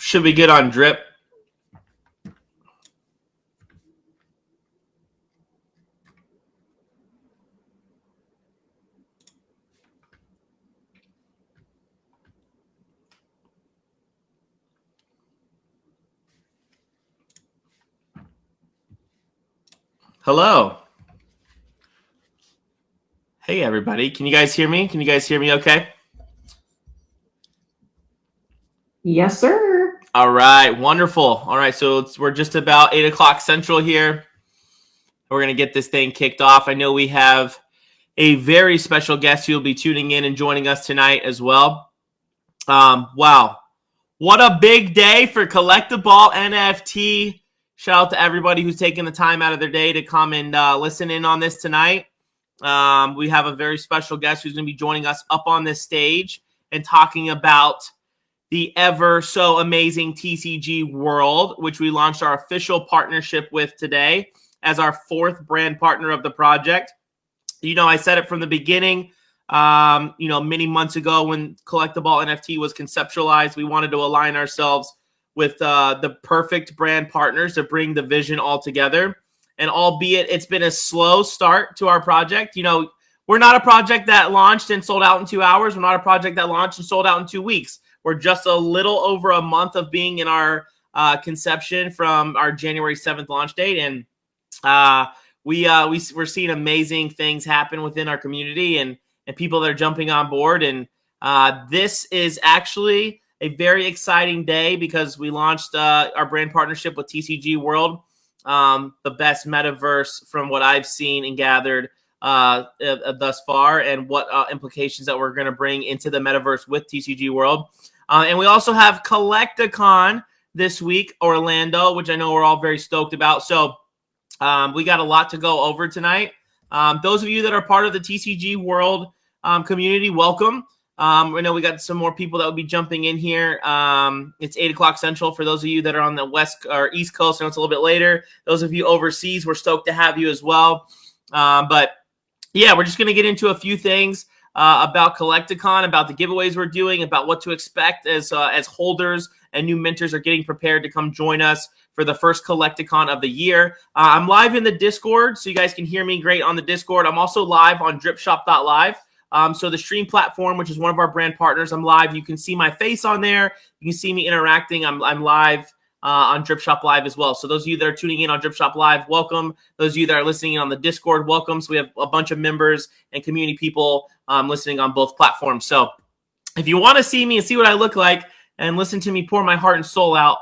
Should be good on Drip. Hello. Hey, everybody. Can you guys hear me? Can you guys hear me okay? Yes, sir. All right. Wonderful. All right. So we're just about 8 o'clock Central here. We're going to get this thing kicked off. I know we have a very special guest who will be tuning in and joining us tonight as well. Wow. What a big day for Collect-A-Ball NFT. Shout out to everybody who's taking the time out of their day to come and listen in on this tonight. We have a very special guest who's going to be joining us up on this stage and talking about the ever so amazing TCG World, which we launched our official partnership with today as our 4th brand partner of the project. You know, I said it from the beginning, many months ago when Collect-A-Ball NFT was conceptualized, we wanted to align ourselves with the perfect brand partners to bring the vision all together. And albeit it's been a slow start to our project, you know, we're not a project that launched and sold out in 2 hours. We're not a project that launched and sold out in 2 weeks. We're just a little over a month of being in our conception from our January 7th launch date. And we're seeing amazing things happen within our community and people that are jumping on board. And this is actually a very exciting day because we launched our brand partnership with TCG World, the best metaverse from what I've seen and gathered thus far, and what implications that we're going to bring into the metaverse with TCG World. And we also have Collect-A-Con this week, Orlando, which I know we're all very stoked about. So we got a lot to go over tonight. Those of you that are part of the TCG World community, welcome. I know we got some more people that will be jumping in here. It's 8 o'clock Central for those of you that are on the West or East Coast. I know it's a little bit later. Those of you overseas, we're stoked to have you as well. But yeah, we're just going to get into a few things about Collect-A-Con, about the giveaways we're doing, about what to expect as holders and new mentors are getting prepared to come join us for the first Collect-A-Con of the year. I'm live in the Discord, so you guys can hear me great on the Discord. I'm also live on dripshop.live. So the stream platform, which is one of our brand partners, I'm live. You can see my face on there. You can see me interacting. I'm live on Drip Shop Live as well. So those of you that are tuning in on Drip Shop Live, welcome. Those of you that are listening in on the Discord, welcome. So we have a bunch of members and community people listening on both platforms. So if you want to see me and see what I look like and listen to me pour my heart and soul out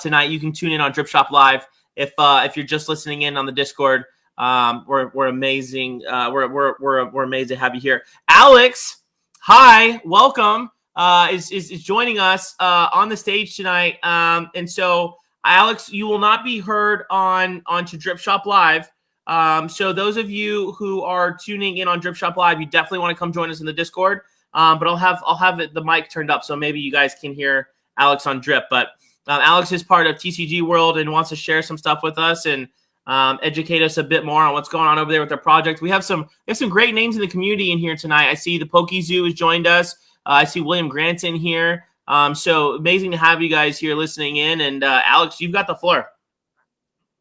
tonight, you can tune in on Drip Shop Live. If you're just listening in on the Discord, we're amazing. We're amazed to have you here. Alex, hi, welcome. Is joining us on the stage tonight. And so, Alex, you will not be heard onto Drip Shop Live. So those of you who are tuning in on Drip Shop Live, you definitely want to come join us in the Discord. But I'll have the mic turned up so maybe you guys can hear Alex on Drip. But Alex is part of TCG World and wants to share some stuff with us and educate us a bit more on what's going on over there with their project. We have some great names in the community in here tonight. I see the Poke Zoo has joined us. I see William Grant's in here. So amazing to have you guys here listening in. And Alex, you've got the floor.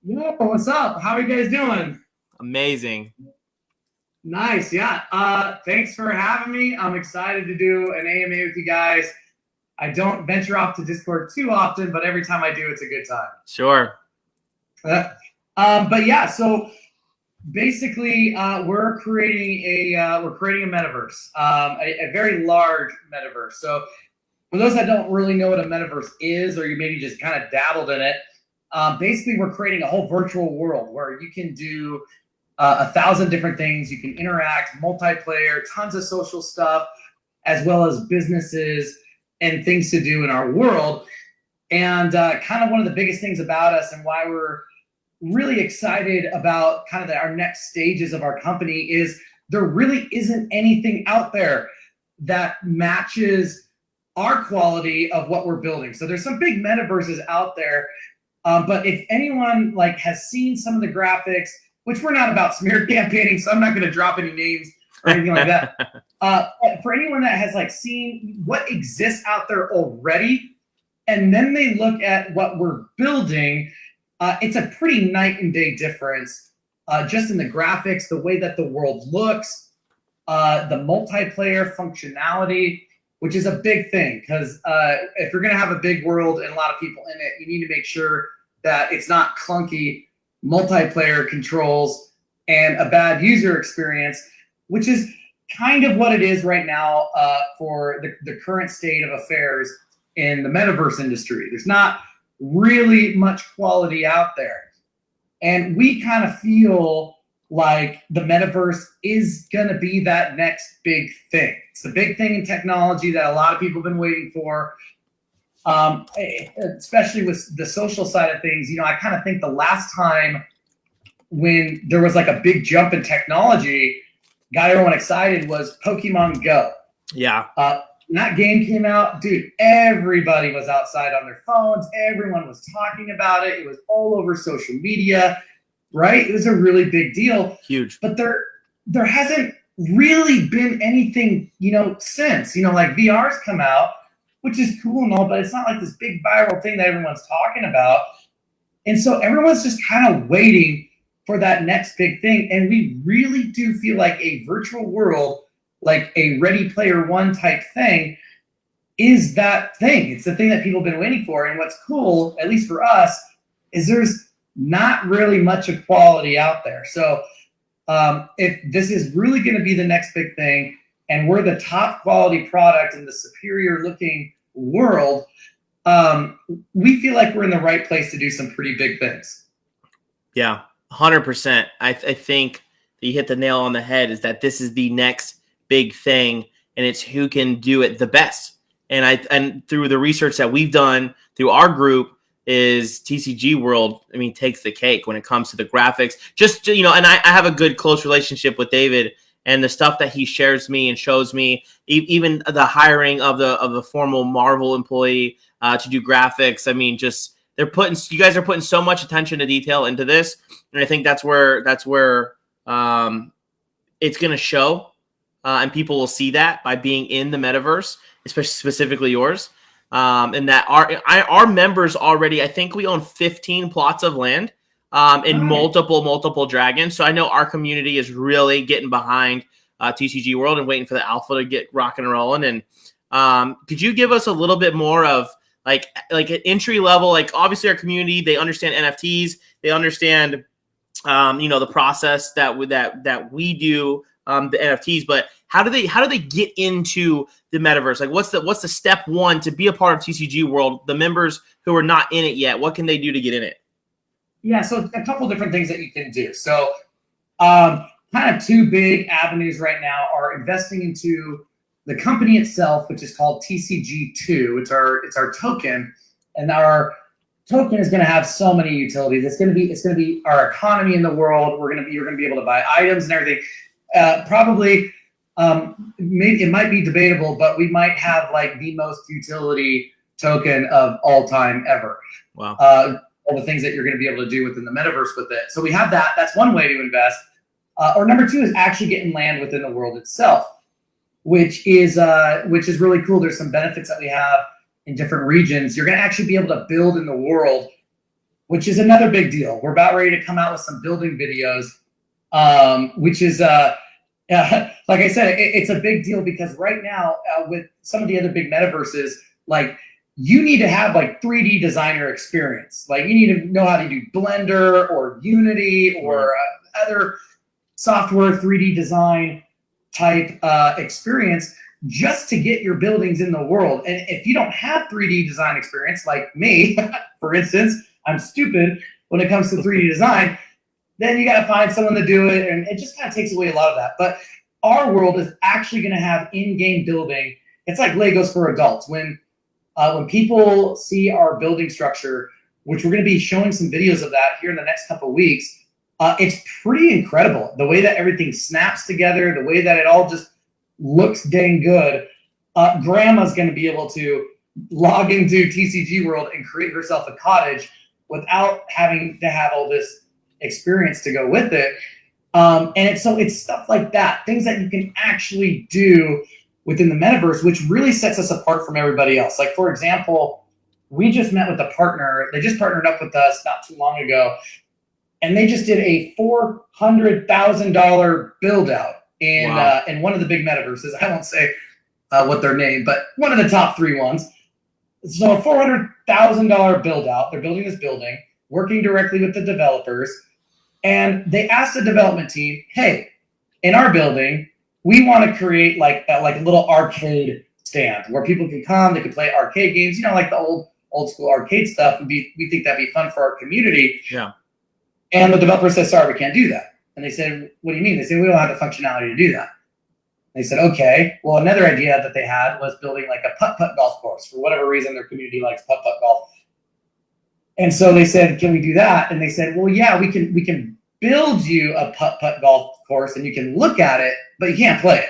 Yo, what's up? How are you guys doing? Amazing. Nice. Yeah. Thanks for having me. I'm excited to do an AMA with you guys. I don't venture off to Discord too often, but every time I do, it's a good time. Sure. But yeah, so basically, we're creating a metaverse, a very large metaverse. So for those that don't really know what a metaverse is, or you maybe just kind of dabbled in it, basically we're creating a whole virtual world where you can do 1,000 different things. You can interact, multiplayer, tons of social stuff, as well as businesses and things to do in our world. And kind of one of the biggest things about us and why we're really excited about kind of our next stages of our company is there really isn't anything out there that matches our quality of what we're building. So there's some big metaverses out there, but if anyone has seen some of the graphics, which we're not about smear campaigning, so I'm not going to drop any names or anything like that. For anyone that has seen what exists out there already and then they look at what we're building, it's a pretty night and day difference, just in the graphics, the way that the world looks, the multiplayer functionality, which is a big thing, because if you're going to have a big world and a lot of people in it, you need to make sure that it's not clunky multiplayer controls and a bad user experience, which is kind of what it is right now for the current state of affairs in the metaverse industry. There's not really much quality out there. And we kind of feel like the metaverse is going to be that next big thing. It's the big thing in technology that a lot of people have been waiting for, especially with the social side of things. I kind of think the last time when there was like a big jump in technology, got everyone excited, was Pokemon Go. Yeah. When that game came out, dude, everybody was outside on their phones. Everyone was talking about it. It was all over social media, right? It was a really big deal. Huge. But there hasn't really been anything, since. Like VR's come out, which is cool and all, but it's not like this big viral thing that everyone's talking about. And so everyone's just kind of waiting for that next big thing. And we really do feel like a virtual world, like a Ready Player One type thing, is that thing. It's the thing that people have been waiting for. And what's cool, at least for us, is there's not really much of quality out there. So if this is really going to be the next big thing, and we're the top quality product in the superior looking world, we feel like we're in the right place to do some pretty big things. Yeah, 100%. I think that you hit the nail on the head, is that this is the next big thing, and it's who can do it the best. And through the research that we've done through our group, is TCG World, takes the cake when it comes to the graphics. And I have a good, close relationship with David, and the stuff that he shares me and shows me, even the hiring of the formal Marvel employee to do graphics. You guys are putting so much attention to detail into this, and I think that's where it's going to show, and people will see that by being in the metaverse, especially specifically yours. And that our members already, I think we own 15 plots of land in multiple dragons. So I know our community is really getting behind TCG World and waiting for the alpha to get rocking and rolling. And could you give us a little bit more of like an entry level? Like, obviously our community, they understand NFTs, they understand the process that we do, the NFTs, but how do they get into the metaverse? Like, what's the step one to be a part of TCG World? The members who are not in it yet, what can they do to get in it? Yeah, so a couple different things that you can do. So kind of two big avenues right now are investing into the company itself, which is called TCG2. It's our token, and our token is going to have so many utilities. It's going to be our economy in the world. You're going to be able to buy items and everything. Probably maybe it might be debatable, but we might have like the most utility token of all time ever. Wow. All the things that you're going to be able to do within the metaverse with it. So we have that. That's one way to invest. Or number two is actually getting land within the world itself, which is really cool. There's some benefits that we have in different regions. You're going to actually be able to build in the world, which is another big deal. We're about ready to come out with some building videos, which is like I said, it's a big deal because right now with some of the other big metaverses, like you need to have like 3D designer experience. Like you need to know how to do Blender or Unity or other software 3D design type experience just to get your buildings in the world. And if you don't have 3D design experience, like me, for instance, I'm stupid when it comes to 3D design, then you got to find someone to do it. And it just kind of takes away a lot of that. But our world is actually going to have in-game building. It's like Legos for adults. When people see our building structure, which we're going to be showing some videos of that here in the next couple of weeks, it's pretty incredible. The way that everything snaps together, the way that it all just looks dang good. Grandma's going to be able to log into TCG World and create herself a cottage without having to have all this experience to go with it. And it's stuff like that, things that you can actually do within the metaverse, which really sets us apart from everybody else. Like, for example, we just met with a partner. They just partnered up with us not too long ago, and they just did a $400,000 build out in one of the big metaverses. I won't say what their name, but one of the top 3 ones. So a $400,000 build out. They're building this building, working directly with the developers, and they asked the development team, "Hey, in our building, we want to create like a little arcade stand where people can come, they can play arcade games, like the old school arcade stuff. We think that'd be fun for our community." Yeah. And the developer said, "Sorry, we can't do that." And they said, "What do you mean?" They said, "We don't have the functionality to do that." They said, "Okay." Well, another idea that they had was building like a putt-putt golf course. For whatever reason, their community likes putt-putt golf. And so they said, "Can we do that?" And they said, "Well, yeah, we can build you a putt-putt golf course and you can look at it, but you can't play it."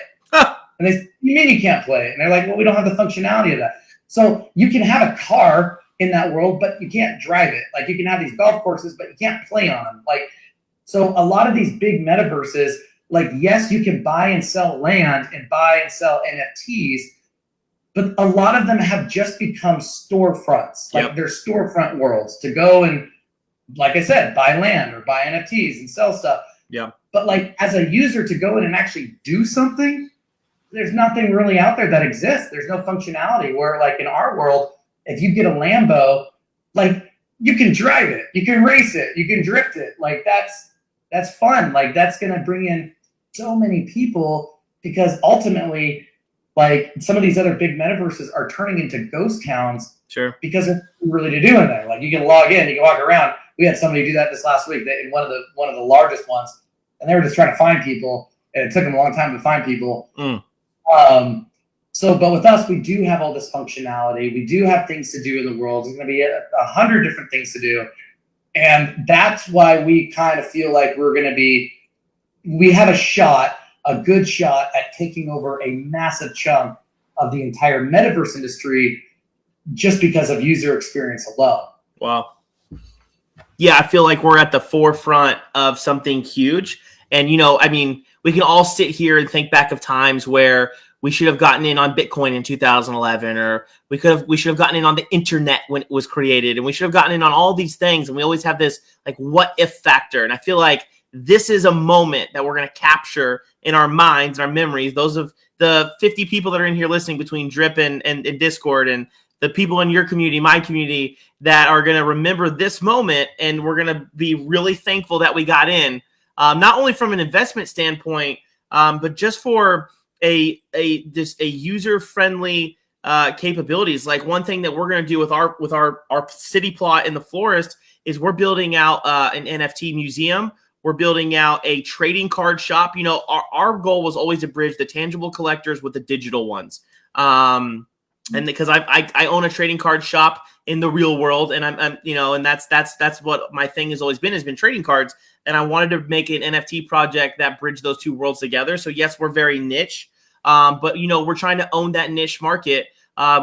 And they said, "What do you mean you can't play it?" And they're like, "Well, we don't have the functionality of that." So you can have a car in that world, but you can't drive it. Like you can have these golf courses, but you can't play on them. So a lot of these big metaverses, yes, you can buy and sell land and buy and sell NFTs, but a lot of them have just become storefronts. They're storefront worlds to go and, like I said, buy land or buy NFTs and sell stuff. Yeah. But as a user to go in and actually do something, there's nothing really out there that exists. There's no functionality where in our world, if you get a Lambo, you can drive it, you can race it, you can drift it. That's fun. That's going to bring in so many people because ultimately, some of these other big metaverses are turning into ghost towns. Sure. Because there's nothing really to do in there. You can log in, you can walk around. We had somebody do that this last week in one of the largest ones, and they were just trying to find people, and it took them a long time to find people. But with us, we do have all this functionality. We do have things to do in the world. There's going to be 100 different things to do. And that's why we kind of feel like we have a good shot at taking over a massive chunk of the entire metaverse industry just because of user experience alone. Wow. Yeah, I feel like we're at the forefront of something huge. And, we can all sit here and think back of times where we should have gotten in on Bitcoin in 2011, or we should have gotten in on the internet when it was created, and we should have gotten in on all these things. And we always have this what if factor. And I feel like this is a moment that we're going to capture in our minds, our memories. Those of the 50 people that are in here listening between Drip and Discord, and the people in your community, my community, that are going to remember this moment. And we're going to be really thankful that we got in, not only from an investment standpoint, but just for a user-friendly capabilities. One thing that we're going to do with our city plot in the forest is we're building out an NFT museum. We're building out a trading card shop. Our goal was always to bridge the tangible collectors with the digital ones. And because I own a trading card shop in the real world, and and that's what my thing has always been trading cards. And I wanted to make an NFT project that bridged those two worlds together. So yes, we're very niche, but we're trying to own that niche market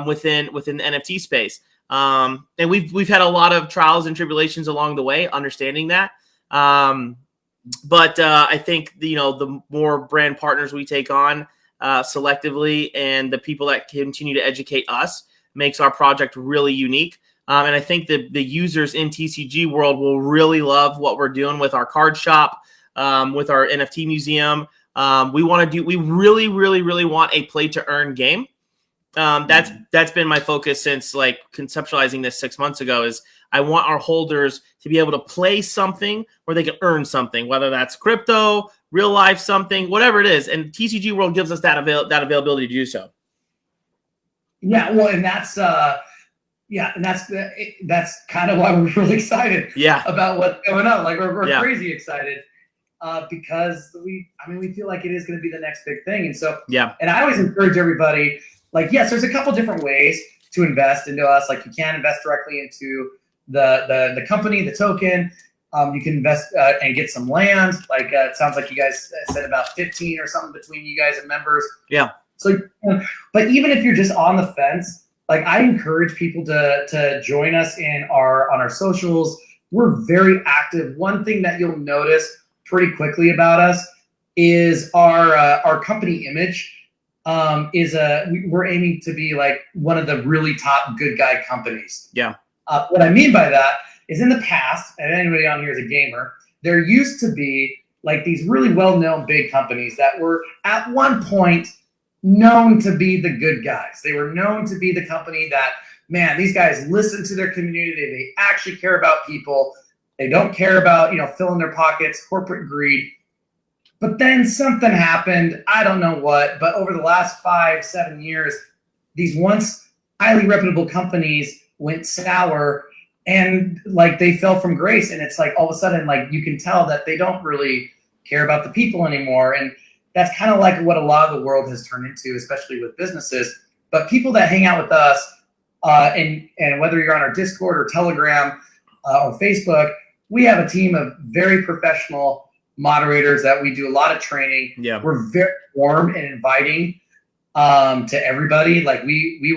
within the NFT space. And we've had a lot of trials and tribulations along the way, understanding that. But I think the more brand partners we take on selectively, and the people that continue to educate us, makes our project really unique. And I think that the users in TCG World will really love what we're doing with our card shop, with our NFT museum. We really, really, really want a play to earn game. That's been my focus since conceptualizing this 6 months ago. Is I want our holders to be able to play something where they can earn something, whether that's crypto, real life, something, whatever it is. And TCG World gives us that availability to do so. Yeah, well, and that's that's kind of why we're really excited. About what's going on. We're crazy excited because we feel like it is going to be the next big thing. And so and I always encourage everybody. Yes, there's a couple different ways to invest into us. You can invest directly into the company, the token. You can invest and get some land. It sounds like you guys said about 15 or something between you guys and members. Yeah. So, but even if you're just on the fence, I encourage people to join us on our socials. We're very active. One thing that you'll notice pretty quickly about us is our company image. we're aiming to be like one of the really top good guy companies. Yeah. What I mean by that is in the past, and anybody on here is a gamer, there used to be like these really well-known big companies that were at one point known to be the good guys. They were known to be the company that, man, these guys listen to their community. They actually care about people. They don't care about, filling their pockets, corporate greed. But then something happened. I don't know what, but over the last 5-7 years, these once highly reputable companies went sour and like they fell from grace. And it's like all of a sudden, like you can tell that they don't really care about the people anymore. And that's kind of like what a lot of the world has turned into, especially with businesses. But people that hang out with us, and whether you're on our Discord or Telegram or Facebook, we have a team of very professional moderators that we do a lot of training. Yeah. We're very warm and inviting to everybody. Like we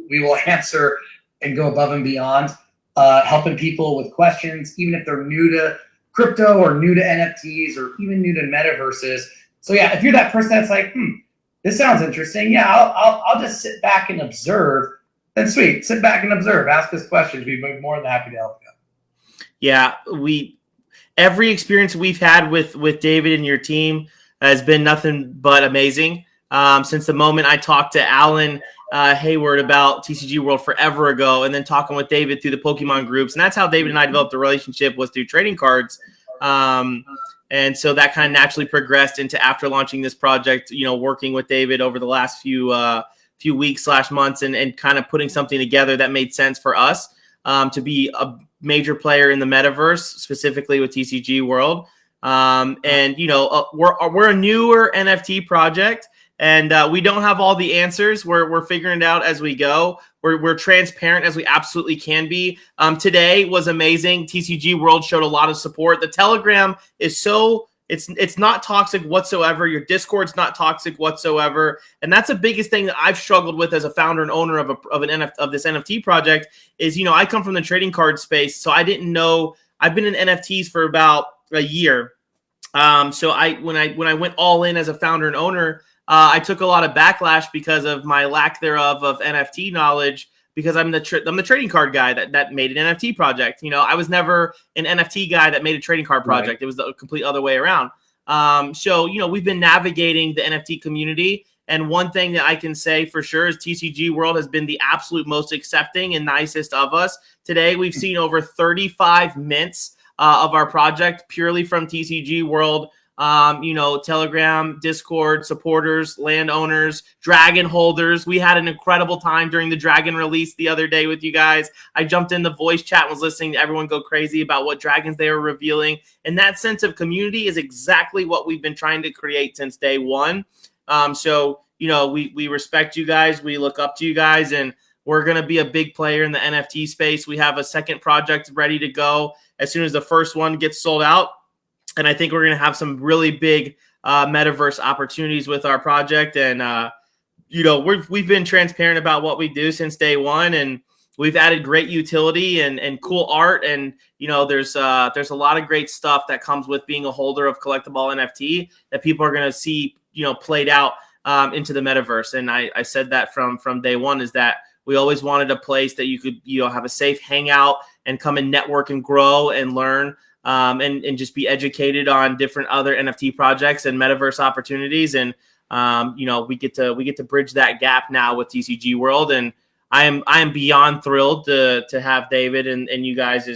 will answer and go above and beyond, helping people with questions, even if they're new to crypto or new to NFTs or even new to metaverses. So yeah, if you're that person that's like, this sounds interesting. Yeah, I'll just sit back and observe. Then sweet, sit back and observe. Ask us questions. We'd be more than happy to help you. Yeah, every experience we've had with David and your team has been nothing but amazing. Since the moment I talked to Alan Hayward about TCG World forever ago, and then talking with David through the Pokemon groups, and that's how David and I developed a relationship, was through trading cards. And so that kind of naturally progressed into, after launching this project, working with David over the last few weeks / months, and kind of putting something together that made sense for us to be a major player in the metaverse, specifically with TCG World. And we're a newer NFT project, and we don't have all the answers. We're figuring it out as we go. We're transparent as we absolutely can be. Today was amazing. TCG World showed a lot of support. The Telegram is it's not toxic whatsoever. Your Discord's not toxic whatsoever. And that's the biggest thing that I've struggled with as a founder and owner of this NFT project is, I come from the trading card space. So I didn't know. I've been in NFTs for about a year. So when I went all in as a founder and owner, I took a lot of backlash because of my lack thereof of NFT knowledge, because I'm the trading card guy that made an NFT project. I was never an NFT guy that made a trading card project. Right. It was the complete other way around. So we've been navigating the NFT community, and one thing that I can say for sure is TCG World has been the absolute most accepting and nicest of us. Today, we've seen over 35 mints of our project purely from TCG World. Telegram, Discord, supporters, landowners, dragon holders. We had an incredible time during the dragon release the other day with you guys. I jumped in the voice chat and was listening to everyone go crazy about what dragons they were revealing. And that sense of community is exactly what we've been trying to create since day one. We respect you guys. We look up to you guys, and we're going to be a big player in the NFT space. We have a second project ready to go as soon as the first one gets sold out. And I think we're going to have some really big metaverse opportunities with our project. And, we've been transparent about what we do since day one, and we've added great utility and cool art. And, there's a lot of great stuff that comes with being a holder of Collect-A-Ball NFT that people are going to see, played out into the metaverse. And I said that from day one, is that we always wanted a place that you could, have a safe hangout and come and network and grow and learn. And just be educated on different other NFT projects and metaverse opportunities. And, we get to bridge that gap now with TCG World. And I am beyond thrilled to have David and you guys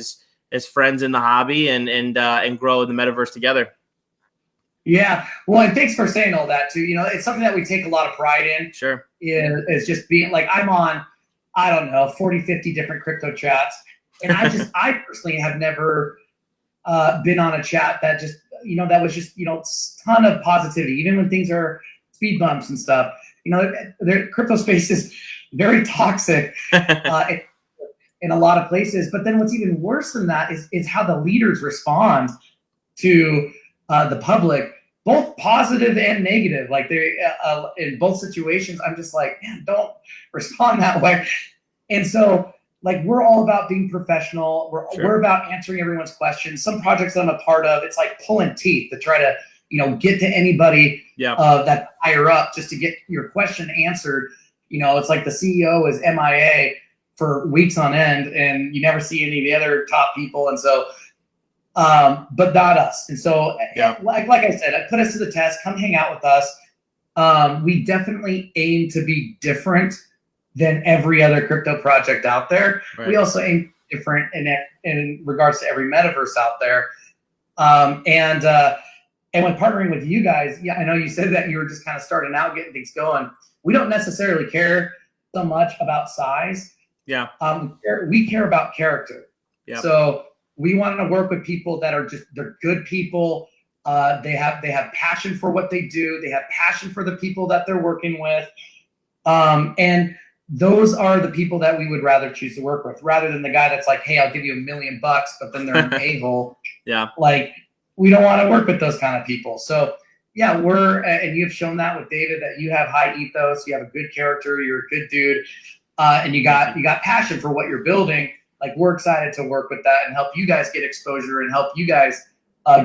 as friends in the hobby and grow the metaverse together. Yeah. Well, and thanks for saying all that too. It's something that we take a lot of pride in. Sure. Is just being like, I'm on, 40, 50 different crypto chats. And I personally have never been on a chat that just, that was just, ton of positivity, even when things are speed bumps and stuff. The crypto space is very toxic in a lot of places. But then what's even worse than that is how the leaders respond to the public, both positive and negative. Like they, in both situations, I'm just like, man, don't respond that way. And so, like, we're all about being professional. We're about answering everyone's questions. Some projects that I'm a part of, it's like pulling teeth to try to get to anybody Yeah. that higher up just to get your question answered. It's like the CEO is MIA for weeks on end, and you never see any of the other top people. And so, but not us. And so, like I said, put us to the test. Come hang out with us. We definitely aim to be different than every other crypto project out there. Right. We also aim different in regards to every metaverse out there. And when partnering with you guys, I know you said that you were just kind of starting out, getting things going. We don't necessarily care so much about size. Yeah. We care about character. Yeah. So we want to work with people that are they're good people. They have passion for what they do. They have passion for the people that they're working with. And those are the people that we would rather choose to work with, rather than the guy that's like, hey, I'll give you $1 million, but then they're an a-hole. Yeah. Like, we don't want to work with those kind of people. So yeah, and you've shown that with David, that you have high ethos, you have a good character, you're a good dude, and you got passion for what you're building. Like, we're excited to work with that and help you guys get exposure and help you guys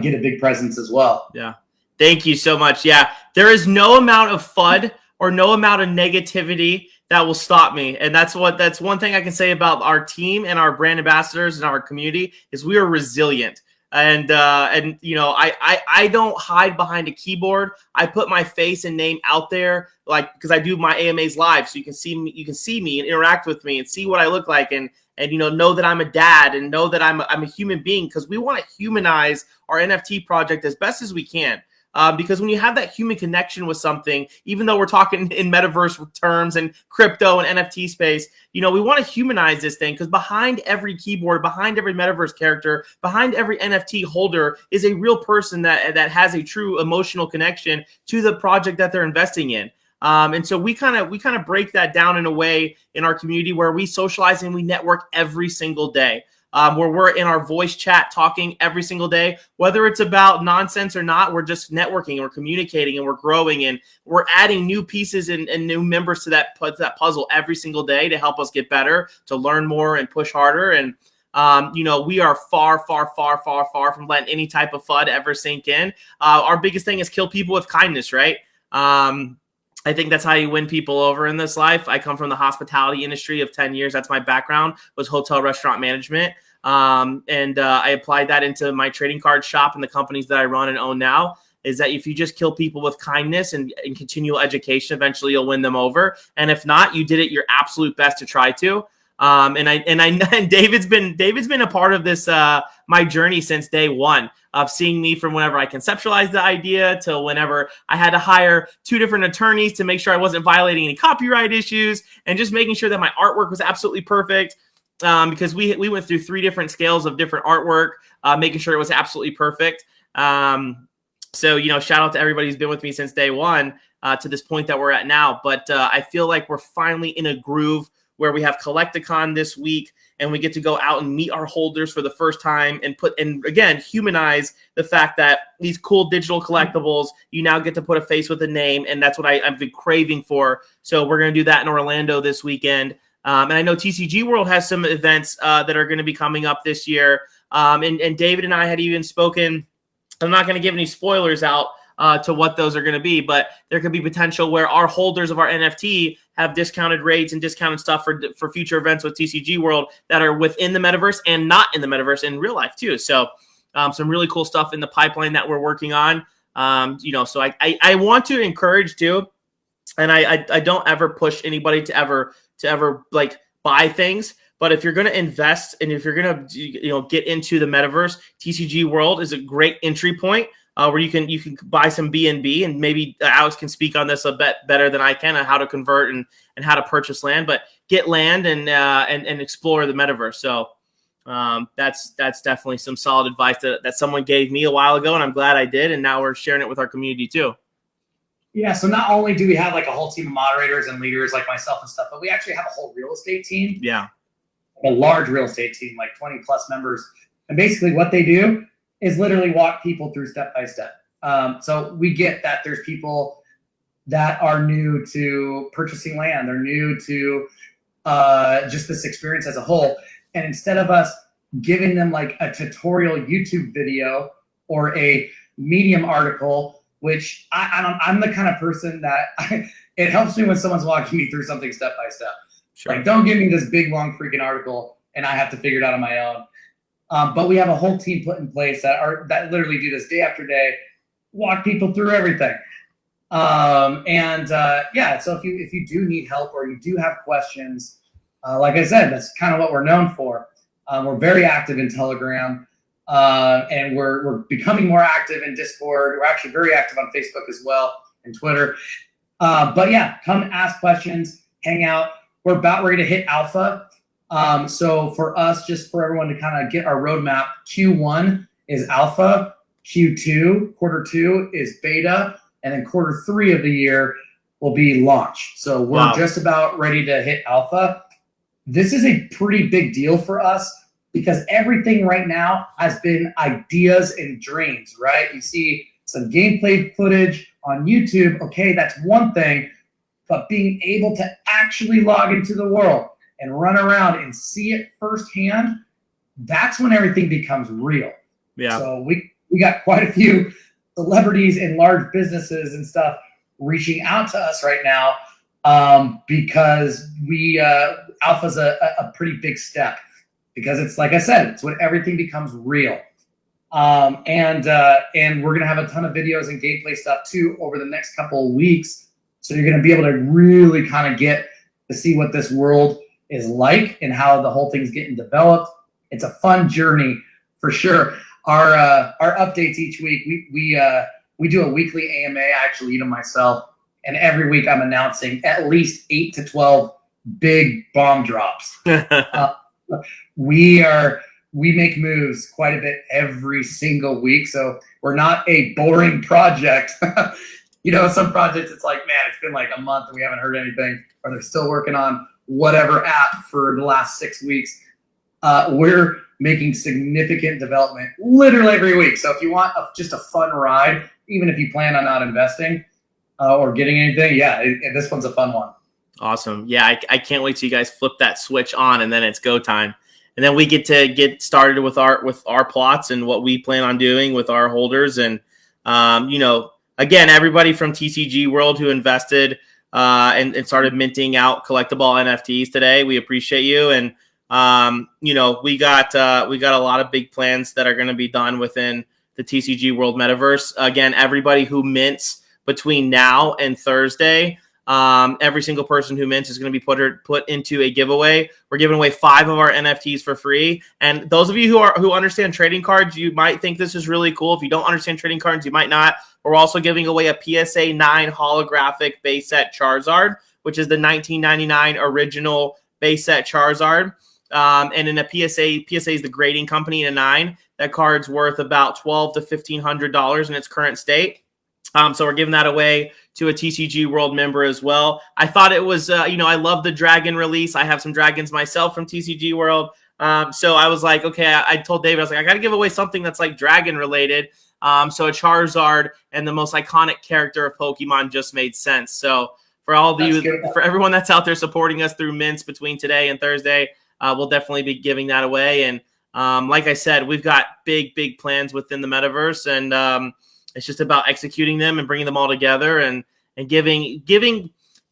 get a big presence as well. Yeah. Thank you so much. Yeah. There is no amount of FUD or no amount of negativity that will stop me. And that's one thing I can say about our team and our brand ambassadors and our community is we are resilient. And I don't hide behind a keyboard. I put my face and name out there, like, because I do my AMAs live, so you can see me and interact with me and see what I look like, and know that I'm a dad, and know that I'm a human being, because we want to humanize our NFT project as best as we can. Because when you have that human connection with something, even though we're talking in metaverse terms and crypto and NFT space, we want to humanize this thing, because behind every keyboard, behind every metaverse character, behind every NFT holder is a real person that has a true emotional connection to the project that they're investing in. And so we kind of break that down in a way in our community where we socialize and we network every single day. Where we're in our voice chat talking every single day, whether it's about nonsense or not, we're just networking and we're communicating and we're growing and we're adding new pieces and new members to that puzzle every single day to help us get better, to learn more and push harder. And, we are far, far, far, far, far from letting any type of FUD ever sink in. Our biggest thing is kill people with kindness, right? I think that's how you win people over in this life. I come from the hospitality industry of 10 years. That's my background, was hotel restaurant management. And I applied that into my trading card shop and the companies that I run and own now, is that if you just kill people with kindness and continual education, eventually you'll win them over. And if not, you did it your absolute best to try to. And David's been a part of this, my journey since day one, of seeing me from whenever I conceptualized the idea to whenever I had to hire 2 different attorneys to make sure I wasn't violating any copyright issues, and just making sure that my artwork was absolutely perfect. Because we went through 3 different scales of different artwork, making sure it was absolutely perfect. So, shout out to everybody who's been with me since day one, to this point that we're at now. But I feel like we're finally in a groove where we have Collect-A-Con this week, and we get to go out and meet our holders for the first time and again, humanize the fact that these cool digital collectibles, you now get to put a face with a name, and that's what I've been craving for. So we're going to do that in Orlando this weekend. And I know TCG World has some events that are going to be coming up this year. And David and I had even spoken. I'm not going to give any spoilers out to what those are going to be, but there could be potential where our holders of our NFT have discounted rates and discounted stuff for future events with TCG World that are within the metaverse and not in the metaverse in real life too. So some really cool stuff in the pipeline that we're working on. So I want to encourage too, and I don't ever push anybody to ever like buy things. But if you're going to invest and if you're going to get into the metaverse, TCG World is a great entry point. Where you can buy some BNB, and maybe Alex can speak on this a bit better than I can on how to convert and how to purchase land, but get land and explore the metaverse. So that's definitely some solid advice that someone gave me a while ago, and I'm glad I did. And now we're sharing it with our community too. Yeah. So not only do we have like a whole team of moderators and leaders like myself and stuff, but we actually have a whole real estate team. Yeah. A large real estate team, like 20 plus members. And basically what they do is literally walk people through step by step. So we get that there's people that are new to purchasing land. They're new to just this experience as a whole. And instead of us giving them like a tutorial YouTube video or a Medium article, which I'm the kind of person that it helps me when someone's walking me through something step by step. Sure. Like, don't give me this big, long freaking article and I have to figure it out on my own. But we have a whole team put in place that literally do this day after day, walk people through everything. So if you do need help or you do have questions, like I said, that's kind of what we're known for. We're very active in Telegram, and we're becoming more active in Discord. We're actually very active on Facebook as well and Twitter. But yeah, come ask questions, hang out. We're about ready to hit alpha. So for us, just for everyone to kind of get our roadmap, Q1 is alpha, Q2, quarter 2 is beta, and then quarter 3 of the year will be launch. So we're just about ready to hit alpha. This is a pretty big deal for us because everything right now has been ideas and dreams, right? You see some gameplay footage on YouTube. Okay, that's one thing, but being able to actually log into the world and run around and see it firsthand, that's when everything becomes real. Yeah. So we got quite a few celebrities and large businesses and stuff reaching out to us right now because alpha's a pretty big step because it's, like I said, it's when everything becomes real. And we're gonna have a ton of videos and gameplay stuff too over the next couple of weeks. So you're gonna be able to really kind of get to see what this world is like and how the whole thing's getting developed. It's a fun journey for sure. Our updates each week, we do a weekly AMA. I actually lead them myself, and every week I'm announcing at least 8 to 12 big bomb drops. We make moves quite a bit every single week, so we're not a boring project. Some projects it's like, man, it's been like a month and we haven't heard anything, or they're still working on whatever app for the last 6 weeks. We're making significant development literally every week. So if you want just a fun ride, even if you plan on not investing or getting anything, this one's a fun one. Awesome. Yeah, I can't wait till you guys flip that switch on and then it's go time. And then we get to get started with our plots and what we plan on doing with our holders. And, again, everybody from TCG World who invested and started minting out Collect-A-Ball NFTs today, we appreciate you. And, we got a lot of big plans that are going to be done within the TCG World Metaverse. Again, everybody who mints between now and Thursday, every single person who mints is going to be put into a giveaway. We're giving away 5 of our NFTs for free. And those of you who understand trading cards, you might think this is really cool. If you don't understand trading cards, you might not. We're also giving away a PSA 9 holographic base set Charizard, which is the 1999 original base set Charizard. And in a PSA is the grading company in a 9. That card's worth about $1,200 to $1,500 in its current state. So we're giving that away to a TCG World member as well. I thought it was, I love the dragon release. I have some dragons myself from TCG World. So I was like, okay, I told David, I was like, I got to give away something that's like dragon related. So a Charizard and the most iconic character of Pokemon just made sense. So for for everyone that's out there supporting us through mints between today and Thursday, we'll definitely be giving that away. And like I said, we've got big plans within the metaverse, and it's just about executing them and bringing them all together and giving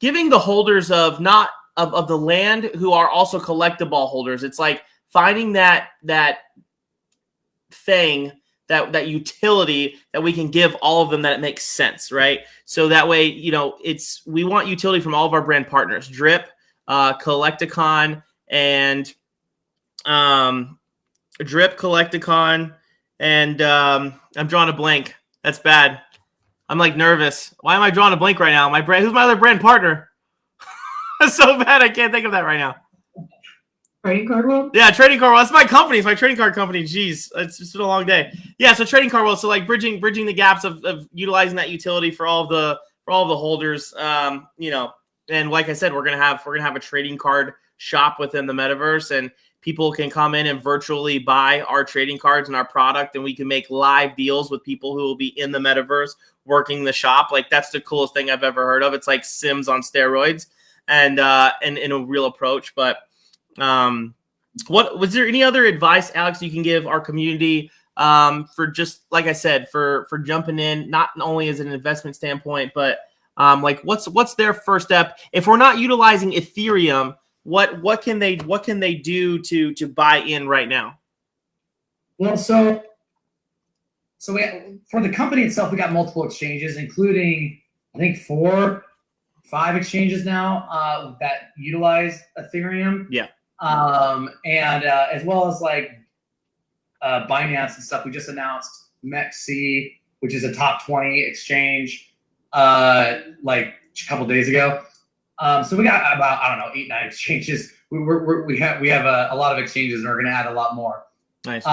the holders of the land who are also Collect-A-Ball holders. It's like finding that thing, that utility that we can give all of them that it makes sense, right? So that way, we want utility from all of our brand partners, Drip, Collect-A-Con, and Drip, Collect-A-Con, and I'm drawing a blank. That's bad. I'm like nervous. Why am I drawing a blank right now? Who's my other brand partner? That's so bad. I can't think of that right now. Trading Card World? Yeah, Trading Card World. That's my company. It's my trading card company. Jeez, it's just been a long day. Yeah, so Trading Card World. So like bridging the gaps of utilizing that utility for all of the holders. And like I said, we're gonna have a trading card shop within the metaverse, and people can come in and virtually buy our trading cards and our product, and we can make live deals with people who will be in the metaverse working the shop. Like, that's the coolest thing I've ever heard of. It's like Sims on steroids, and in a real approach. But what was there any other advice, Alex, you can give our community for just like I said, for jumping in, not only as an investment standpoint, but like what's their first step? If we're not utilizing Ethereum, what can they do to buy in right now? Well, so for the company itself, we got multiple exchanges, including I think 4, 5 exchanges now that utilize Ethereum. Yeah. And as well as like Binance and stuff. We just announced Nase, which is a top 20 exchange, like a couple days ago. So we got about, I don't know, 8, 9 exchanges. We have a lot of exchanges, and we're going to add a lot more. Nice.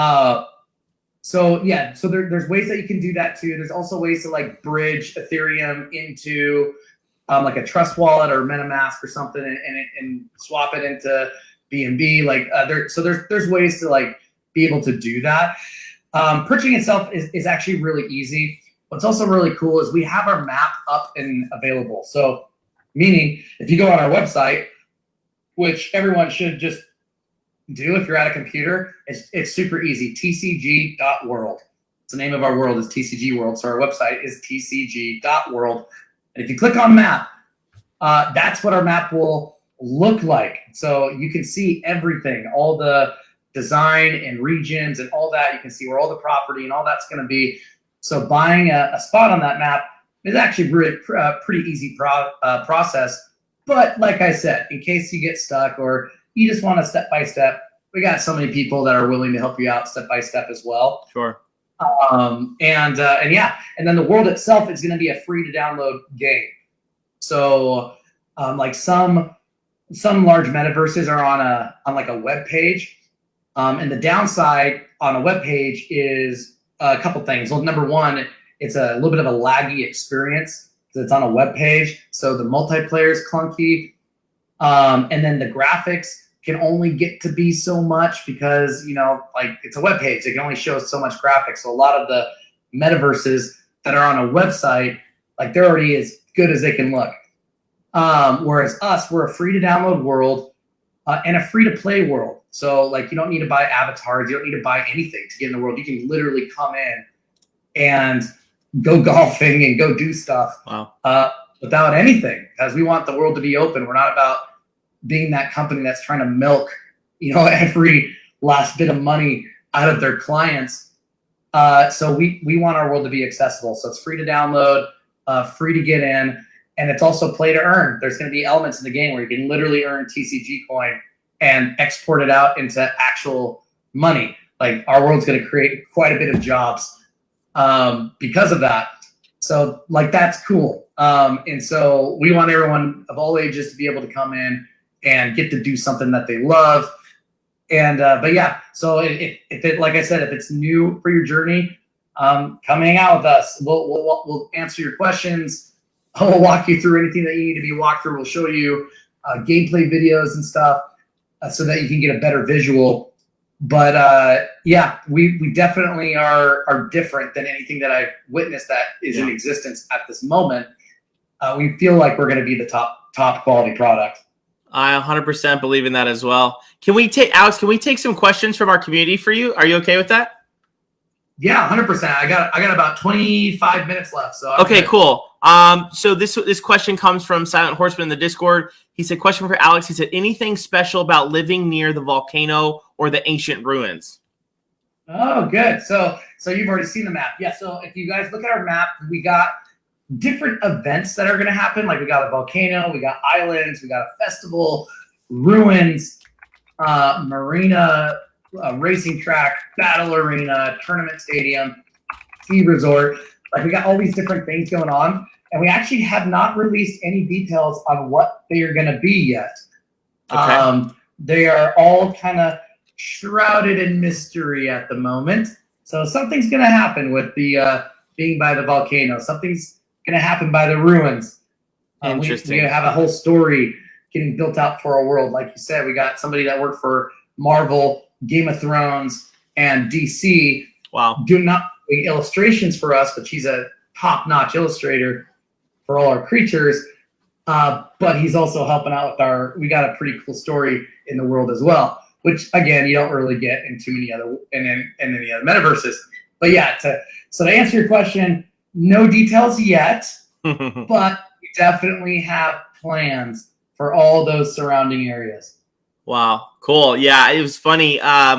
So yeah, so there's ways that you can do that too. There's also ways to like bridge Ethereum into like a Trust wallet or MetaMask or something, and swap it into BNB. Like there's ways to like be able to do that. Purchasing itself is actually really easy. What's also really cool is we have our map up and available. So meaning if you go on our website, which everyone should just do if you're at a computer, it's super easy. Tcg.world. The name of our world is Tcg World. So our website is tcg.world. And if you click on map, that's what our map will look like. So you can see everything, all the design and regions and all that. You can see where all the property and all that's going to be. So buying a spot on that map is actually really pretty easy process. But like I said, in case you get stuck or you just want a step-by-step, we got so many people that are willing to help you out step-by-step as well. Sure. And yeah, and then the world itself is going to be a free to download game. So like some large metaverses are on like a web page. And the downside on a web page is a couple things. Well, number one, it's a little bit of a laggy experience because it's on a web page. So the multiplayer is clunky. And then the graphics can only get to be so much because, you know, like it's a web page. It can only show so much graphics. So a lot of the metaverses that are on a website, like they're already as good as they can look. Whereas us, we're a free to download world and a free to play world. So like you don't need to buy avatars. You don't need to buy anything to get in the world. You can literally come in and go golfing and go do stuff. Wow. Without anything, because we want the world to be open. We're not about being that company that's trying to milk, you know, every last bit of money out of their clients. So we want our world to be accessible. So it's free to download, free to get in, and it's also play to earn. There's going to be elements in the game where you can literally earn Tcgcoin and export it out into actual money. Like our world's going to create quite a bit of jobs because of that. So like that's cool. And so we want everyone of all ages to be able to come in and get to do something that they love. And but yeah, so if it, like I said, if it's new for your journey, come hang out with us. We'll answer your questions. We'll walk you through anything that you need to be walked through. We'll show you gameplay videos and stuff so that you can get a better visual. But yeah, we definitely are different than anything that I've witnessed that is in existence at this moment. We feel like we're going to be the top quality product. I 100% believe in that as well. Alex, can we take some questions from our community for you? Are you okay with that? Yeah, 100%. I got about 25 minutes left. So okay, cool. So this question comes from Silent Horseman in the Discord. He said, question for Alex. He said, anything special about living near the volcano or the ancient ruins? Oh, good. So you've already seen the map. Yeah, so if you guys look at our map, we got different events that are going to happen. Like we got a volcano, we got islands, we got a festival, ruins, marina, racing track, battle arena, tournament stadium, ski resort. Like we got all these different things going on, and we actually have not released any details on what they are going to be yet. Okay. They are all kind of shrouded in mystery at the moment. So something's going to happen with the being by the volcano. Something's going to happen by the ruins. Interesting. We have a whole story getting built out for our world. Like you said, we got somebody that worked for Marvel, Game of Thrones, and DC. Wow. Doing not illustrations for us, but she's a top-notch illustrator for all our creatures. But he's also helping out with we got a pretty cool story in the world as well, which again, you don't really get in too many other, in any other metaverses. But yeah, so to answer your question, no details yet, but we definitely have plans for all those surrounding areas. Wow, cool. Yeah, it was funny.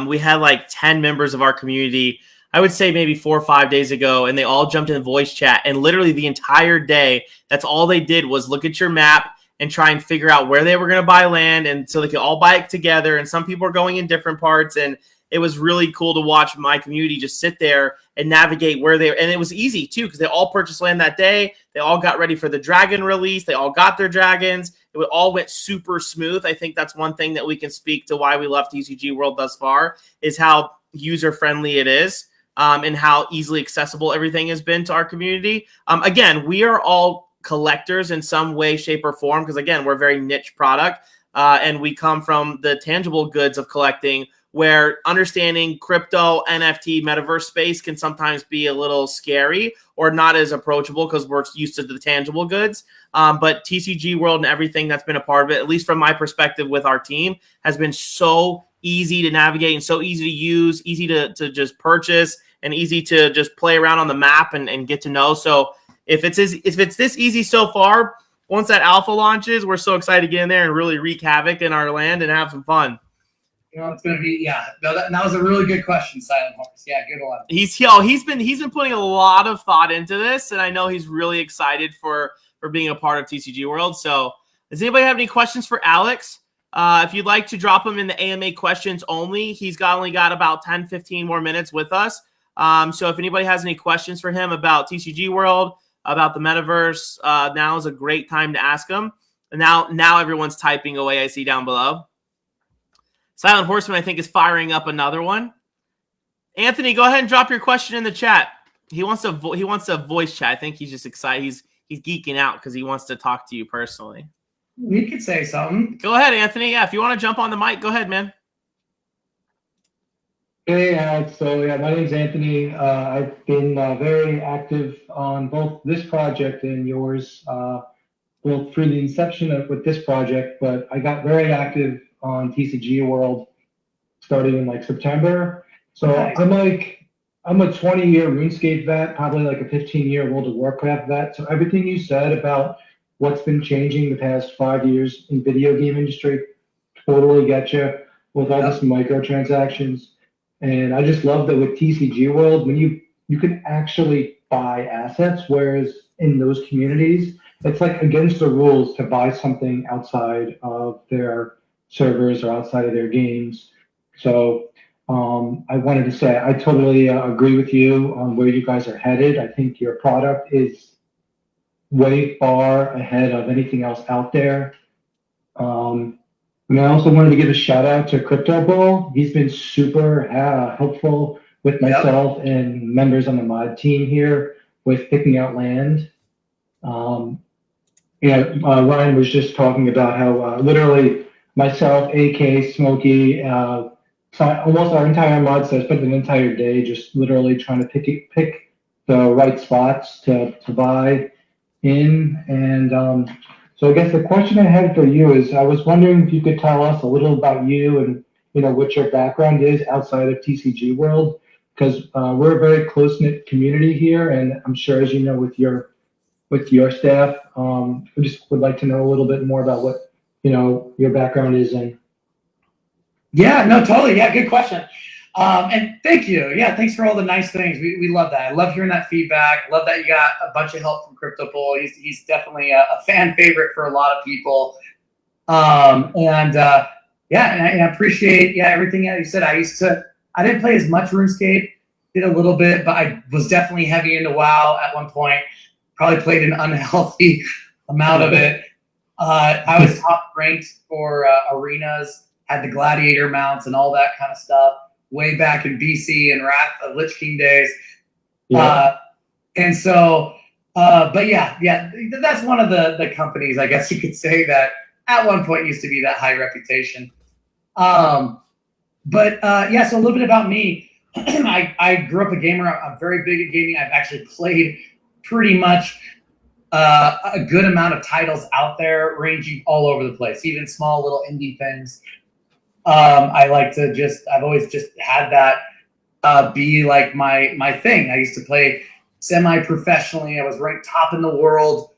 We had like 10 members of our community, I would say maybe 4 or 5 days ago, and they all jumped in voice chat. And literally the entire day, that's all they did was look at your map and try and figure out where they were going to buy land. And so they could all buy it together. And some people are going in different parts. And it was really cool to watch my community just sit there and navigate where they, and it was easy too, because they all purchased land that day. They all got ready for the dragon release. They all got their dragons. It all went super smooth. I think that's one thing that we can speak to why we love TCG World thus far, is how user-friendly it is, and how easily accessible everything has been to our community. Again, we are all collectors in some way, shape, or form, because again, we're a very niche product, and we come from the tangible goods of collecting, where understanding crypto, NFT, metaverse space can sometimes be a little scary or not as approachable because we're used to the tangible goods. But TCG World and everything that's been a part of it, at least from my perspective with our team, has been so easy to navigate and so easy to use, easy to just purchase, and easy to just play around on the map and get to know. So if it's this easy so far, once that alpha launches, we're so excited to get in there and really wreak havoc in our land and have some fun. You know, it's going to be, yeah. No, that was a really good question, Silent Horse. Yeah, good one. He's been putting a lot of thought into this, and I know he's really excited for being a part of TCG World. So does anybody have any questions for Alex? If you'd like to drop them in the AMA questions only, he's only got about 10, 15 more minutes with us. So if anybody has any questions for him about TCG World, about the metaverse, now is a great time to ask them. And now everyone's typing away, I see down below. Silent Horseman, I think, is firing up another one. Anthony, go ahead and drop your question in the chat. He wants a voice chat. I think he's just excited. He's geeking out because he wants to talk to you personally. We could say something. Go ahead, Anthony. Yeah, if you want to jump on the mic, go ahead, man. Hey, Alex. So, yeah, my name's Anthony. I've been very active on both this project and yours, both through the inception with this project, but I got very active on TCG World starting in like September. So nice. I'm a 20-year RuneScape vet, probably like a 15-year World of Warcraft vet. So everything you said about what's been changing the past 5 years in video game industry, totally get you with all this microtransactions. And I just love that with TCG World, when you can actually buy assets, whereas in those communities, it's like against the rules to buy something outside of their servers or outside of their games. So I wanted to say I totally agree with you on where you guys are headed. I think your product is way far ahead of anything else out there. And I also wanted to give a shout out to CollectABall. He's been super helpful with myself and members on the mod team here with picking out land. Ryan was just talking about how literally myself, AK, Smokey, almost our entire mod set spent an entire day just literally trying to pick the right spots to buy in. And so I guess the question I had for you is, I was wondering if you could tell us a little about you and what your background is outside of TCG World, because we're a very close-knit community here, and I'm sure, as you know, with your staff, we just would like to know a little bit more about what your background is in. Yeah, no, totally. Yeah, good question. And thank you. Yeah, thanks for all the nice things. We love that. I love hearing that feedback. Love that you got a bunch of help from CollectABall. He's definitely a fan favorite for a lot of people. And I appreciate everything that you said. I didn't play as much RuneScape, did a little bit, but I was definitely heavy into WoW at one point. Probably played an unhealthy amount of it. I was top ranked for arenas, had the gladiator mounts and all that kind of stuff way back in BC and Wrath of Lich King days. Yeah. And so, but yeah, that's one of the companies, I guess you could say, that at one point used to be that high reputation. So a little bit about me. I grew up a gamer. I'm very big at gaming. I've actually played pretty much a good amount of titles out there, ranging all over the place, even small little indie things. I've always just had that be like my thing. I used to play semi-professionally. I was ranked top in the world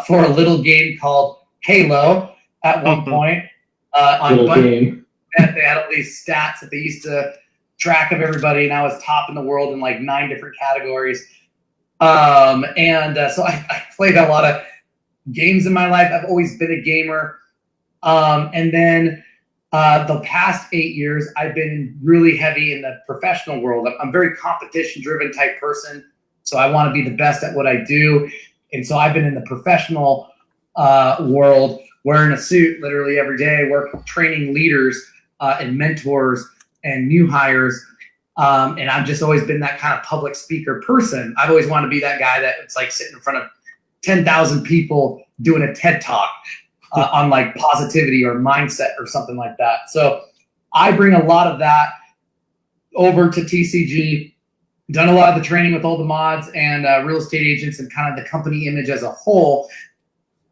for a little game called Halo at one point. On game. They had all these stats that they used to track of everybody, and I was top in the world in like 9 different categories. So I played a lot of games in my life. I've always been a gamer. And then the past 8 years, I've been really heavy in the professional world. I'm a very competition-driven type person, so I want to be the best at what I do. And so I've been in the professional world, wearing a suit literally every day, training leaders and mentors and new hires. And I've just always been that kind of public speaker person. I've always wanted to be that guy that's like sitting in front of 10,000 people doing a TED Talk on like positivity or mindset or something like that. So I bring a lot of that over to TCG, done a lot of the training with all the mods and real estate agents and kind of the company image as a whole.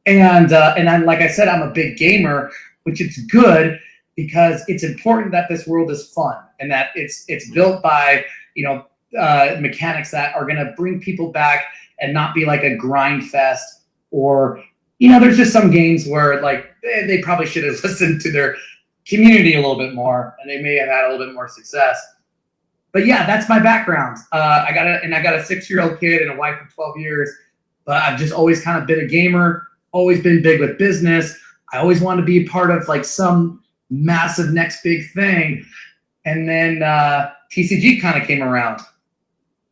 And I'm, like I said, I'm a big gamer, which it's good because it's important that this world is fun and that it's built by, mechanics that are going to bring people back and not be like a grind fest. Or, there's just some games where like they probably should have listened to their community a little bit more and they may have had a little bit more success. But yeah, that's my background. I got a 6-year-old kid and a wife of 12 years, but I've just always kind of been a gamer, always been big with business. I always wanted to be a part of like some massive next big thing. And then TCG kind of came around.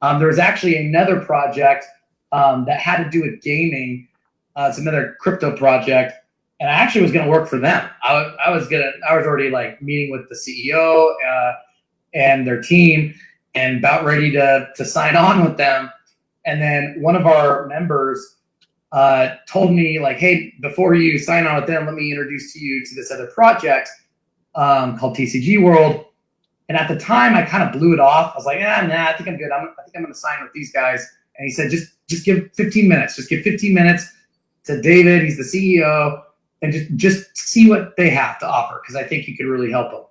There was actually another project that had to do with gaming. It's another crypto project, and I actually was going to work for them. I was already like meeting with the CEO and their team, and about ready to sign on with them. And then one of our members told me like, "Hey, before you sign on with them, let me introduce you to this other project called Tcg World." And at the time, I kind of blew it off. I was like, nah, I think I'm good. I think I'm going to sign with these guys. And he said, just give 15 minutes. Just give 15 minutes to David. He's the CEO. And just see what they have to offer because I think you could really help them.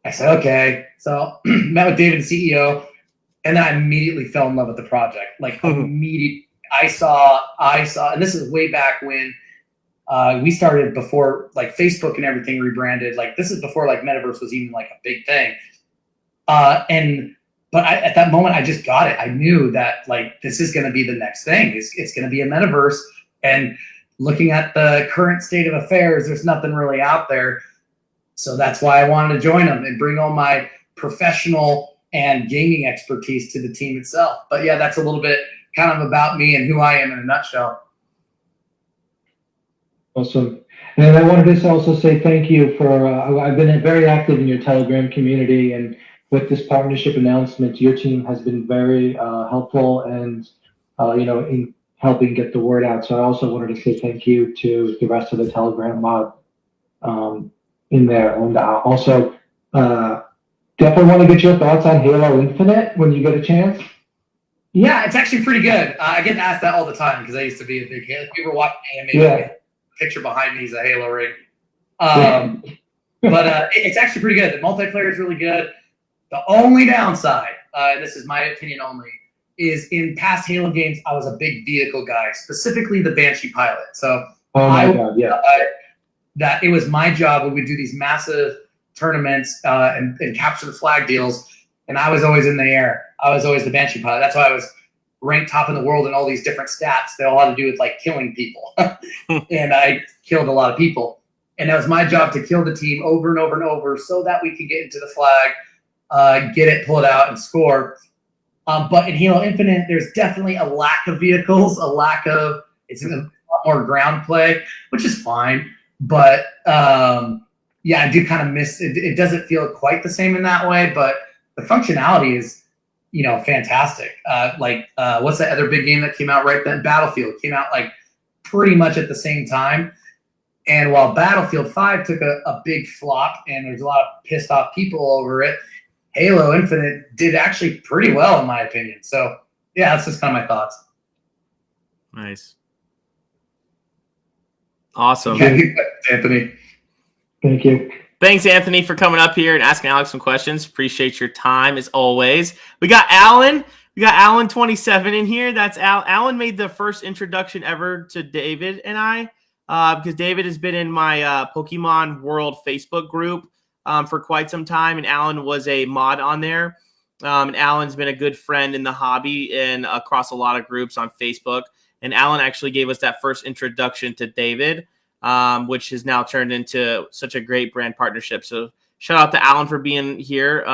I said, okay. So met with David, the CEO. And then I immediately fell in love with the project. Like immediately. I saw, and this is way back when we started before like Facebook and everything rebranded. Like this is before like Metaverse was even like a big thing. But at that moment, I just got it. I knew that like this is going to be the next thing. It's going to be a Metaverse. And looking at the current state of affairs, there's nothing really out there. So that's why I wanted to join them and bring all my professional and gaming expertise to the team itself. But yeah, that's a little bit kind of about me and who I am in a nutshell. Awesome. And I wanted to also say thank you for, I've been very active in your Telegram community, and with this partnership announcement, your team has been very helpful and, in helping get the word out. So I also wanted to say thank you to the rest of the Telegram mod in there. And also definitely want to get your thoughts on Halo Infinite when you get a chance. Yeah, it's actually pretty good. I get asked that all the time because I used to be a big Halo. People watch AMA. Yeah. Picture behind me is a Halo rig. But it's actually pretty good. The multiplayer is really good. The only downside, and this is my opinion only, is in past Halo games, I was a big vehicle guy, specifically the Banshee pilot. So that it was my job when we do these massive tournaments and capture the flag deals, and I was always in the air. I was always the Banshee pilot. That's why I was ranked top in the world in all these different stats. They all had to do with like killing people. And I killed a lot of people. And that was my job to kill the team over and over and over so that we could get into the flag, get it, pull it out, and score. But in Halo Infinite, there's definitely a lack of vehicles, it's a lot more ground play, which is fine. But yeah, I do kind of miss it. It doesn't feel quite the same in that way, but the functionality is, fantastic. What's that other big game that came out right then? Battlefield came out like pretty much at the same time. And while Battlefield 5 took a big flop and there's a lot of pissed off people over it, Halo Infinite did actually pretty well in my opinion. So yeah, that's just kind of my thoughts. Nice. Awesome. Yeah, Anthony. Thank you. Thanks, Anthony, for coming up here and asking Alex some questions. Appreciate your time as always. We got Alan. We got Alan 27 in here. That's Alan made the first introduction ever to David and I, because David has been in my Pokemon World Facebook group for quite some time, and Alan was a mod on there. And Alan's been a good friend in the hobby and across a lot of groups on Facebook. And Alan actually gave us that first introduction to David, which has now turned into such a great brand partnership. So shout out to Alan for being here.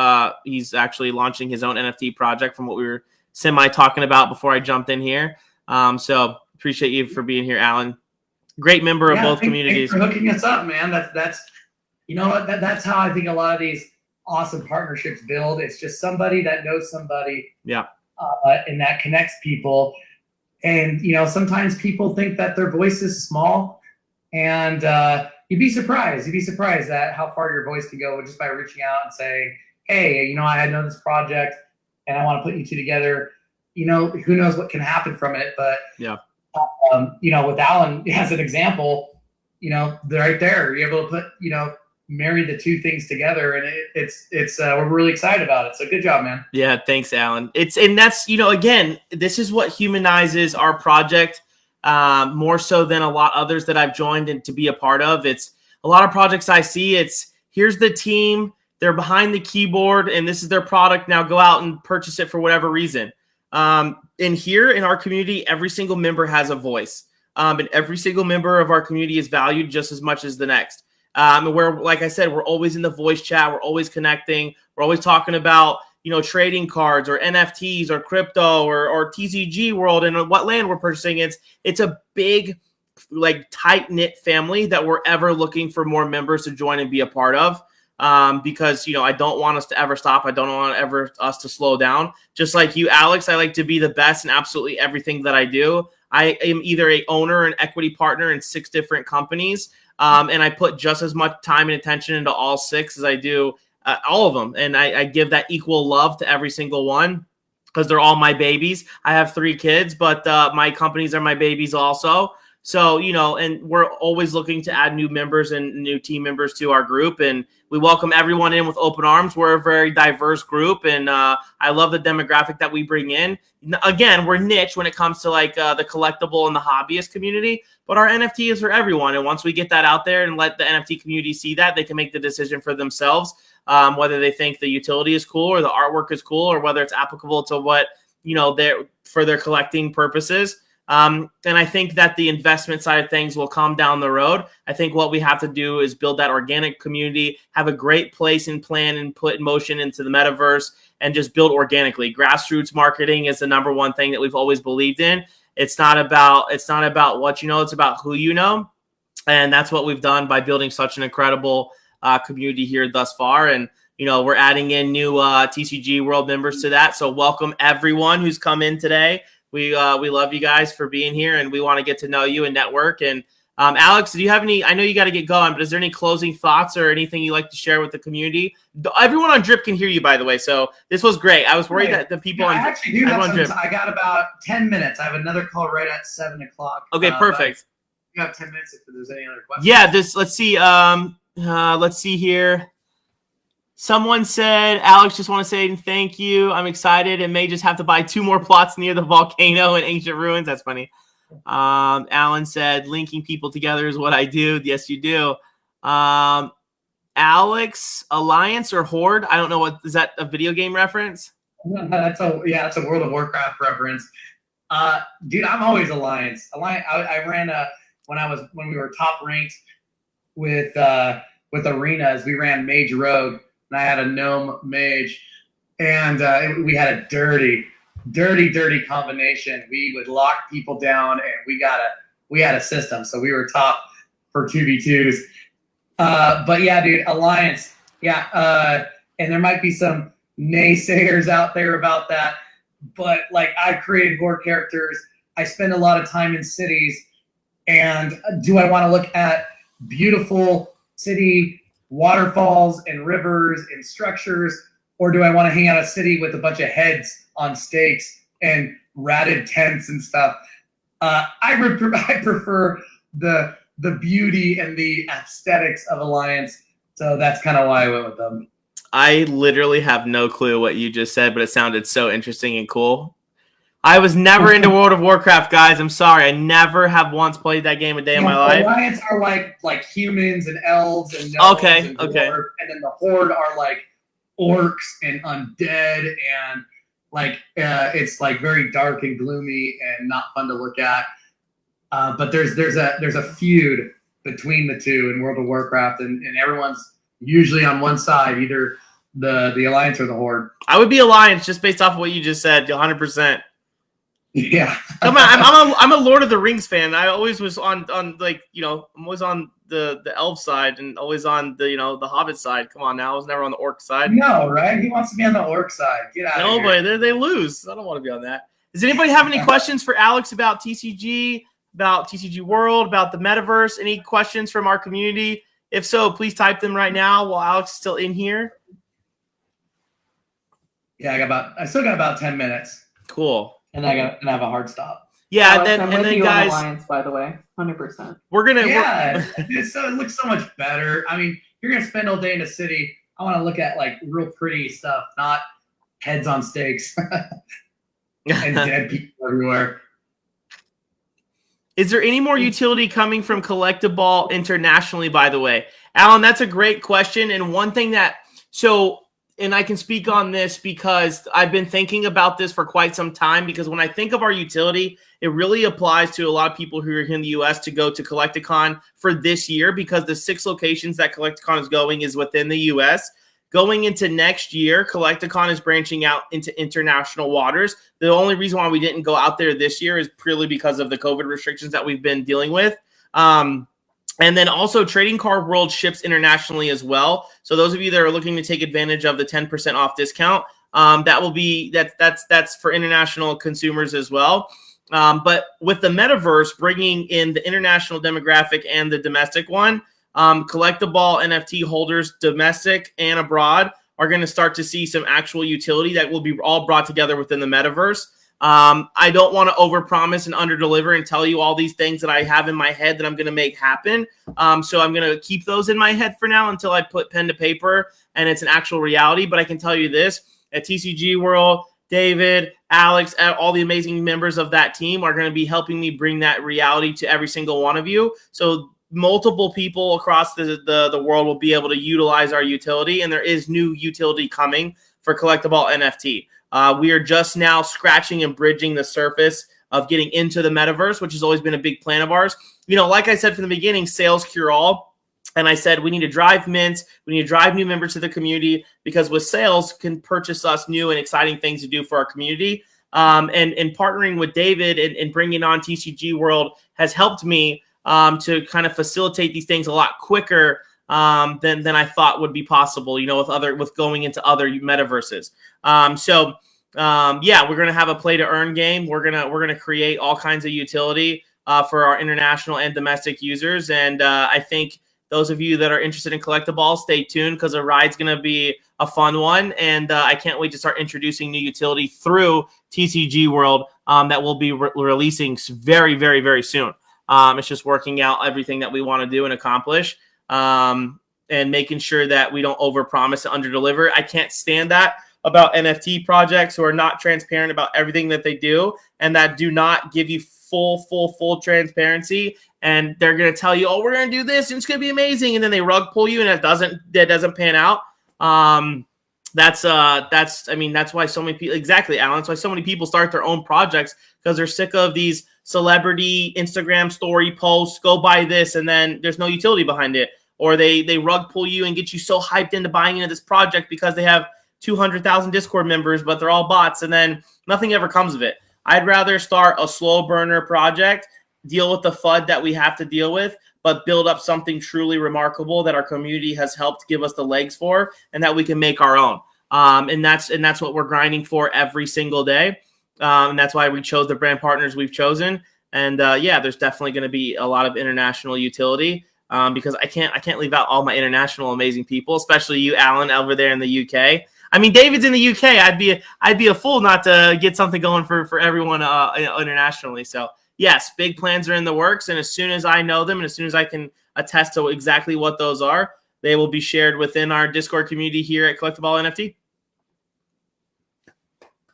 He's actually launching his own NFT project from what we were talking about before I jumped in here. So appreciate you for being here, Alan. Great member of both communities. Thanks for hooking us up, man. That's you know what, that's how I think a lot of these awesome partnerships build. It's just somebody that knows somebody. Yeah. And that connects people. And, you know, sometimes people think that their voice is small, and you'd be surprised. You'd be surprised at how far your voice can go just by reaching out and saying, hey, you know, I know this project and I want to put you two together. You know, who knows what can happen from it. But, yeah, you know, with Alan as an example, you know, they're right there. You're able to put, you know, marry the two things together, and it's we're really excited about it. So good job, man. Yeah, thanks, Alan. And that's, you know, again, this is what humanizes our project more so than a lot others that I've joined and to be a part of. It's a lot of projects I see. It's here's the team, they're behind the keyboard, and this is their product. Now go out and purchase it for whatever reason. And here in our community, every single member has a voice, and every single member of our community is valued just as much as the next. Where, like I said, we're always in the voice chat. We're always connecting. We're always talking about, you know, trading cards or NFTs or crypto or TCG World and what land we're purchasing. It's a big, like, tight-knit family that we're ever looking for more members to join and be a part of. Because, you know, I don't want us to ever stop. I don't want us to slow down. Just like you, Alex, I like to be the best in absolutely everything that I do. I am either a owner or an equity partner in 6 different companies. And I put just as much time and attention into all 6 as I do all of them. And I give that equal love to every single one because they're all my babies. I have 3 kids, but my companies are my babies also. So, you know, and we're always looking to add new members and new team members to our group. And we welcome everyone in with open arms. We're a very diverse group. And I love the demographic that we bring in. Again, we're niche when it comes to like the collectible and the hobbyist community. But our NFT is for everyone. And once we get that out there and let the NFT community see that, they can make the decision for themselves, whether they think the utility is cool or the artwork is cool or whether it's applicable to what, you know, for their collecting purposes. And I think that the investment side of things will come down the road. I think what we have to do is build that organic community, have a great place and plan and put in motion into the metaverse and just build organically. Grassroots marketing is the number one thing that we've always believed in. It's not about what you know, it's about who you know. And that's what we've done by building such an incredible community here thus far. And, you know, we're adding in new TCG World members to that. So welcome everyone who's come in today. We love you guys for being here, and we want to get to know you and network. And Alex, do you have any? I know you got to get going, but is there any closing thoughts or anything you like to share with the community? Everyone on Drip can hear you, by the way. So this was great. I was worried that the people on I actually do have Drip. I got about 10 minutes. I have another call right at 7 o'clock. Okay, perfect. You have 10 minutes if there's any other questions. Yeah, let's see. Let's see here. Someone said, Alex, just want to say thank you. I'm excited and may just have to buy 2 more plots near the volcano and ancient ruins. That's funny. Alan said, linking people together is what I do. Yes, you do. Alex, Alliance or Horde? I don't know is that a video game reference? That's a World of Warcraft reference. Dude, I'm always Alliance. I ran when we were top ranked with arenas, we ran Mage Rogue. And I had a gnome mage, and we had a dirty combination. We would lock people down, and we had a system, so we were top for 2v2s. But yeah, dude, Alliance, yeah. And there might be some naysayers out there about that, but like I created Horde characters. I spend a lot of time in cities, and do I want to look at beautiful city waterfalls and rivers and structures, or do I want to hang out a city with a bunch of heads on stakes and ratted tents and stuff? I prefer the beauty and the aesthetics of Alliance So that's kind of why I went with them. I literally have no clue what you just said, but it sounded so interesting and cool. I was never into World of Warcraft, guys. I'm sorry. I never have once played that game a day in my life. Alliance are like humans and elves and gnomes and dwarves, and then the Horde are like orcs and undead, and like it's like very dark and gloomy and not fun to look at. But there's a feud between the two in World of Warcraft, and everyone's usually on one side, either the Alliance or the Horde. I would be Alliance just based off of what you just said, 100%. Yeah. Come on, I'm a Lord of the Rings fan. I always was on like, you know, I'm always on the elf side and always on the, you know, the Hobbit side. Come on now, I was never on the orc side. No, right? He wants to be on the orc side. Get out of here. No, but they lose. I don't want to be on that. Does anybody have any questions for Alex about TCG, about TCG World, about the Metaverse? Any questions from our community? If so, please type them right now while Alex is still in here. Yeah, I still got about 10 minutes. Cool. And I have a hard stop. Yeah, Alex, and then you guys, on Alliance, by the way, 100%. we're gonna. It looks so much better. I mean, you're gonna spend all day in the city. I want to look at like real pretty stuff, not heads on stakes and dead people everywhere. Is there any more utility coming from CollectABall internationally, by the way? Alan, that's a great question. And one thing and I can speak on this because I've been thinking about this for quite some time, because when I think of our utility, it really applies to a lot of people who are here in the US to go to Collect-A-Con for this year, because the 6 locations that Collect-A-Con is going is within the US. Going into next year, Collect-A-Con is branching out into international waters. The only reason why we didn't go out there this year is purely because of the COVID restrictions that we've been dealing with. And then also Trading Card World ships internationally as well. So those of you that are looking to take advantage of the 10% off discount, that's for international consumers as well. But with the Metaverse bringing in the international demographic and the domestic one, Collect-A-Ball NFT holders, domestic and abroad, are going to start to see some actual utility that will be all brought together within the Metaverse. I don't want to overpromise and underdeliver and tell you all these things that I have in my head that I'm going to make happen. So I'm going to keep those in my head for now until I put pen to paper and it's an actual reality. But I can tell you this, at TCG World, David, Alex, all the amazing members of that team are going to be helping me bring that reality to every single one of you. So multiple people across the world will be able to utilize our utility, and there is new utility coming for Collect-A-Ball NFT. We are just now scratching and bridging the surface of getting into the Metaverse, which has always been a big plan of ours. You know, like I said from the beginning, sales cure all. And I said, we need to drive mints. We need to drive new members to the community, because with sales can purchase us new and exciting things to do for our community. And partnering with David and bringing on TCG World has helped me to kind of facilitate these things a lot quicker than I thought would be possible, you know, with going into other metaverses. Yeah, we're gonna have a play to earn game. We're gonna create all kinds of utility for our international and domestic users, and I think those of you that are interested in Collect-A-Ball, stay tuned, because the ride's gonna be a fun one, and I can't wait to start introducing new utility through TCG World that we'll be releasing very, very, very soon. It's just working out everything that we want to do and accomplish. And making sure that we don't overpromise and underdeliver. I can't stand that about NFT projects who are not transparent about everything that they do, and that do not give you full transparency. And they're going to tell you, oh, we're going to do this and it's going to be amazing. And then they rug pull you and that doesn't pan out. That's why so many people, exactly, Alan, that's why so many people start their own projects, because they're sick of these celebrity Instagram story posts, go buy this, and then there's no utility behind it. Or they rug pull you and get you so hyped into buying into this project because they have 200,000 Discord members, but they're all bots, and then nothing ever comes of it. I'd rather start a slow burner project, deal with the FUD that we have to deal with, but build up something truly remarkable that our community has helped give us the legs for, and that we can make our own. And that's what we're grinding for every single day. And that's why we chose the brand partners we've chosen. And yeah, there's definitely going to be a lot of international utility, because I can't leave out all my international amazing people, especially you, Alan, over there in the UK. I mean, David's in the UK. I'd be a fool not to get something going for everyone internationally. So yes, big plans are in the works, and as soon as I know them and as soon as I can attest to exactly what those are, they will be shared within our Discord community here at Collect-A-Ball NFT.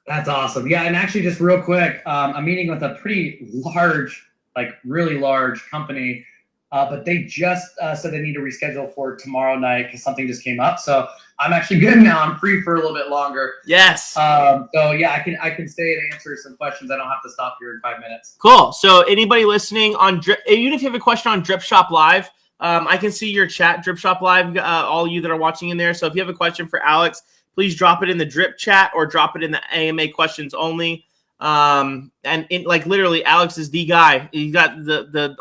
That's awesome. Yeah, and actually, just real quick, I'm meeting with a pretty large, like really large company, but they just said they need to reschedule for tomorrow night because something just came up. So I'm actually good now. I'm free for a little bit longer. Yes. So yeah, I can stay and answer some questions. I don't have to stop here in 5 minutes. Cool. So anybody listening on Drip, even if you have a question on Drip Shop Live, I can see your chat, Drip Shop Live, all you that are watching in there. So if you have a question for Alex, please drop it in the Drip chat or drop it in the AMA questions only. And like literally, Alex is the guy. He's got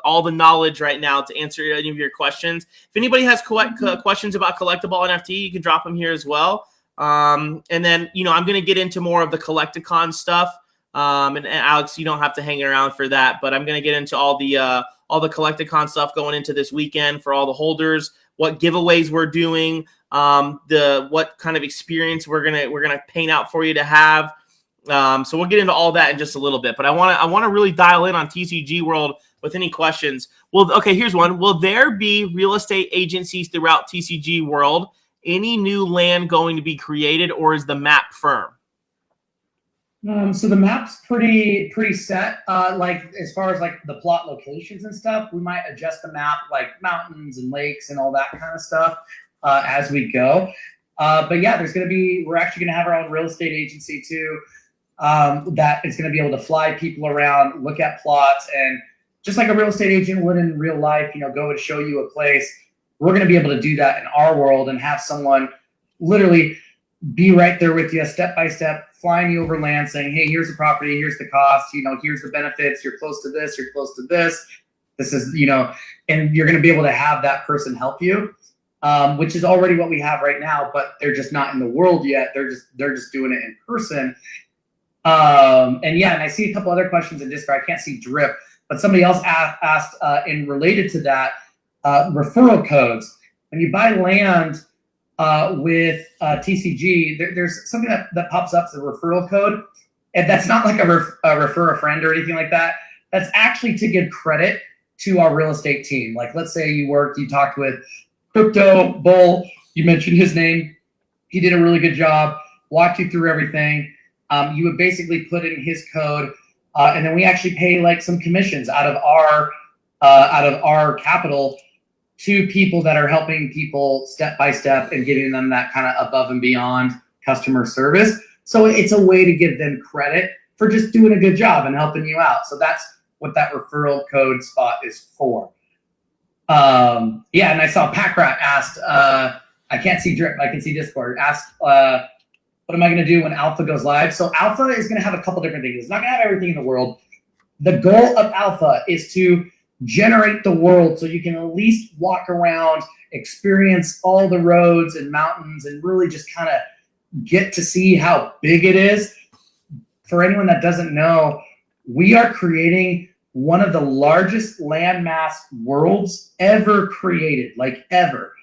all the knowledge right now to answer any of your questions. If anybody has questions about Collect-A-Ball NFT, you can drop them here as well. And then, I'm going to get into more of the Collect-A-Con stuff. And Alex, you don't have to hang around for that, but I'm going to get into all the Collect-A-Con stuff going into this weekend for all the holders, what giveaways we're doing, what kind of experience we're gonna paint out for you to have. So we'll get into all that in just a little bit, but I want to really dial in on TCG World with any questions. Well, okay, here's one. Will there be real estate agencies throughout TCG World? Any new land going to be created, or is the map firm? So the map's pretty set. Like as far as like the plot locations and stuff, we might adjust the map, like mountains and lakes and all that kind of stuff as we go. But yeah, we're actually gonna have our own real estate agency too. That is gonna be able to fly people around, look at plots, and just like a real estate agent would in real life, go and show you a place. We're gonna be able to do that in our world and have someone literally be right there with you, step by step, flying you over land, saying, hey, here's the property, here's the cost, here's the benefits, you're close to this, you're close to this. This is, and you're going to be able to have that person help you, which is already what we have right now, but they're just not in the world yet. They're just doing it in person. And yeah, and I see a couple other questions in Discord. I can't see Drip, but somebody else asked, and related to that, referral codes. When you buy land, with TCG, there's something that pops up as a referral code, and that's not like a refer a friend or anything like that. That's actually to give credit to our real estate team. Like, let's say you talked with Crypto Bull, you mentioned his name, he did a really good job, walked you through everything. You would basically put in his code, and then we actually pay like some commissions out of our capital to people that are helping people step by step and giving them that kind of above and beyond customer service. So it's a way to give them credit for just doing a good job and helping you out. So that's what that referral code spot is for. Yeah, and I saw Packrat asked, I can't see Drip, I can see Discord, asked, what am I gonna do when Alpha goes live? So Alpha is gonna have a couple different things. It's not gonna have everything in the world. The goal of Alpha is to generate the world so you can at least walk around, experience all the roads and mountains, and really just kind of get to see how big it is. For anyone that doesn't know, we are creating one of the largest landmass worlds ever created, like ever.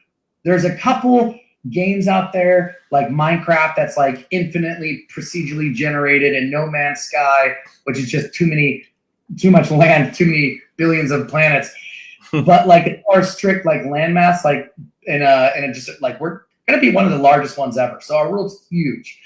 There's a couple games out there like Minecraft that's like infinitely procedurally generated, and No Man's Sky, which is just too much land, too many billions of planets. But like our strict like landmass, like in a just like we're gonna be one of the largest ones ever. So our world's huge.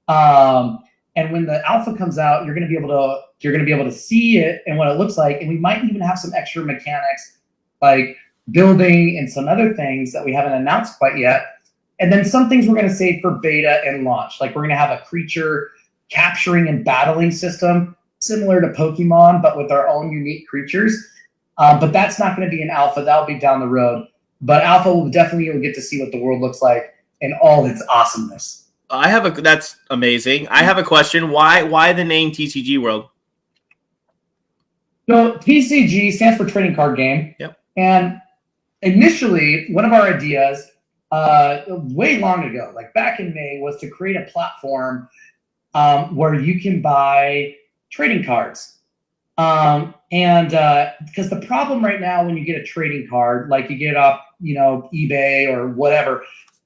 And when the alpha comes out, you're gonna be able to see it and what it looks like. And we might even have some extra mechanics like building and some other things that we haven't announced quite yet. And then some things we're gonna save for beta and launch. Like we're gonna have a creature capturing and battling system similar to Pokemon, but with our own unique creatures. But that's not going to be an alpha. That'll be down the road. But alpha will definitely, you'll get to see what the world looks like in all its awesomeness. That's amazing. I have a question. Why the name TCG World? So TCG stands for Trading Card Game. Yep. And initially, one of our ideas, way long ago, like back in May, was to create a platform where you can buy trading cards. And because the problem right now when you get a trading card, like you get it off, eBay or whatever,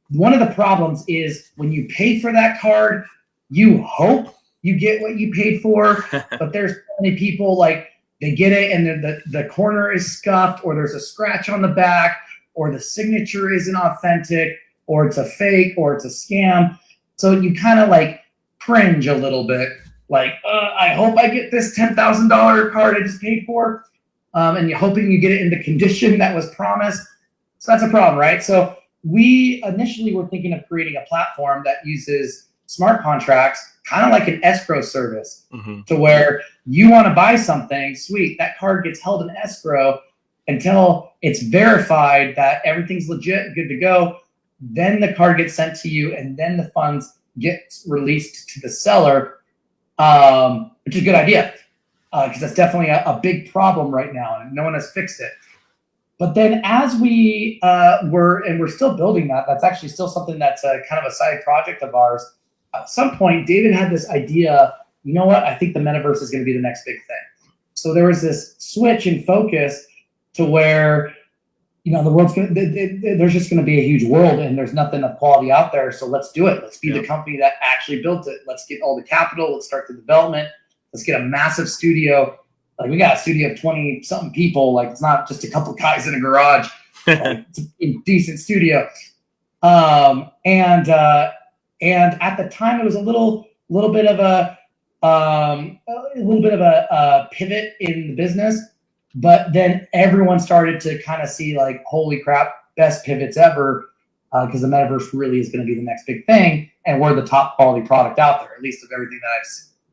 one of the problems is when you pay for that card, you hope you get what you paid for, but there's so many people like they get it and the corner is scuffed or there's a scratch on the back or the signature isn't authentic, or it's a fake, or it's a scam. So you kind of like cringe a little bit, like, I hope I get this $10,000 card I just paid for, and you're hoping you get it in the condition that was promised. So that's a problem, right? So we initially were thinking of creating a platform that uses smart contracts, kind of like an escrow service, to where you want to buy something, sweet, that card gets held in escrow until it's verified that everything's legit, good to go. Then the card gets sent to you, and then the funds get released to the seller, which is a good idea, because that's definitely a big problem right now, and no one has fixed it. But then as we we're still building that, that's actually still something that's kind of a side project of ours. At some point, David had this idea, you know what, I think the metaverse is going to be the next big thing. So there was this switch in focus to where, you know, the world's going to, there's just going to be a huge world and there's nothing of quality out there. So let's do it. Let's be the company that actually built it. Let's get all the capital. Let's start the development. Let's get a massive studio. Like, we got a studio of 20 something people. Like, it's not just a couple guys in a garage. Like, it's a decent studio. And at the time it was a little bit of a pivot in the business, but then everyone started to kind of see like, holy crap, best pivots ever, because the metaverse really is going to be the next big thing, and we're the top quality product out there, at least of everything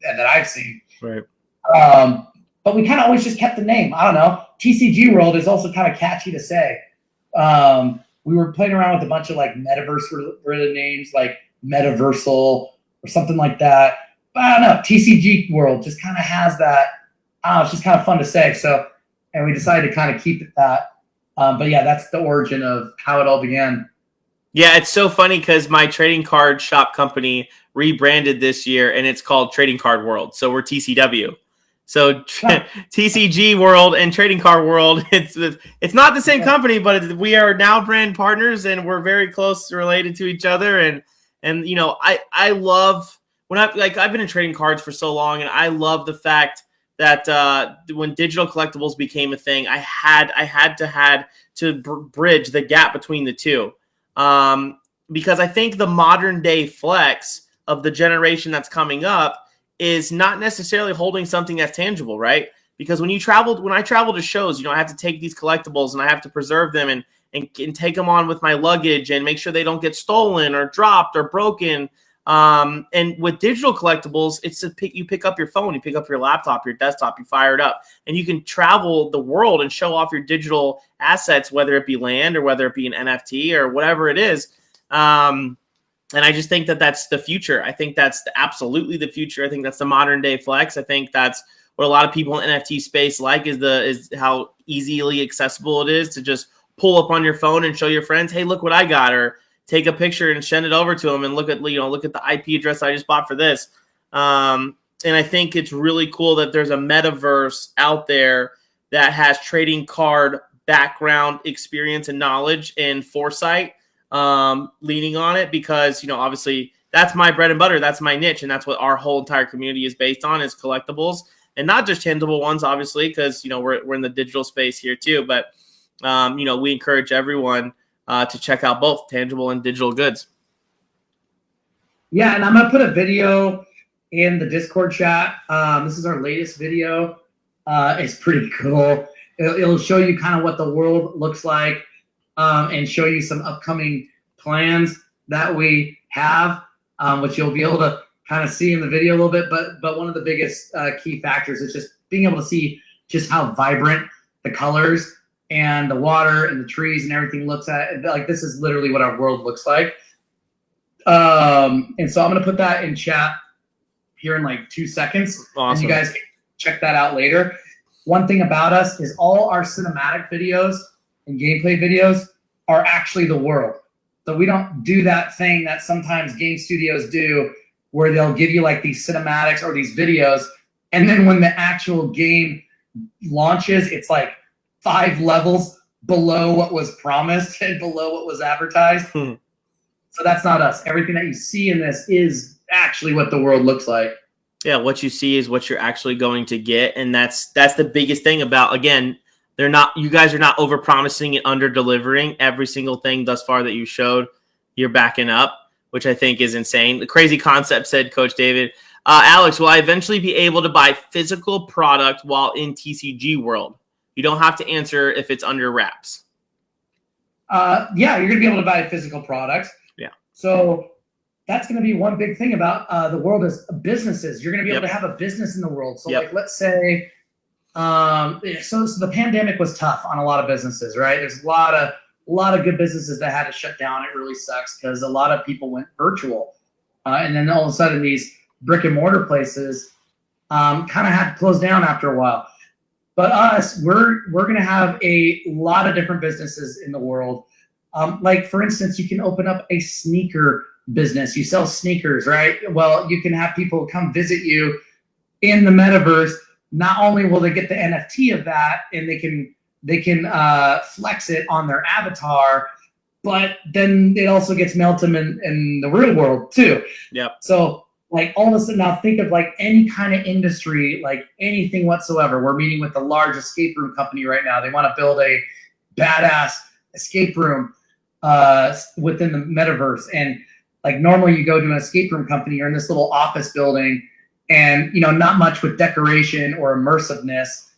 that I've seen. Right. But we kind of always just kept the name. I don't know. TCG World is also kind of catchy to say. We were playing around with a bunch of like metaverse-related names, like Metaversal or something like that. But I don't know. TCG World just kind of has that. I don't know. It's just kind of fun to say. So, and we decided to kind of keep it that. But yeah, that's the origin of how it all began. Yeah, it's so funny because my trading card shop company rebranded this year, and it's called Trading Card World. So we're TCW. So TCG World and Trading Card World, it's not the same company, but we are now brand partners, and we're very close related to each other. And you know, I love when I've been in trading cards for so long, and I love the fact that when digital collectibles became a thing, I had to bridge the gap between the two, because I think the modern day flex of the generation that's coming up is not necessarily holding something that's tangible, right? Because when I travel to shows, you know, I have to take these collectibles and I have to preserve them and take them on with my luggage and make sure they don't get stolen or dropped or broken. And with digital collectibles, it's you pick up your phone, you pick up your laptop, your desktop, you fire it up, and you can travel the world and show off your digital assets, whether it be land or whether it be an NFT or whatever it is. And I just think that that's the future. I think that's absolutely the future. I think that's the modern day flex. I think that's what a lot of people in NFT space like is how easily accessible it is to just pull up on your phone and show your friends, hey, look what I got, or take a picture and send it over to them and look at the IP address I just bought for this. And I think it's really cool that there's a metaverse out there that has trading card background experience and knowledge and foresight, leaning on it, because, you know, obviously that's my bread and butter. That's my niche. And that's what our whole entire community is based on, is collectibles, and not just tangible ones, obviously, because, you know, we're in the digital space here too. But, you know, we encourage everyone to check out both tangible and digital goods. Yeah, and I'm going to put a video in the Discord chat. This is our latest video. It's pretty cool. It'll show you kind of what the world looks like, and show you some upcoming plans that we have, which you'll be able to kind of see in the video a little bit. But one of the biggest key factors is just being able to see just how vibrant the colors and the water and the trees and everything looks at. Like, this is literally what our world looks like. And so I'm going to put that in chat here in like 2 seconds. Awesome. And you guys can check that out later. One thing about us is all our cinematic videos and gameplay videos are actually the world. So we don't do that thing that sometimes game studios do, where they'll give you like these cinematics or these videos, and then when the actual game launches, it's like 5 levels below what was promised and below what was advertised. So that's not us. Everything that you see in this is actually what the world looks like. Yeah, what you see is what you're actually going to get. And that's the biggest thing about, again, You guys are not over promising and under delivering every single thing thus far that you showed. You're backing up, which I think is insane. The crazy concept, said Coach David. Alex, will I eventually be able to buy physical product while in TCG World? You don't have to answer if it's under wraps. Yeah, you're going to be able to buy physical products. Yeah. So that's going to be one big thing about the world is businesses. You're going to be able to have a business in the world. So like, let's say, so the pandemic was tough on a lot of businesses, right? There's a lot of good businesses that had to shut down. It really sucks because a lot of people went virtual. And then all of a sudden these brick and mortar places kind of had to close down after a while. But us, we're going to have a lot of different businesses in the world. Like, for instance, you can open up a sneaker business. You sell sneakers, right? Well, you can have people come visit you in the metaverse. Not only will they get the NFT of that and they can flex it on their avatar, but then it also gets mailed to them in the real world too. Yep. So like all of a sudden now think of like any kind of industry, like anything whatsoever. We're meeting with the large escape room company right now. They want to build a badass escape room within the metaverse. And like normally you go to an escape room company, you're in this little office building and, you know, not much with decoration or immersiveness.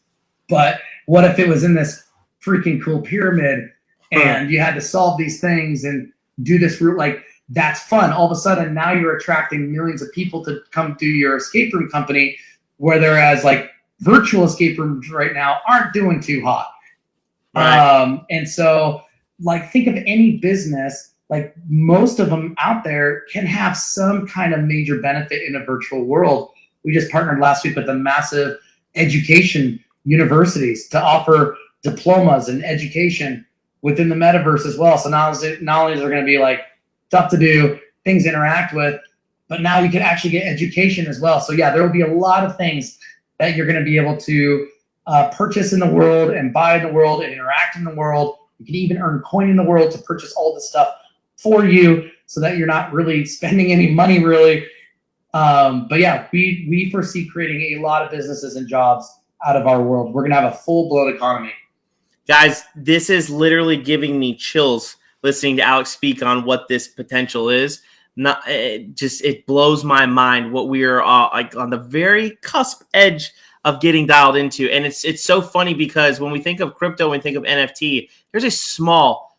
But what if it was in this freaking cool pyramid and you had to solve these things and do this route? Like, that's fun. All of a sudden, now you're attracting millions of people to come to your escape room company, whereas like virtual escape rooms right now aren't doing too hot. Right. And so like think of any business, like most of them out there can have some kind of major benefit in a virtual world. We just partnered last week with a massive education universities to offer diplomas and education within the metaverse as well. So not only is there going to be like tough to do, things to interact with, but now you can actually get education as well. So yeah, there will be a lot of things that you're going to be able to purchase in the world and buy in the world and interact in the world. You can even earn coin in the world to purchase all this stuff for you so that you're not really spending any money really. But yeah, we foresee creating a lot of businesses and jobs out of our world. We're going to have a full-blown economy. Guys, this is literally giving me chills listening to Alex speak on what this potential is. It blows my mind what we are like on the very cusp edge of getting dialed into. And it's so funny because when we think of crypto and think of NFT, there's a small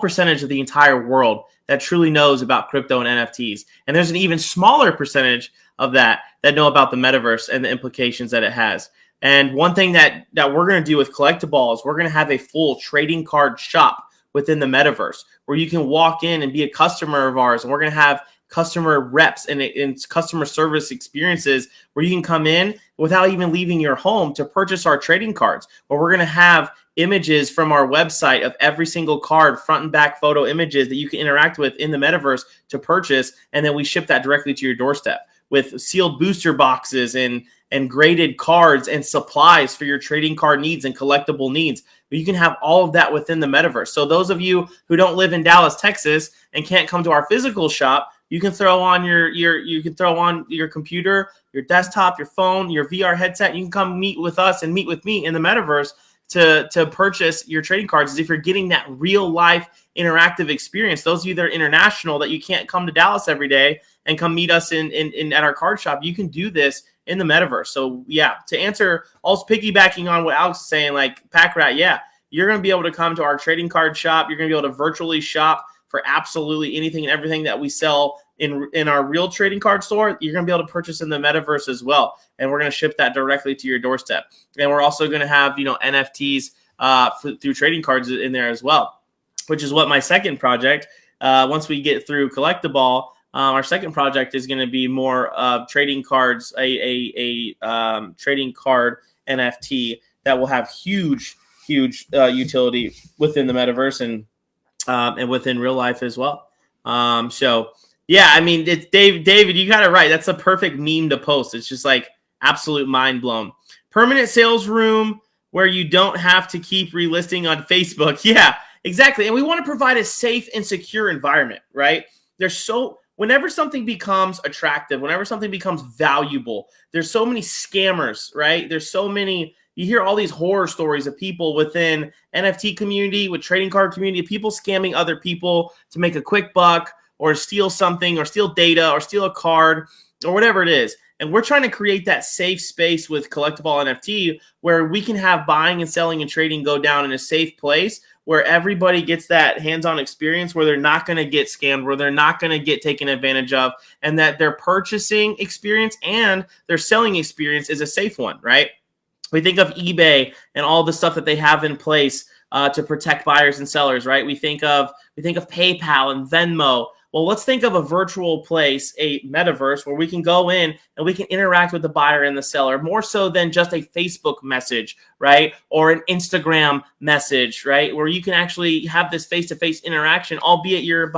percentage of the entire world that truly knows about crypto and NFTs. And there's an even smaller percentage of that know about the metaverse and the implications that it has. And one thing that we're going to do with Collect-A-Ball is we're going to have a full trading card shop within the metaverse where you can walk in and be a customer of ours. And we're going to have customer reps and customer service experiences where you can come in without even leaving your home to purchase our trading cards. Where we're going to have images from our website of every single card, front and back photo images that you can interact with in the metaverse to purchase. And then we ship that directly to your doorstep with sealed booster boxes and graded cards and supplies for your trading card needs and collectible needs. But you can have all of that within the metaverse. So those of you who don't live in Dallas, Texas, and can't come to our physical shop, you can throw on your computer, your desktop, your phone, your VR headset. You can come meet with us and meet with me in the metaverse to purchase your trading cards as if you're getting that real life interactive experience. Those of you that are international that you can't come to Dallas every day and come meet us in at our card shop, you can do this in the metaverse. So yeah, to answer, also piggybacking on what Alex is saying, like Packrat, yeah, you're going to be able to come to our trading card shop. You're going to be able to virtually shop for absolutely anything and everything that we sell in our real trading card store. You're going to be able to purchase in the metaverse as well. And we're going to ship that directly to your doorstep. And we're also going to have, NFTs through trading cards in there as well, which is what my second project, once we get through Collect-A-Ball, our second project is going to be more trading cards, a trading card NFT that will have huge utility within the metaverse and within real life as well. So yeah, I mean, it's David, you got it right. That's a perfect meme to post. It's just like absolute mind blown. Permanent sales room where you don't have to keep relisting on Facebook. Yeah, exactly. And we want to provide a safe and secure environment, right? Whenever something becomes attractive, whenever something becomes valuable, there's so many scammers, right? There's so many you hear all these horror stories of people within NFT community, with trading card community, people scamming other people to make a quick buck or steal something or steal data or steal a card or whatever it is. And we're trying to create that safe space with Collect-A-Ball NFT where we can have buying and selling and trading go down in a safe place where everybody gets that hands-on experience, where they're not going to get scammed, where they're not going to get taken advantage of, and that their purchasing experience and their selling experience is a safe one, right? We think of eBay and all the stuff that they have in place to protect buyers and sellers, right? We think of PayPal and Venmo. Well, let's think of a virtual place, a metaverse, where we can go in and we can interact with the buyer and the seller more so than just a Facebook message, right? Or an Instagram message, right? Where you can actually have this face-to-face interaction, albeit you're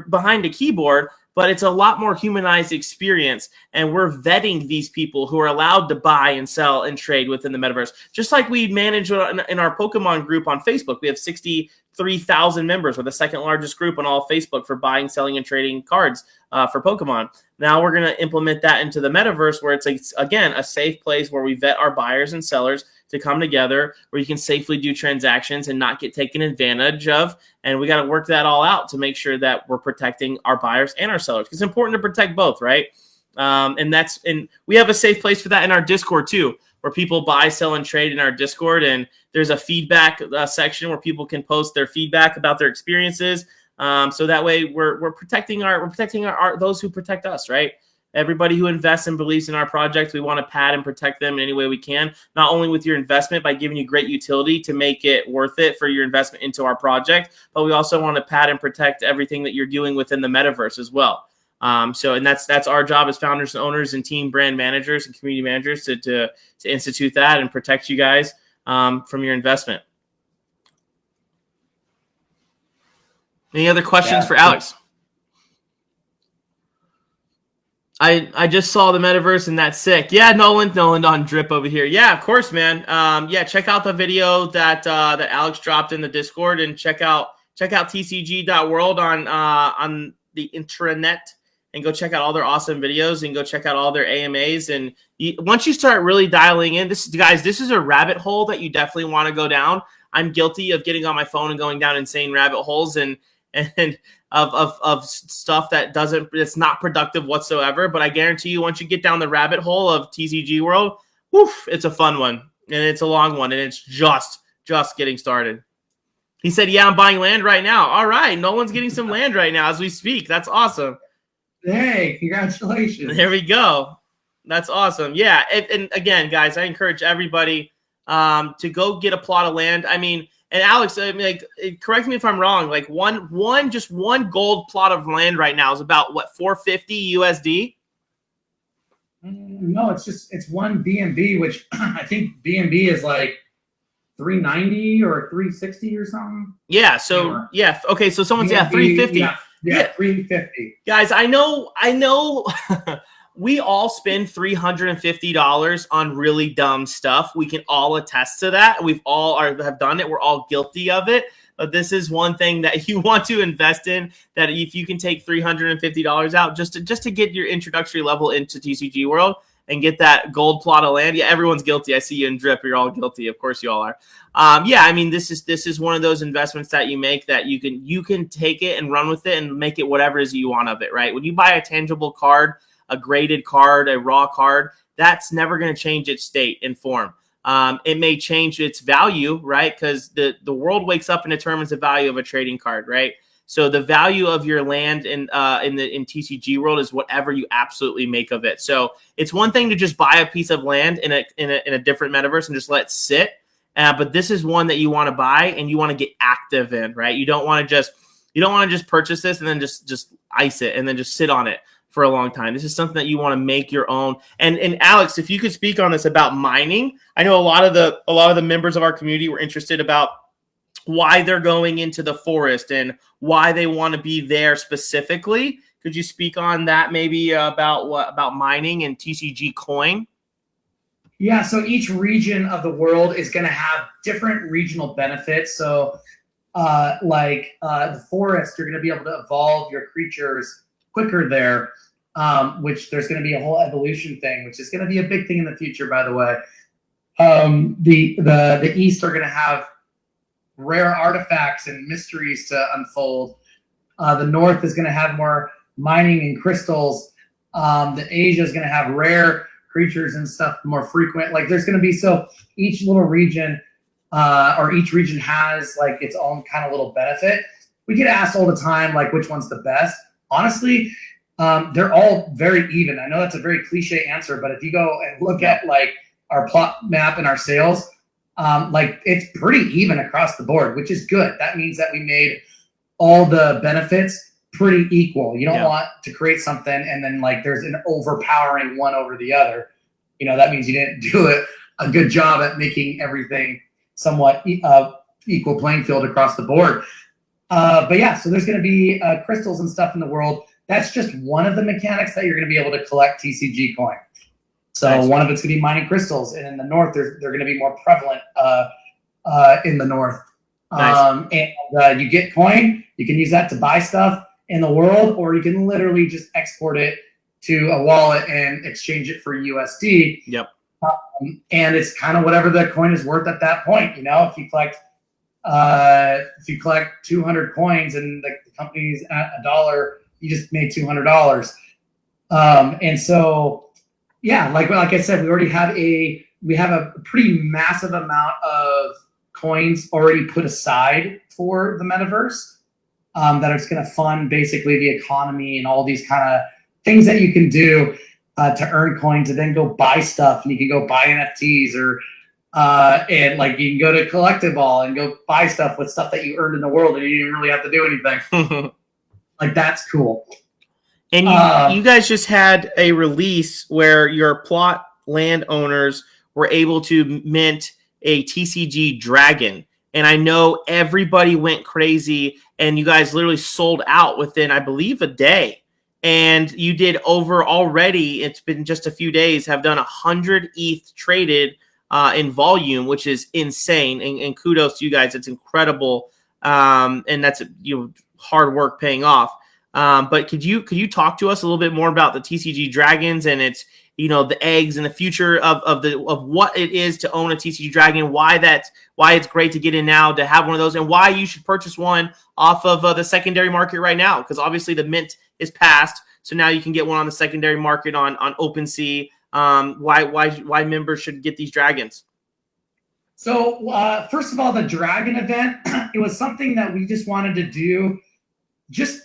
behind a keyboard, but it's a lot more humanized experience. And we're vetting these people who are allowed to buy and sell and trade within the metaverse. Just like we manage in our Pokemon group on Facebook. We have 63,000 members. We're the second largest group on all of Facebook for buying, selling, and trading cards for Pokemon. Now we're going to implement that into the metaverse where it's, again, a safe place where we vet our buyers and sellers to come together, where you can safely do transactions and not get taken advantage of. And we got to work that all out to make sure that we're protecting our buyers and our sellers. It's important to protect both, right? And we have a safe place for that in our Discord too, where people buy, sell, and trade in our Discord. And there's a feedback section where people can post their feedback about their experiences. So that way we're protecting our those who protect us, right? Everybody who invests and believes in our project, we want to pad and protect them in any way we can, not only with your investment by giving you great utility to make it worth it for your investment into our project, but we also want to pad and protect everything that you're doing within the metaverse as well. And that's our job as founders and owners and team brand managers and community managers to institute that and protect you guys from your investment. Any other questions for Alex? I just saw the metaverse and that's sick. Yeah, Nolan on Drip over here. Yeah, of course, man. Yeah, check out the video that Alex dropped in the Discord, and check out Tcg.world on the intranet, and go check out all their awesome videos and go check out all their AMAs. And once you start really dialing in, this is a rabbit hole that you definitely want to go down. I'm guilty of getting on my phone and going down insane rabbit holes and of stuff it's not productive whatsoever. But I guarantee you, once you get down the rabbit hole of TCG World, woof, it's a fun one, and it's a long one, and it's just getting started. He said, yeah, I'm buying land right now. All right, Nolan's getting some land right now as we speak. That's awesome. Hey, congratulations. There we go. That's awesome. Yeah, and again, guys, I encourage everybody to go get a plot of land. I mean, and Alex, I mean, correct me if I'm wrong. Like one gold plot of land right now is about what, 450 USD? No, it's one BNB, which I think BNB is like 390 or 360 or something. Yeah. So yeah. Okay. So someone's BNB, 350. Yeah, 350. Guys, I know. We all spend $350 on really dumb stuff. We can all attest to that. We've all have done it. We're all guilty of it. But this is one thing that you want to invest in, that if you can take $350 out just to get your introductory level into TCG World and get that gold plot of land. Yeah, everyone's guilty. I see you in Drip. You're all guilty. Of course you all are. Yeah, I mean, this is one of those investments that you make that you can take it and run with it and make it whatever it is you want of it, right? When you buy a tangible card, a graded card, a raw card, that's never going to change its state and form. It may change its value, right? Because the world wakes up and determines the value of a trading card, right? So the value of your land in TCG World is whatever you absolutely make of it. So it's one thing to just buy a piece of land in a different metaverse and just let it sit. But this is one that you want to buy and you want to get active in, right? You don't want to just purchase this and then just ice it and then just sit on it for a long time. This is something that you want to make your own. And Alex, if you could speak on this about mining, I know a lot of the members of our community were interested about why they're going into the forest and why they want to be there specifically. Could you speak on that maybe about mining and Tcgcoin? Yeah, so each region of the world is going to have different regional benefits. So the forest, you're going to be able to evolve your creatures quicker there, which there's going to be a whole evolution thing, which is going to be a big thing in the future, by the way. The East are going to have rare artifacts and mysteries to unfold. The North is going to have more mining and crystals. The Asia is going to have rare creatures and stuff more frequent. Like there's going to be, so each little region or each region has like its own kind of little benefit. We get asked all the time, like which one's the best. Honestly, they're all very even. I know that's a very cliche answer, but if you go and look at like our plot map and our sales, like it's pretty even across the board, which is good. That means that we made all the benefits pretty equal. You don't want to create something and then like there's an overpowering one over the other. You know, that means you didn't do a good job at making everything somewhat equal playing field across the board. But yeah, so there's going to be crystals and stuff in the world. That's just one of the mechanics that you're going to be able to collect Tcgcoin. So nice. One of it's going to be mining crystals, and in the North, they're going to be more prevalent in the North. Nice. And you get coin, you can use that to buy stuff in the world, or you can literally just export it to a wallet and exchange it for USD. Yep. And it's kind of whatever the coin is worth at that point. You know, if you collect 200 coins and the company's at $1, you just made $200. And so, yeah, like I said, we have a pretty massive amount of coins already put aside for the metaverse that are just going to fund basically the economy and all these kind of things that you can do to earn coins to then go buy stuff. And you can go buy NFTs or and like you can go to CollectABall and go buy stuff with stuff that you earned in the world and you didn't really have to do anything. Like that's cool. And you guys just had a release where your plot landowners were able to mint a TCG Dragon. And I know everybody went crazy and you guys literally sold out within, I believe, a day. And you did over already, it's been just a few days, have done 100 ETH traded in volume, which is insane. And kudos to you guys. It's incredible. And that's hard work paying off. But could you talk to us a little bit more about the TCG Dragons and its, the eggs and the future of what it is to own a TCG Dragon, why it's great to get in now to have one of those, and why you should purchase one off of the secondary market right now, because obviously the mint is passed, so now you can get one on the secondary market on OpenSea. Why members should get these dragons? So first of all, the Dragon event, it was something that we just wanted to do.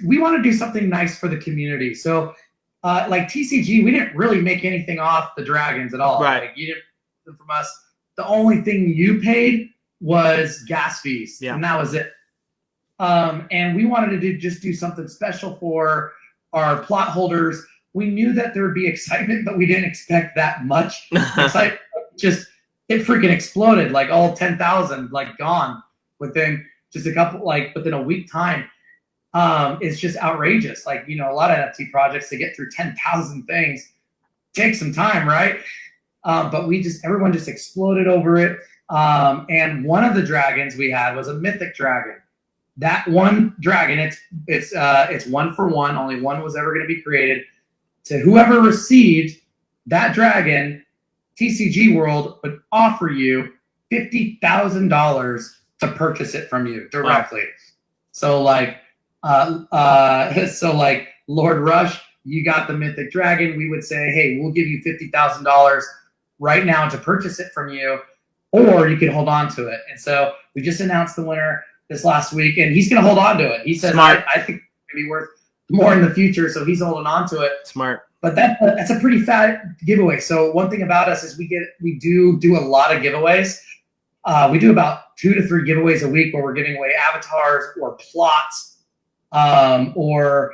We want to do something nice for the community. So like TCG, we didn't really make anything off the dragons at all. Right. Like, you didn't from us. The only thing you paid was gas fees, and that was it. And we wanted to do something special for our plot holders. We knew that there would be excitement, but we didn't expect that much. Excitement. It freaking exploded, like all 10,000, like gone within just within a week time. It's just outrageous. Like, a lot of NFT projects to get through 10,000 things takes some time, right? But everyone just exploded over it. And one of the dragons we had was a mythic dragon. That one dragon, it's one for one. Only one was ever going to be created. To whoever received that dragon, TCG World would offer you $50,000 to purchase it from you directly. Wow. So like Lord Rush, you got the mythic dragon. We would say, hey, we'll give you $50,000 right now to purchase it from you, or you can hold on to it. And so we just announced the winner this last week, and he's going to hold on to it. He says, I think it's going to be worth more in the future, so he's holding on to it. Smart. But that's a pretty fat giveaway. So one thing about us is we do a lot of giveaways. We do about 2 to 3 giveaways a week where we're giving away avatars or plots, or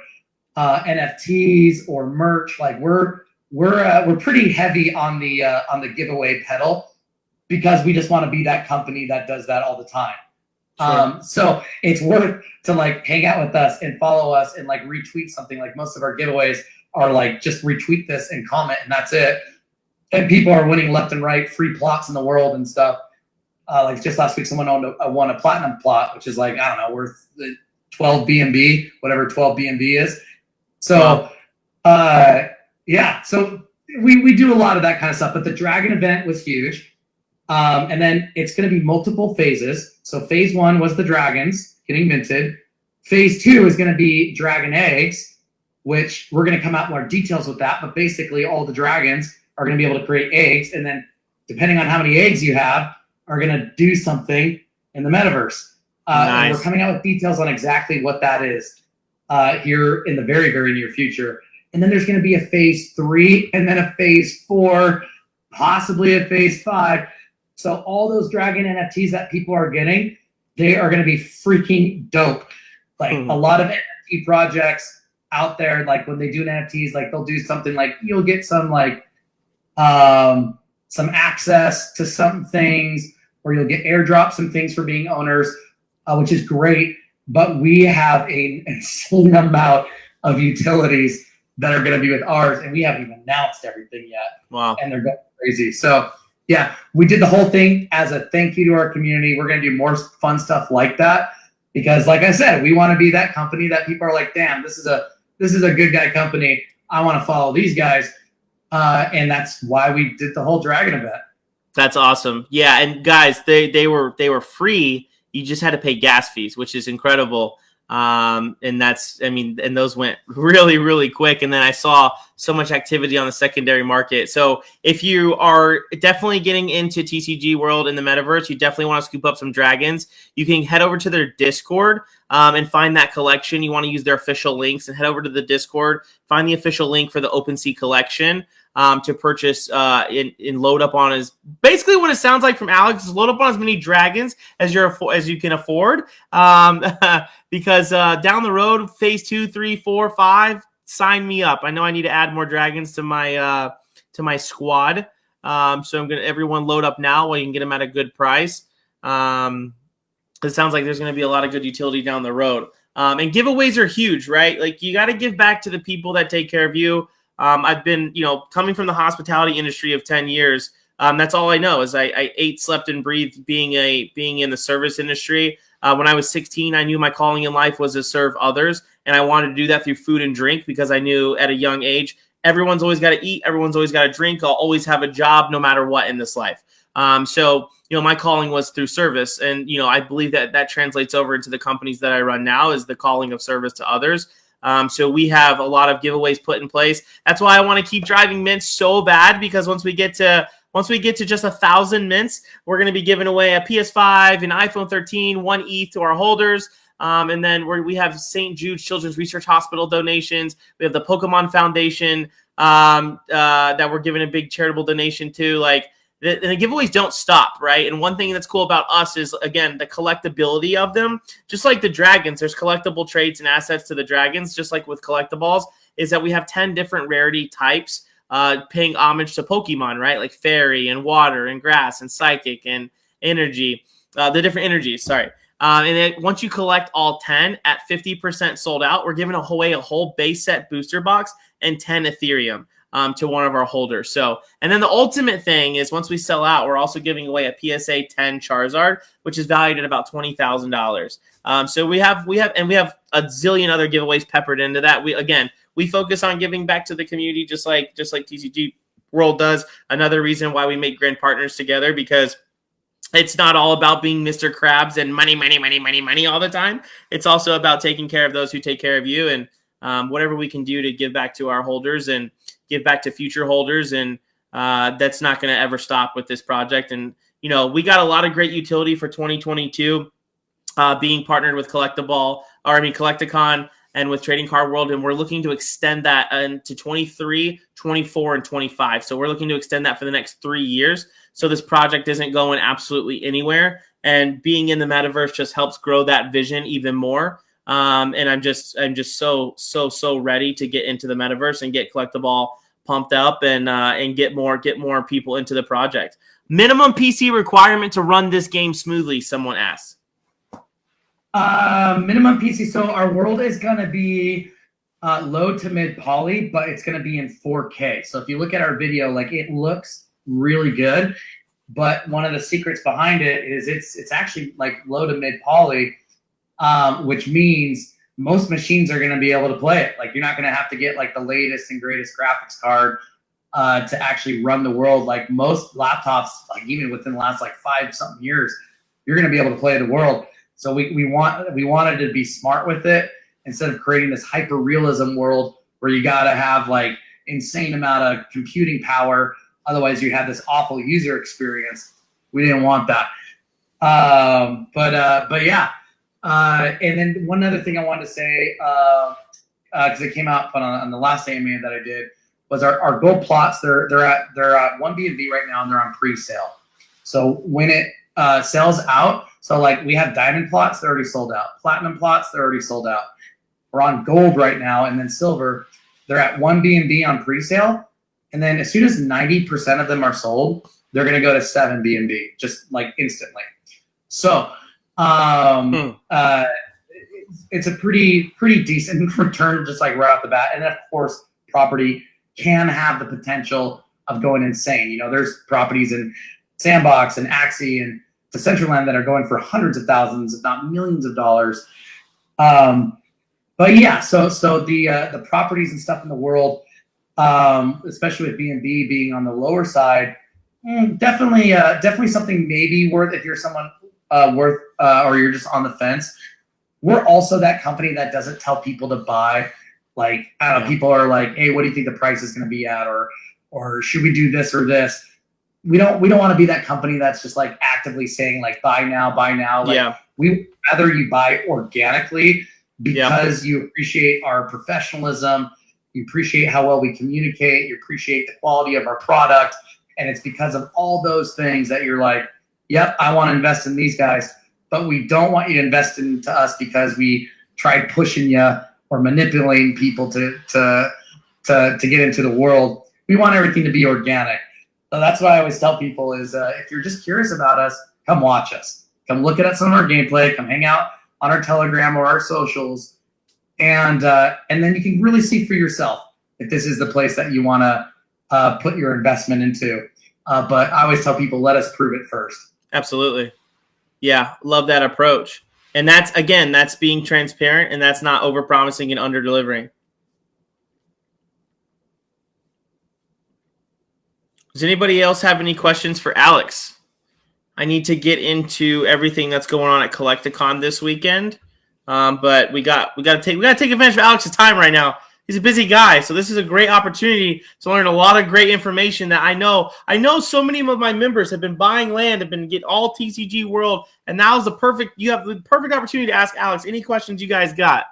NFTs or merch. Like we're pretty heavy on the giveaway pedal because we just want to be that company that does that all the time. Sure. So it's worth to like hang out with us and follow us and like retweet something. Like most of our giveaways are like just retweet this and comment and that's it. And people are winning left and right, free plots in the world and stuff. Like just last week, someone won a platinum plot, which is like, I don't know, worth 12 BNB, whatever 12 BNB is. So, yeah, so we do a lot of that kind of stuff, but the Dragon event was huge. And then it's going to be multiple phases. So phase 1 was the dragons getting minted. Phase 2 is going to be dragon eggs, which we're going to come out more details with that. But basically, all the dragons are going to be able to create eggs. And then depending on how many eggs you have, are going to do something in the metaverse. And we're coming out with details on exactly what that is here in the very, very near future. And then there's going to be a phase 3 and then a phase 4, possibly a phase 5. So all those dragon NFTs that people are getting, they are going to be freaking dope. Like a lot of NFT projects out there, like when they do NFTs, like they'll do something like you'll get some like some access to some things, or you'll get airdrop some things for being owners, which is great. But we have an insane amount of utilities that are going to be with ours, and we haven't even announced everything yet. Wow. And they're going crazy. So yeah, we did the whole thing as a thank you to our community. We're going to do more fun stuff like that because, like I said, we want to be that company that people are like, damn, this is a good guy company. I want to follow these guys. And that's why we did the whole dragon event. That's awesome. Yeah, and guys, they were free. You just had to pay gas fees, which is incredible. And that's, I mean, and those went really, really quick. And then I saw so much activity on the secondary market. So if you are definitely getting into TCG World in the metaverse, you definitely want to scoop up some dragons. You can head over to their Discord and find that collection. You want to use their official links and head over to the Discord, find the official link for the OpenSea collection. To purchase and load up on his, basically what it sounds like from Alex is load up on as many dragons as you can afford. Because down the road, phase 2, 3, 4, 5, sign me up. I know I need to add more dragons to my squad. So I'm gonna everyone load up now while you can get them at a good price. It sounds like there's gonna be a lot of good utility down the road. And giveaways are huge, right? Like you got to give back to the people that take care of you. I've been, coming from the hospitality industry of 10 years. That's all I know is I ate, slept, and breathed being in the service industry. When I was 16, I knew my calling in life was to serve others, and I wanted to do that through food and drink because I knew at a young age, everyone's always got to eat, everyone's always got to drink. I'll always have a job no matter what in this life. So my calling was through service, and I believe that translates over into the companies that I run now is the calling of service to others. So we have a lot of giveaways put in place. That's why I want to keep driving mints so bad, because once we get to just 1,000 mints, we're going to be giving away a PS5, an iPhone 13, 1 ETH to our holders. And then we have St. Jude's Children's Research Hospital donations. We have the Pokemon Foundation that we're giving a big charitable donation to. Like the giveaways don't stop, right? And one thing that's cool about us is, again, the collectability of them. Just like the dragons, there's collectible traits and assets to the dragons, just like with Collect-A-Balls, is that we have 10 different rarity types paying homage to Pokemon, right? Like fairy and water and grass and psychic and energy, the different energies, sorry. And then once you collect all 10 at 50% sold out, we're giving away a whole base set booster box and 10 Ethereum. To one of our holders. So, and then the ultimate thing is once we sell out, we're also giving away a PSA 10 Charizard, which is valued at about $20,000. So we have a zillion other giveaways peppered into that. We focus on giving back to the community, just like TCG World does. Another reason why we make grand partners together, because it's not all about being Mr. Krabs and money all the time. It's also about taking care of those who take care of you, and whatever we can do to give back to our holders and give back to future holders. And that's not going to ever stop with this project. And, we got a lot of great utility for 2022 being partnered with Collect-A-Con and with Trading Card World. And we're looking to extend that into 23, 24, and 25. So we're looking to extend that for the next 3 years. So this project isn't going absolutely anywhere. And being in the metaverse just helps grow that vision even more. And I'm just so ready to get into the metaverse and get Collect-A-Ball pumped up and get more people into the project. Minimum PC requirement to run this game smoothly, someone asked. Minimum PC. So our world is going to be low to mid poly, but it's going to be in 4K. So if you look at our video, like it looks really good, but one of the secrets behind it is it's actually like low to mid poly. Which means most machines are going to be able to play it. Like you're not going to have to get like the latest and greatest graphics card to actually run the world. Like most laptops, like even within the last like 5-something years, you're going to be able to play the world. So we wanted to be smart with it instead of creating this hyper realism world where you got to have like insane amount of computing power. Otherwise you have this awful user experience. We didn't want that. But yeah. And then one other thing I wanted to say, because it came out on the last AMA that I did, was our gold plots. They're at 1 BNB right now, and they're on pre-sale. So when it sells out, so like we have diamond plots, they're already sold out. Platinum plots, they're already sold out. We're on gold right now, and then silver, they're at 1 BNB on pre-sale. And then as soon as 90% of them are sold, they're going to go to 7 BNB, just like instantly. So it's a pretty decent return, just like right off the bat. And then of course, property can have the potential of going insane. You know, there's properties in Sandbox and Axie and Decentraland that are going for hundreds of thousands, if not millions of dollars. But yeah, so the properties and stuff in the world, especially with BNB being on the lower side, definitely something maybe worth if you're someone or you're just on the fence. We're also that company that doesn't tell people to buy. Like, I don't know, people are like, hey, what do you think the price is going to be at? Or should we do this or this? We don't want to be that company that's just like actively saying like, buy now. Like, we rather you buy organically because you appreciate our professionalism. You appreciate how well we communicate. You appreciate the quality of our product. And it's because of all those things that you're like, yep, I want to invest in these guys. But we don't want you to invest into us because we tried pushing you or manipulating people to get into the world. We want everything to be organic. So that's what I always tell people is if you're just curious about us, come watch us. Come look at some of our gameplay. Come hang out on our Telegram or our socials. And then you can really see for yourself if this is the place that you want to put your investment into. But I always tell people, let us prove it first. Absolutely. Yeah, love that approach. And that's being transparent, and that's not over-promising and under-delivering. Does anybody else have any questions for Alex? I need to get into everything that's going on at Collect-A-Con this weekend, but we got to take advantage of Alex's time right now. He's a busy guy, so this is a great opportunity to learn a lot of great information that I know. I know so many of my members have been buying land, have been getting all TCG World, and now's you have the perfect opportunity to ask Alex any questions you guys got.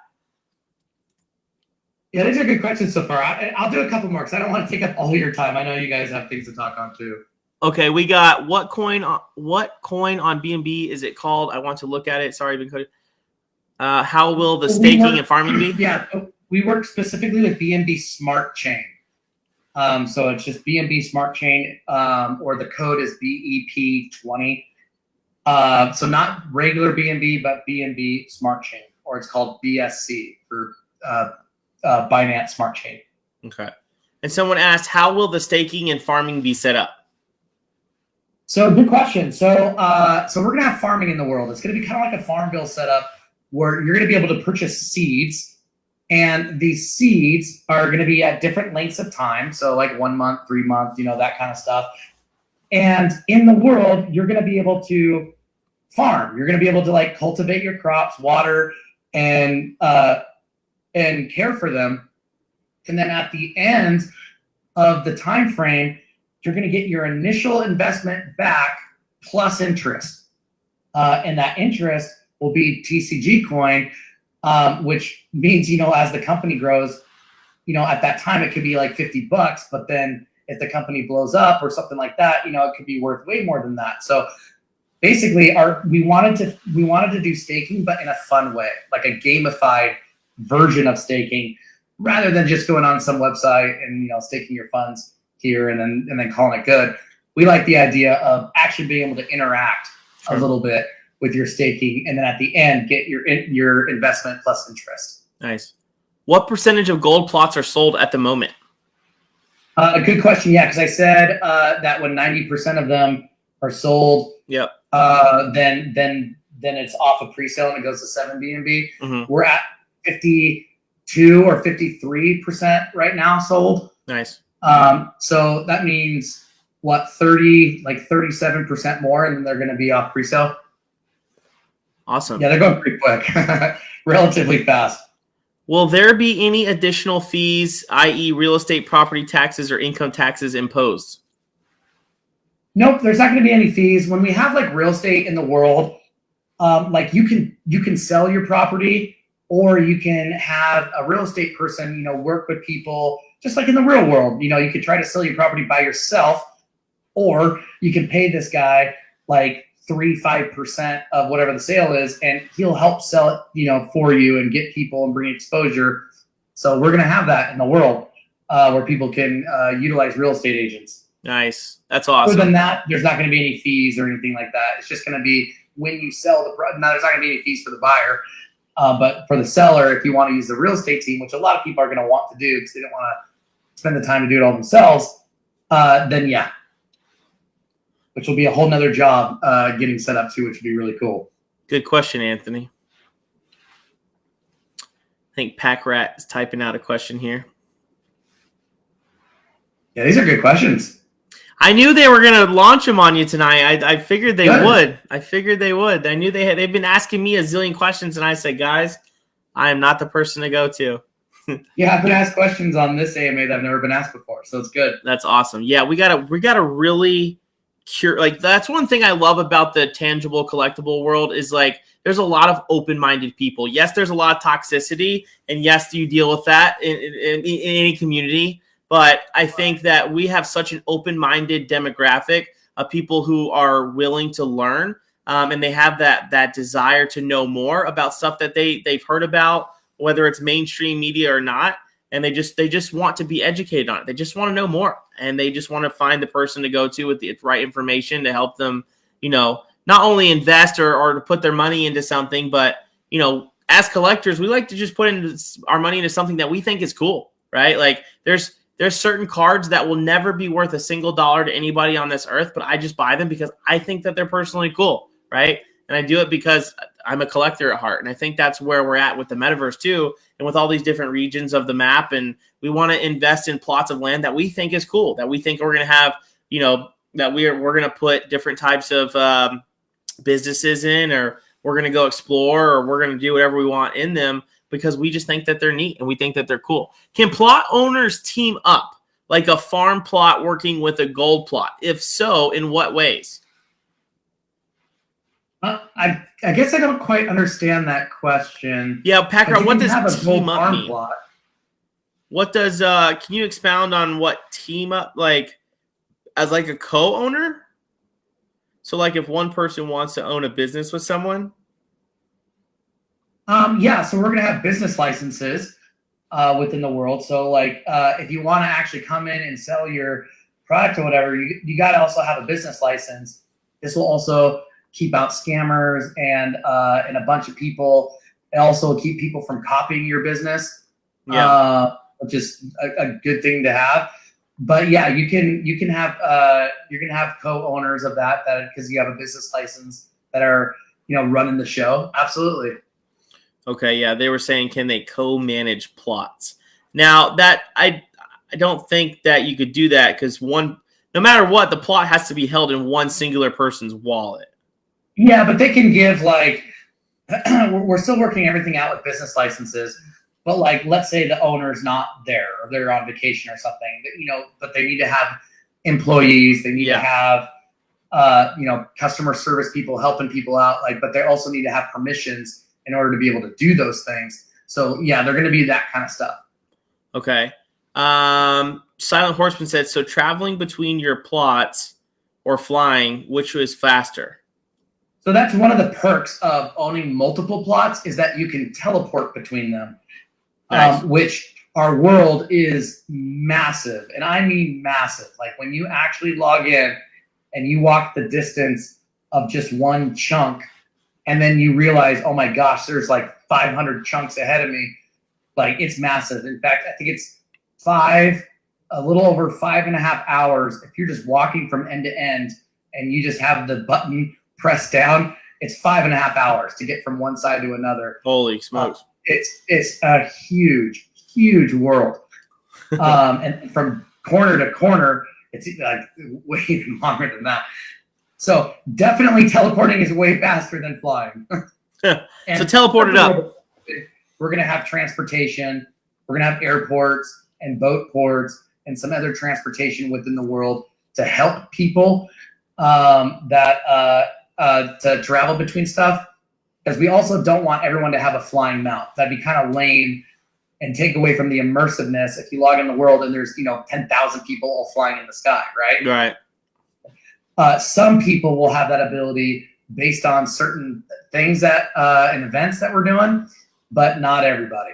Yeah, these are good questions so far. I'll do a couple more because I don't want to take up all your time. I know you guys have things to talk on too. Okay, we got what coin on BNB is it called? I want to look at it. Sorry, I've been coded. How will the staking and farming be? Yeah. We work specifically with BNB Smart Chain. So it's just BNB Smart Chain, or the code is BEP20. So not regular BNB, but BNB Smart Chain, or it's called BSC for Binance Smart Chain. Okay. And someone asked, how will the staking and farming be set up? So good question. So we're going to have farming in the world. It's going to be kind of like a Farmville setup where you're going to be able to purchase seeds. And these seeds are going to be at different lengths of time. So like 1 month, 3 months, that kind of stuff. And in the world, you're going to be able to farm. You're going to be able to like cultivate your crops, water, and care for them. And then at the end of the time frame, you're going to get your initial investment back plus interest. And that interest will be Tcgcoin. Which means, as the company grows, at that time it could be like $50, but then if the company blows up or something like that, it could be worth way more than that. So basically we wanted to do staking, but in a fun way, like a gamified version of staking, rather than just going on some website and, staking your funds here and then calling it good. We like the idea of actually being able to interact a little bit with your staking, and then at the end get your investment plus interest. Nice. What percentage of gold plots are sold at the moment? A good question. Yeah, because I said that when 90% of them are sold, yep. Then it's off of pre-sale and it goes to 7 BNB. Mm-hmm. We're at 52 or 53% right now sold. Nice. So that means what, 37% more, and then they're going to be off pre-sale. Awesome. Yeah, they're going pretty quick, relatively fast. Will there be any additional fees, i.e. real estate property taxes or income taxes imposed? Nope, there's not going to be any fees. When we have like real estate in the world, like you can sell your property, or you can have a real estate person, work with people just like in the real world. You could try to sell your property by yourself, or you can pay this guy like 3-5% of whatever the sale is, and he'll help sell it, for you and get people and bring exposure. So we're going to have that in the world where people can utilize real estate agents. Nice. That's awesome. Other than that, there's not going to be any fees or anything like that. It's just going to be when you sell the product. Now, there's not going to be any fees for the buyer, but for the seller, if you want to use the real estate team, which a lot of people are going to want to do because they don't want to spend the time to do it all themselves, then yeah. Which will be a whole nother job getting set up too, which would be really cool. Good question, Anthony. I think Pack Rat is typing out a question here. Yeah, these are good questions. I knew they were going to launch them on you tonight. I figured they would. I knew they've been asking me a zillion questions, and I said, guys, I am not the person to go to. Yeah, I've been asked questions on this AMA that I've never been asked before, so it's good. That's awesome. Yeah, we gotta really like, that's one thing I love about the tangible collectible world is like there's a lot of open-minded people. Yes, there's a lot of toxicity, and yes, you deal with that in any community. But I think that we have such an open-minded demographic of people who are willing to learn, and they have that desire to know more about stuff that they've heard about, whether it's mainstream media or not. And they just want to be educated on it. They just want to know more, and they just want to find the person to go to with the right information to help them, not only invest or to put their money into something, but as collectors, we like to just put our money into something that we think is cool, right? Like there's certain cards that will never be worth a single dollar to anybody on this earth, but I just buy them because I think that they're personally cool, right? And I do it because I'm a collector at heart. And I think that's where we're at with the metaverse too, and with all these different regions of the map. And we want to invest in plots of land that we think is cool, that we think we're going to have, that we're going to put different types of businesses in, or we're going to go explore, or we're going to do whatever we want in them because we just think that they're neat and we think that they're cool. Can plot owners team up like a farm plot working with a gold plot? If so, in what ways? I guess I don't quite understand that question. Yeah, Packer, what does team up mean? Plot. What does can you expound on what team up, like as like a co-owner? So like if one person wants to own a business with someone? Yeah, so we're gonna have business licenses within the world. So like if you want to actually come in and sell your product or whatever, you got to also have a business license. This will also keep out scammers and a bunch of people. It also will keep people from copying your business, which is a good thing to have. But yeah, you can have you're gonna have co-owners of that because you have a business license that are running the show. Absolutely. Okay, yeah, they were saying, can they co-manage plots? Now that I don't think that you could do that because no matter what, the plot has to be held in one singular person's wallet. Yeah, but they can give like we're still working everything out with business licenses. But like, let's say the owner's not there or they're on vacation or something, but they need to have employees. They need to have, customer service people helping people out. Like, but they also need to have permissions in order to be able to do those things. So yeah, they're going to be that kind of stuff. Okay. Silent Horseman said, so traveling between your plots or flying, which was faster? So that's one of the perks of owning multiple plots is that you can teleport between them. Nice. Which our world is massive, and I mean massive. Like when you actually log in and you walk the distance of just one chunk, and then you realize, oh my gosh, there's like 500 chunks ahead of me. Like it's massive. In fact, I think it's a little over 5.5 hours. If you're just walking from end to end and you just have the button pressed down, it's 5.5 hours to get from one side to another. Holy smokes. It's a huge world. And from corner to corner. It's like way even longer than that. So definitely teleporting is way faster than flying. So teleport it up. We're going to have transportation. We're going to have airports and boat ports and some other transportation within the world to help people to travel between stuff. Because we also don't want everyone to have a flying mount. That'd be kind of lame and take away from the immersiveness if you log in the world and there's 10,000 people all flying in the sky, right? Right. Some people will have that ability based on certain things that and events that we're doing, but not everybody.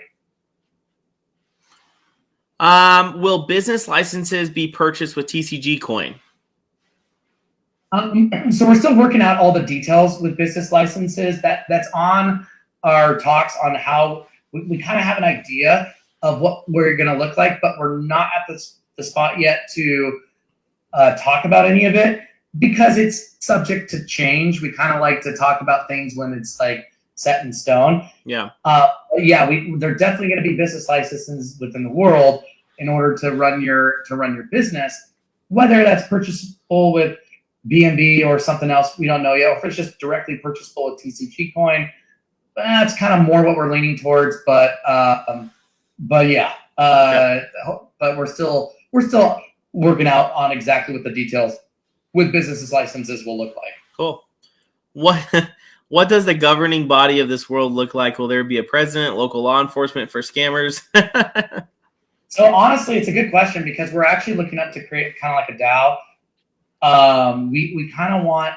Will business licenses be purchased with Tcgcoin? So we're still working out all the details with business licenses. That's on our talks on how we kind of have an idea of what we're going to look like, but we're not at the spot yet to talk about any of it because it's subject to change. We kind of like to talk about things when it's like set in stone. Yeah. They're definitely going to be business licenses within the world in order to run your business, whether that's purchasable with BNB or something else, we don't know yet. Or if it's just directly purchasable with Tcgcoin, that's kind of more what we're leaning towards. But yeah, but we're still working out on exactly what the details with businesses licenses will look like. Cool. What does the governing body of this world look like? Will there be a president, local law enforcement for scammers? So honestly, it's a good question because we're actually looking up to create kind of like a DAO. We kind of want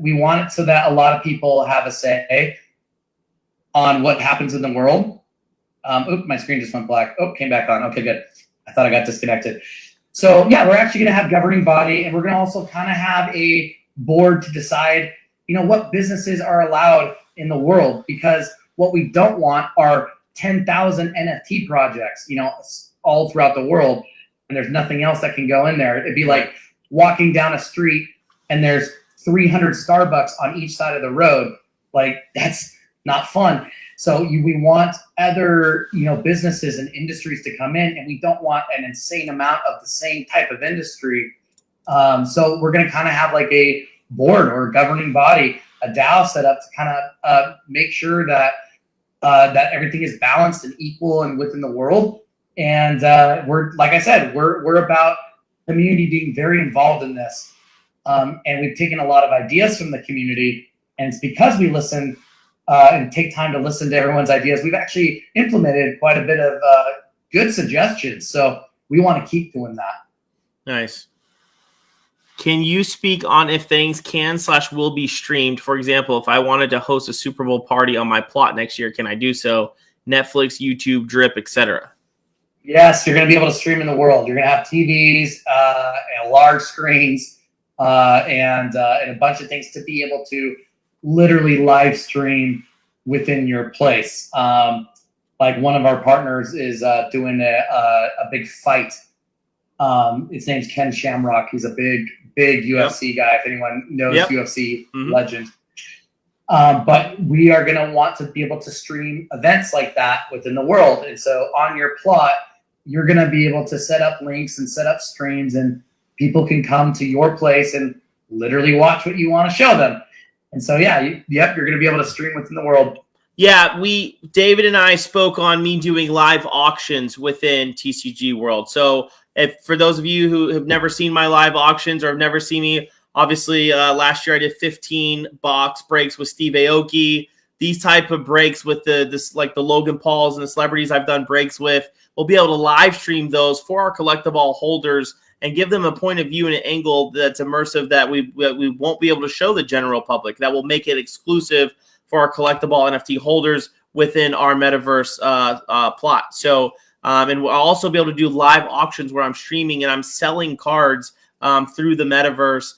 we want it so that a lot of people have a say on what happens in the world. My screen just went black. Came back on. Okay, good. I thought I got disconnected. So yeah, we're actually going to have governing body, and we're going to also kind of have a board to decide, what businesses are allowed in the world. Because what we don't want are 10,000 NFT projects, all throughout the world. And there's nothing else that can go in there. It'd be like walking down a street and there's 300 Starbucks on each side of the road. Like, that's not fun. So we want other, businesses and industries to come in, and we don't want an insane amount of the same type of industry. So we're going to kind of have like a board or a governing body, a DAO set up to kind of make sure that that everything is balanced and equal and within the world. And we're, like I said, we're about community being very involved in this. And we've taken a lot of ideas from the community. And it's because we listen and take time to listen to everyone's ideas, we've actually implemented quite a bit of good suggestions. So we want to keep doing that. Nice. Can you speak on if things can/will be streamed? For example, if I wanted to host a Super Bowl party on my plot next year, can I do so? Netflix, YouTube, Drip, etc. Yes, you're going to be able to stream in the world. You're going to have TVs and large screens and a bunch of things to be able to literally live stream within your place. Like one of our partners is doing a big fight. His name's Ken Shamrock. He's a big UFC guy, if anyone knows UFC legend. But we are going to want to be able to stream events like that within the world. And so on your plot, you're going to be able to set up links and set up streams, and people can come to your place and literally watch what you want to show them. And so, you're going to be able to stream within the world. Yeah, David and I spoke on me doing live auctions within TCG World. So for those of you who have never seen my live auctions or have never seen me, obviously last year I did 15 box breaks with Steve Aoki. These type of breaks with the Logan Pauls and the celebrities I've done breaks with, we'll be able to live stream those for our CollectABall holders and give them a point of view and an angle that's immersive that we won't be able to show the general public. That will make it exclusive for our CollectABall NFT holders within our Metaverse plot. So, and we'll also be able to do live auctions where I'm streaming and I'm selling cards through the Metaverse.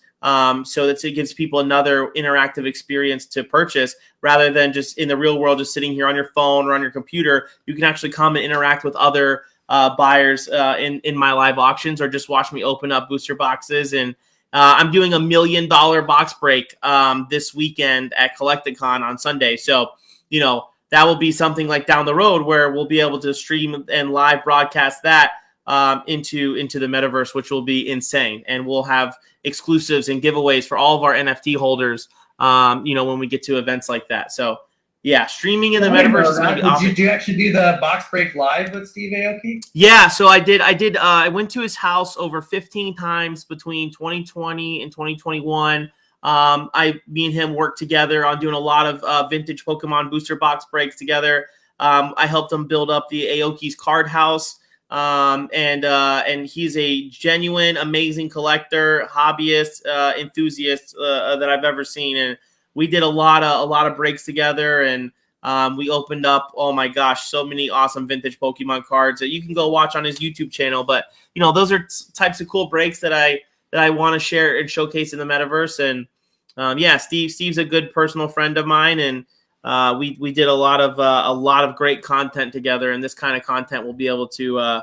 So that it gives people another interactive experience to purchase rather than just in the real world, just sitting here on your phone or on your computer. You can actually come and interact with other buyers in my live auctions or just watch me open up booster boxes. And I'm doing $1 million box break this weekend at Collect-A-Con on Sunday. So, that will be something like down the road where we'll be able to stream and live broadcast that into the metaverse, which will be insane. And we'll have exclusives and giveaways for all of our NFT holders, when we get to events like that. So yeah, streaming in the metaverse is going to be awesome. Did you actually do the box break live with Steve Aoki? Yeah, so I did. I went to his house over 15 times between 2020 and 2021. Me and him worked together on doing a lot of vintage Pokemon booster box breaks together. I helped him build up the Aoki's card house. And he's a genuine, amazing collector, hobbyist, enthusiast that I've ever seen. And we did a lot of breaks together, and we opened up, oh my gosh, so many awesome vintage Pokemon cards that you can go watch on his YouTube channel. But those are types of cool breaks that I want to share and showcase in the metaverse. And Steve's a good personal friend of mine, and we did a lot of great content together, and this kind of content we'll be able to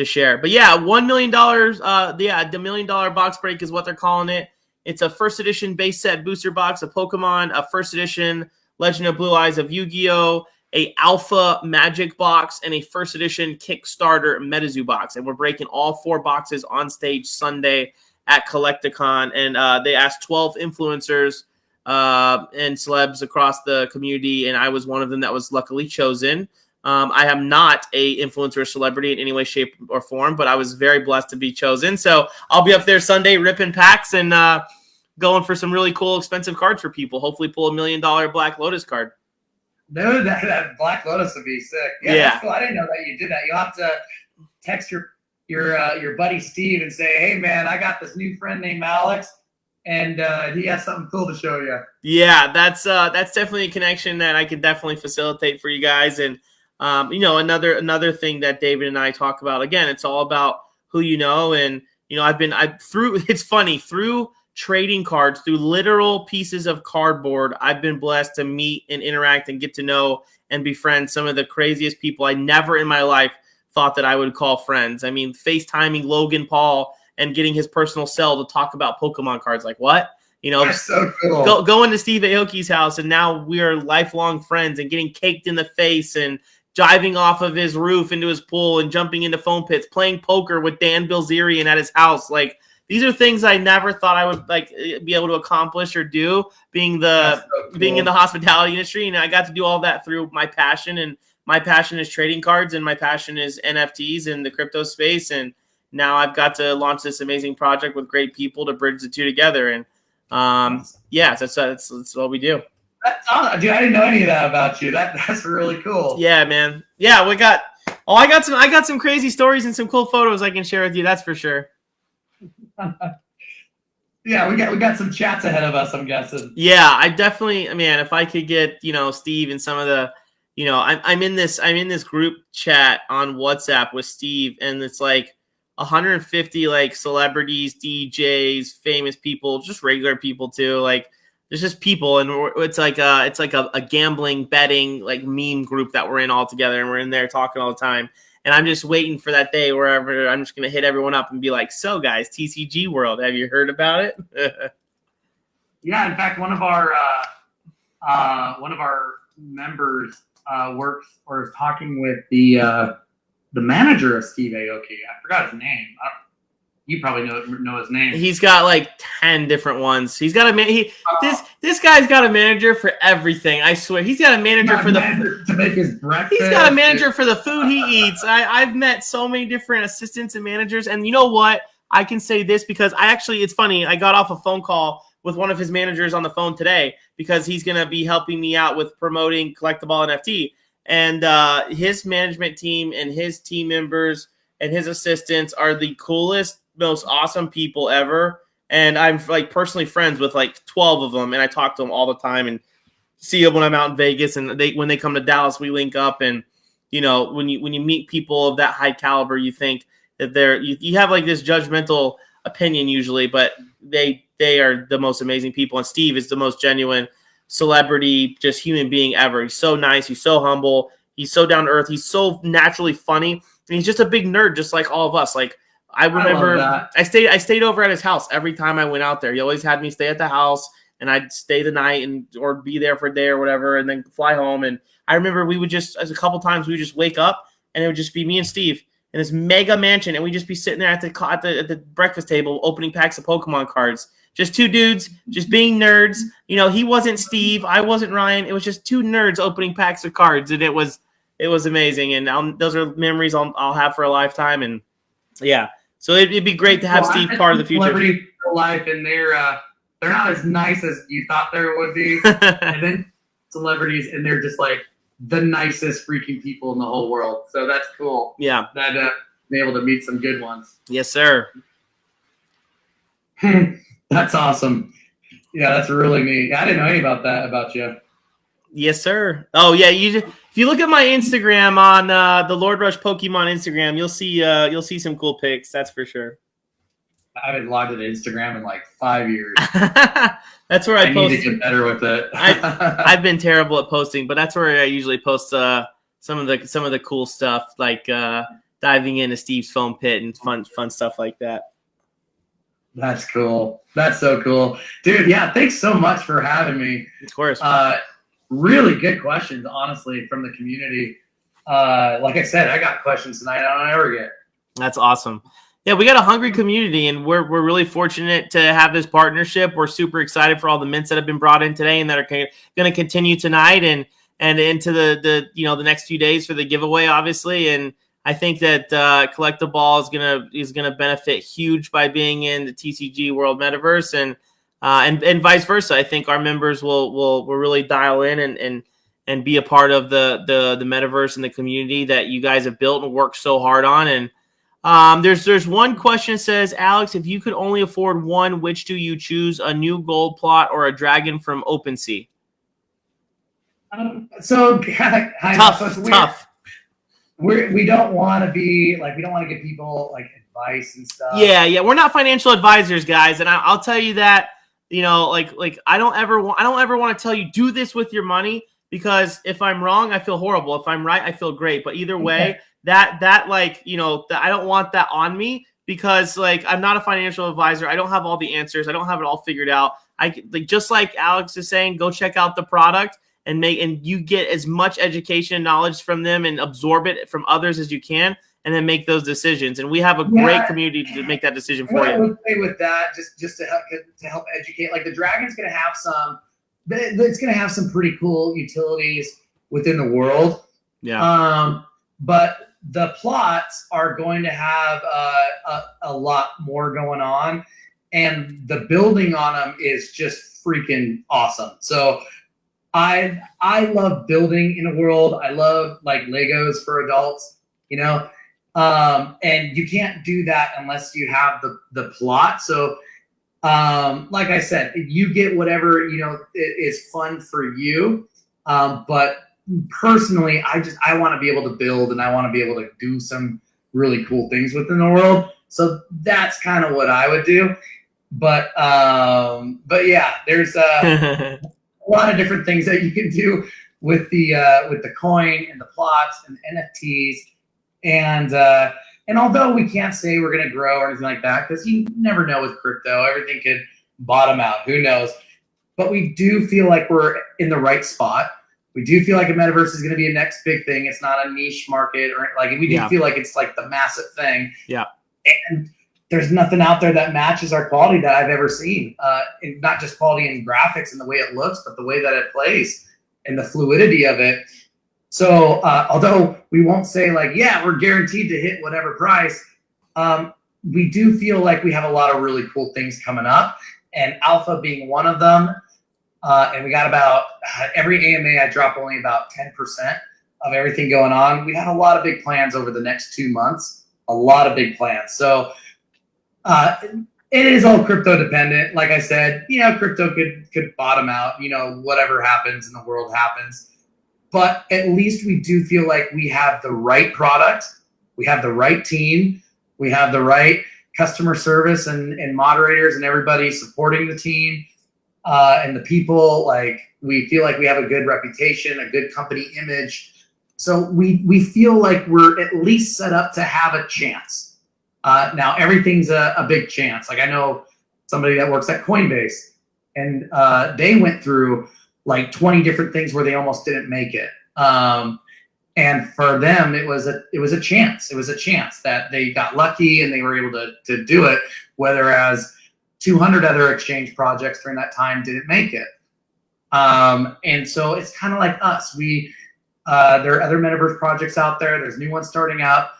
share. But yeah, $1 million, the $1 million box break is what they're calling it. It's a first edition base set booster box of Pokemon, a first edition Legend of Blue Eyes of Yu-Gi-Oh!, a alpha magic box, and a first edition Kickstarter MetaZoo box. And we're breaking all 4 boxes on stage Sunday at Collect-A-Con. And they asked 12 influencers and celebs across the community, and I was one of them that was luckily chosen. I am not a influencer or celebrity in any way, shape, or form, but I was very blessed to be chosen. So I'll be up there Sunday ripping packs and going for some really cool, expensive cards for people. Hopefully pull $1 million Black Lotus card. Dude, that Black Lotus would be sick. Yeah, that's cool. I didn't know that you did that. You'll have to text your buddy Steve and say, hey, man, I got this new friend named Alex, and he has something cool to show you. Yeah, that's definitely a connection that I can definitely facilitate for you guys. And another thing that David and I talk about, again, it's all about who you know. And through trading cards, through literal pieces of cardboard, I've been blessed to meet and interact and get to know and befriend some of the craziest people I never in my life thought that I would call friends. I mean, FaceTiming Logan Paul and getting his personal cell to talk about Pokemon cards. Like, what? That's so cool. Going to Steve Aoki's house, and now we are lifelong friends, and getting caked in the face and diving off of his roof into his pool and jumping into foam pits, playing poker with Dan Bilzerian at his house. Like, these are things I never thought I would be able to accomplish or do, being in the hospitality industry. And I got to do all that through my passion, and my passion is trading cards, and my passion is NFTs in the crypto space. And now I've got to launch this amazing project with great people to bridge the two together. And that's what we do. That's awesome. Dude, I didn't know any of that about you. That's really cool. Yeah, man. Yeah, I got some crazy stories and some cool photos I can share with you. That's for sure. Yeah, we got some chats ahead of us, I'm guessing. Yeah, I definitely, man, if I could get, Steve and some of the, I'm in this group chat on WhatsApp with Steve, and it's like 150 like celebrities, DJs, famous people, just regular people too. Like, there's just people, and it's like a gambling, betting, like meme group that we're in all together, and we're in there talking all the time. And I'm just waiting for that day wherever I'm just going to hit everyone up and be like, so guys, TCG World, have you heard about it? Yeah. In fact, one of our members works or is talking with the manager of Steve Aoki. I forgot his name. You probably know his name. He's got like 10 different ones. He's got this guy's got a manager for everything. I swear, he's got a manager to make his breakfast. He's got a manager for the food he eats. I've met so many different assistants and managers, and you know what? I can say this because it's funny. I got off a phone call with one of his managers on the phone today because he's going to be helping me out with promoting Collect-A-Ball NFT, and his management team and his team members and his assistants are the coolest, most awesome people ever. And I'm like personally friends with like 12 of them, and I talk to them all the time and see them when I'm out in Vegas, and when they come to Dallas, we link up. And when you meet people of that high caliber, you think that you have like this judgmental opinion usually, but they are the most amazing people. And Steve is the most genuine celebrity, just human being ever. He's so nice, he's so humble, he's so down to earth, he's so naturally funny, and he's just a big nerd, just like all of us. Like, I remember I stayed over at his house every time I went out there. He always had me stay at the house, and I'd stay the night or be there for a day or whatever, and then fly home. And I remember a couple times we would just wake up, and it would just be me and Steve, in this mega mansion, and we just be sitting there at the breakfast table opening packs of Pokemon cards. Just two dudes, just being nerds. You know, he wasn't Steve, I wasn't Ryan. It was just two nerds opening packs of cards, and it was amazing. And those are memories I'll have for a lifetime. And yeah, so it'd be great to have Steve part of the future. Celebrity life, and they're not as nice as you thought they would be, and then celebrities, and they're just like the nicest freaking people in the whole world. So that's cool. Yeah, that been able to meet some good ones. Yes, sir. That's awesome. Yeah, that's really neat. I didn't know any about that about you. Yes, sir. Oh yeah, if you look at my Instagram on the Lord Rush Pokemon Instagram, you'll see some cool pics. That's for sure. I haven't logged into Instagram in like 5 years. That's where I post. Need to get better with it. I've been terrible at posting, but that's where I usually post some of the cool stuff, like diving into Steve's foam pit and fun stuff like that. That's cool. That's so cool, dude. Yeah, thanks so much for having me. Of course. Really good questions, honestly, from the community. Like I said, I got questions tonight I don't ever get. That's awesome. Yeah, we got a hungry community, and we're really fortunate to have this partnership. We're super excited for all the mints that have been brought in today and that are going to continue tonight and into the the next few days for the giveaway, obviously. And I think that Collect-A-Ball is gonna benefit huge by being in the TCG World Metaverse, and vice versa. I think our members will really dial in and be a part of the Metaverse and the community that you guys have built and worked so hard on. And there's one question that says, Alex, if you could only afford one, which do you choose? A new gold plot or a dragon from OpenSea? Tough. We don't want to be like, we don't want to give people like advice and stuff. Yeah. We're not financial advisors, guys. And I'll tell you that, like I don't ever want to tell you do this with your money, because if I'm wrong, I feel horrible. If I'm right, I feel great. But either way, that I don't want that on me, because like I'm not a financial advisor. I don't have all the answers. I don't have it all figured out. Just like Alex is saying, go check out the product and you get as much education and knowledge from them and absorb it from others as you can, and then make those decisions. And we have a great community to make that decision for you. I would say with that, just to help educate, like the Dragon's going to have it's going to have some pretty cool utilities within the world. Yeah. But the plots are going to have a lot more going on, and the building on them is just freaking awesome. So I love building in a world. I love like Legos for adults, and you can't do that unless you have the plot. So like I said, you get whatever is fun for you, but personally, I want to be able to build, and I want to be able to do some really cool things within the world. So that's kind of what I would do. But yeah, there's a lot of different things that you can do with the coin and the plots and the NFTs, and although we can't say we're going to grow or anything like that, because you never know with crypto, everything could bottom out. Who knows? But we do feel like we're in the right spot. We do feel like a metaverse is going to be a next big thing. It's not a niche market, or like we do feel like it's like the massive thing. Yeah. And there's nothing out there that matches our quality that I've ever seen. And not just quality in graphics and the way it looks, but the way that it plays and the fluidity of it. So although we won't say like, yeah, we're guaranteed to hit whatever price, we do feel like we have a lot of really cool things coming up, and Alpha being one of them. And we got about every AMA, I drop only about 10% of everything going on. We have a lot of big plans over the next 2 months, a lot of big plans. So it is all crypto dependent. Like I said, crypto could bottom out, whatever happens in the world happens. But at least we do feel like we have the right product. We have the right team. We have the right customer service and moderators and everybody supporting the team. And the people, like, we feel like we have a good reputation, a good company image. So we feel like we're at least set up to have a chance. Now everything's a big chance. Like I know somebody that works at Coinbase, and they went through like 20 different things where they almost didn't make it. And And for them, it was a chance. It was a chance that they got lucky and they were able to do it. Whereas 200 other exchange projects during that time didn't make it. And so it's kind of like us. There are other metaverse projects out there. There's new ones starting up,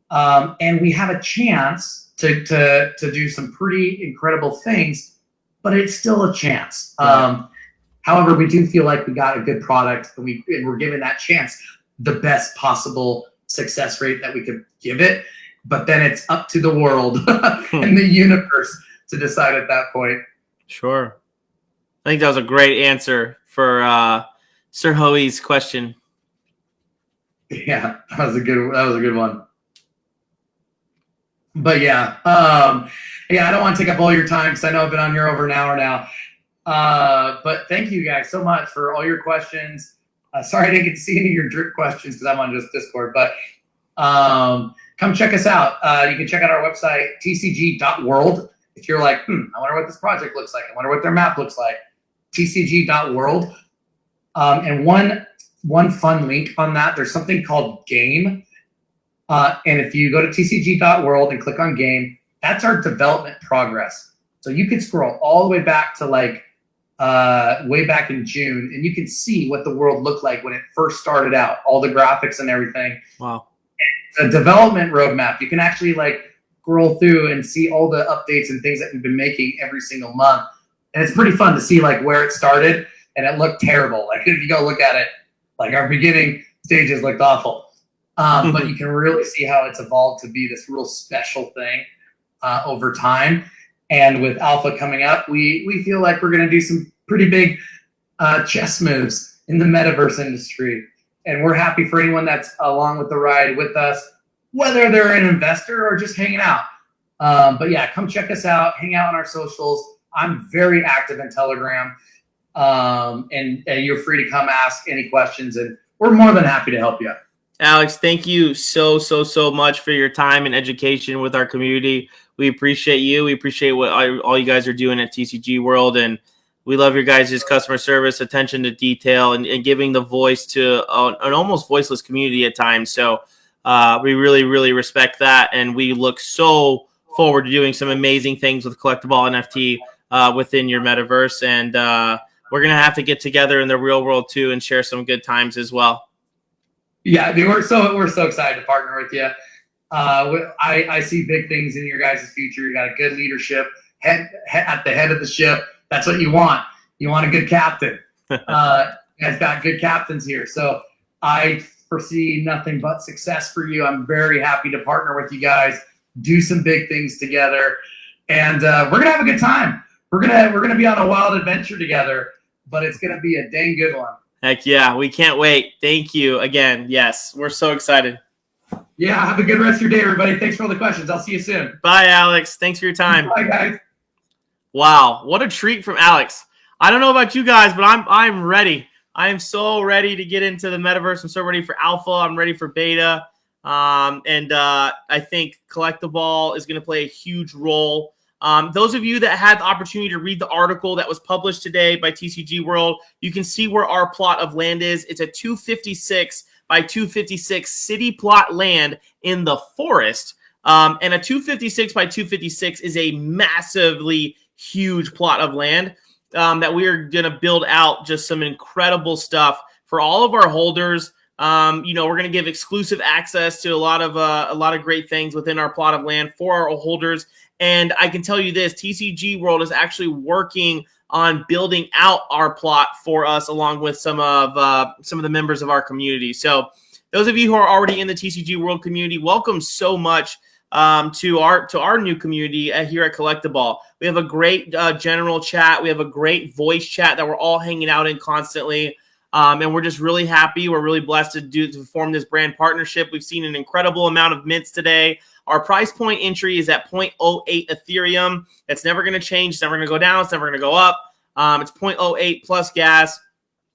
and we have a chance to do some pretty incredible things. But it's still a chance. However, we do feel like we got a good product, and we're given that chance the best possible success rate that we could give it. But then it's up to the world and the universe to decide at that point. Sure. I think that was a great answer for Sir Hoey's question. Yeah, that was a good one. But yeah, I don't want to take up all your time because I know I've been on here over an hour now. But thank you guys so much for all your questions. Sorry I didn't get to see any of your drip questions because I'm on just Discord. But come check us out. You can check out our website, tcg.world. If you're like, I wonder what this project looks like. I wonder what their map looks like. tcg.world. And one fun link on that, there's something called Game. And if you go to tcg.world and click on Game, that's our development progress. So you can scroll all the way back to way back in June, and you can see what the world looked like when it first started out, all the graphics and everything. Wow. The development roadmap, you can actually scroll through and see all the updates and things that we've been making every single month. And it's pretty fun to see where it started, and it looked terrible. If you go look at it, our beginning stages looked awful. But you can really see how it's evolved to be this real special thing over time. And with Alpha coming up, we feel like we're going to do some pretty big chess moves in the metaverse industry. And we're happy for anyone that's along with the ride with us, whether they're an investor or just hanging out. But yeah, come check us out, hang out on our socials. I'm very active in Telegram. And you're free to come ask any questions, and we're more than happy to help you. Alex, thank you so much for your time and education with our community. We appreciate you. We appreciate what all you guys are doing at TCG World, and we love your guys' customer service, attention to detail, and giving the voice to an almost voiceless community at times. So we really respect that, and we look so forward to doing some amazing things with Collect-A-Ball NFT within your metaverse, and we're going to have to get together in the real world too and share some good times as well. Yeah, dude, we're so excited to partner with you. I see big things in your guys' future. You got a good leadership at the head of the ship. That's what you want. You want a good captain. You guys got good captains here. So I foresee nothing but success for you. I'm very happy to partner with you guys, do some big things together, and we're gonna have a good time. We're gonna be on a wild adventure together, but it's gonna be a dang good one. Heck yeah, we can't wait. Thank you again. Yes, we're so excited. Yeah, have a good rest of your day, everybody. Thanks for all the questions. I'll see you soon. Bye, Alex. Thanks for your time. Bye, guys. Wow, what a treat from Alex. I don't know about you guys, but I'm ready. I am so ready to get into the metaverse. I'm so ready for alpha. I'm ready for beta. And I think Collect-A-Ball is going to play a huge role. Those of you that had the opportunity to read the article that was published today by TCG World, you can see where our plot of land is. It's a 256 by 256 city plot land in the forest. And a 256 by 256 is a massively huge plot of land that we are going to build out just some incredible stuff for all of our holders. We're going to give exclusive access to a lot of great things within our plot of land for our holders. And I can tell you this, TCG World is actually working on building out our plot for us, along with some of the members of our community. So those of you who are already in the TCG World community, welcome so much to our new community here at Collect-A-Ball. We have a great general chat. We have a great voice chat that we're all hanging out in constantly. And we're just really happy. We're really blessed to form this brand partnership. We've seen an incredible amount of mints today. Our price point entry is at 0.08 Ethereum. It's never going to change. It's never going to go down. It's never going to go up. It's 0.08 plus gas.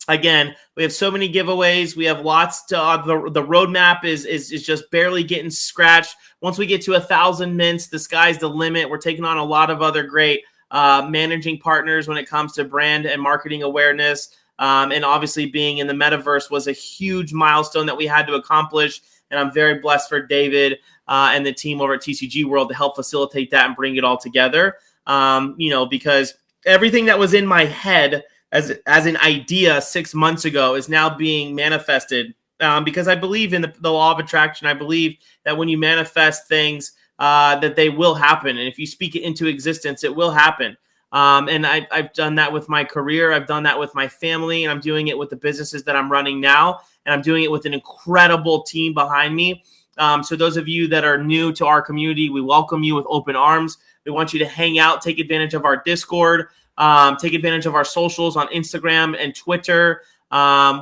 Again, we have so many giveaways. We have lots to the roadmap is just barely getting scratched. Once we get to 1,000 mints, the sky's the limit. We're taking on a lot of other great managing partners when it comes to brand and marketing awareness. And obviously being in the metaverse was a huge milestone that we had to accomplish. And I'm very blessed for David and the team over at TCG World to help facilitate that and bring it all together. Because everything that was in my head as an idea 6 months ago is now being manifested. Because I believe in the law of attraction. I believe that when you manifest things, that they will happen. And if you speak it into existence, it will happen. And I've done that with my career. I've done that with my family, and I'm doing it with the businesses that I'm running now. And I'm doing it with an incredible team behind me. So those of you that are new to our community, we welcome you with open arms. We want you to hang out, take advantage of our Discord, take advantage of our socials on Instagram and Twitter.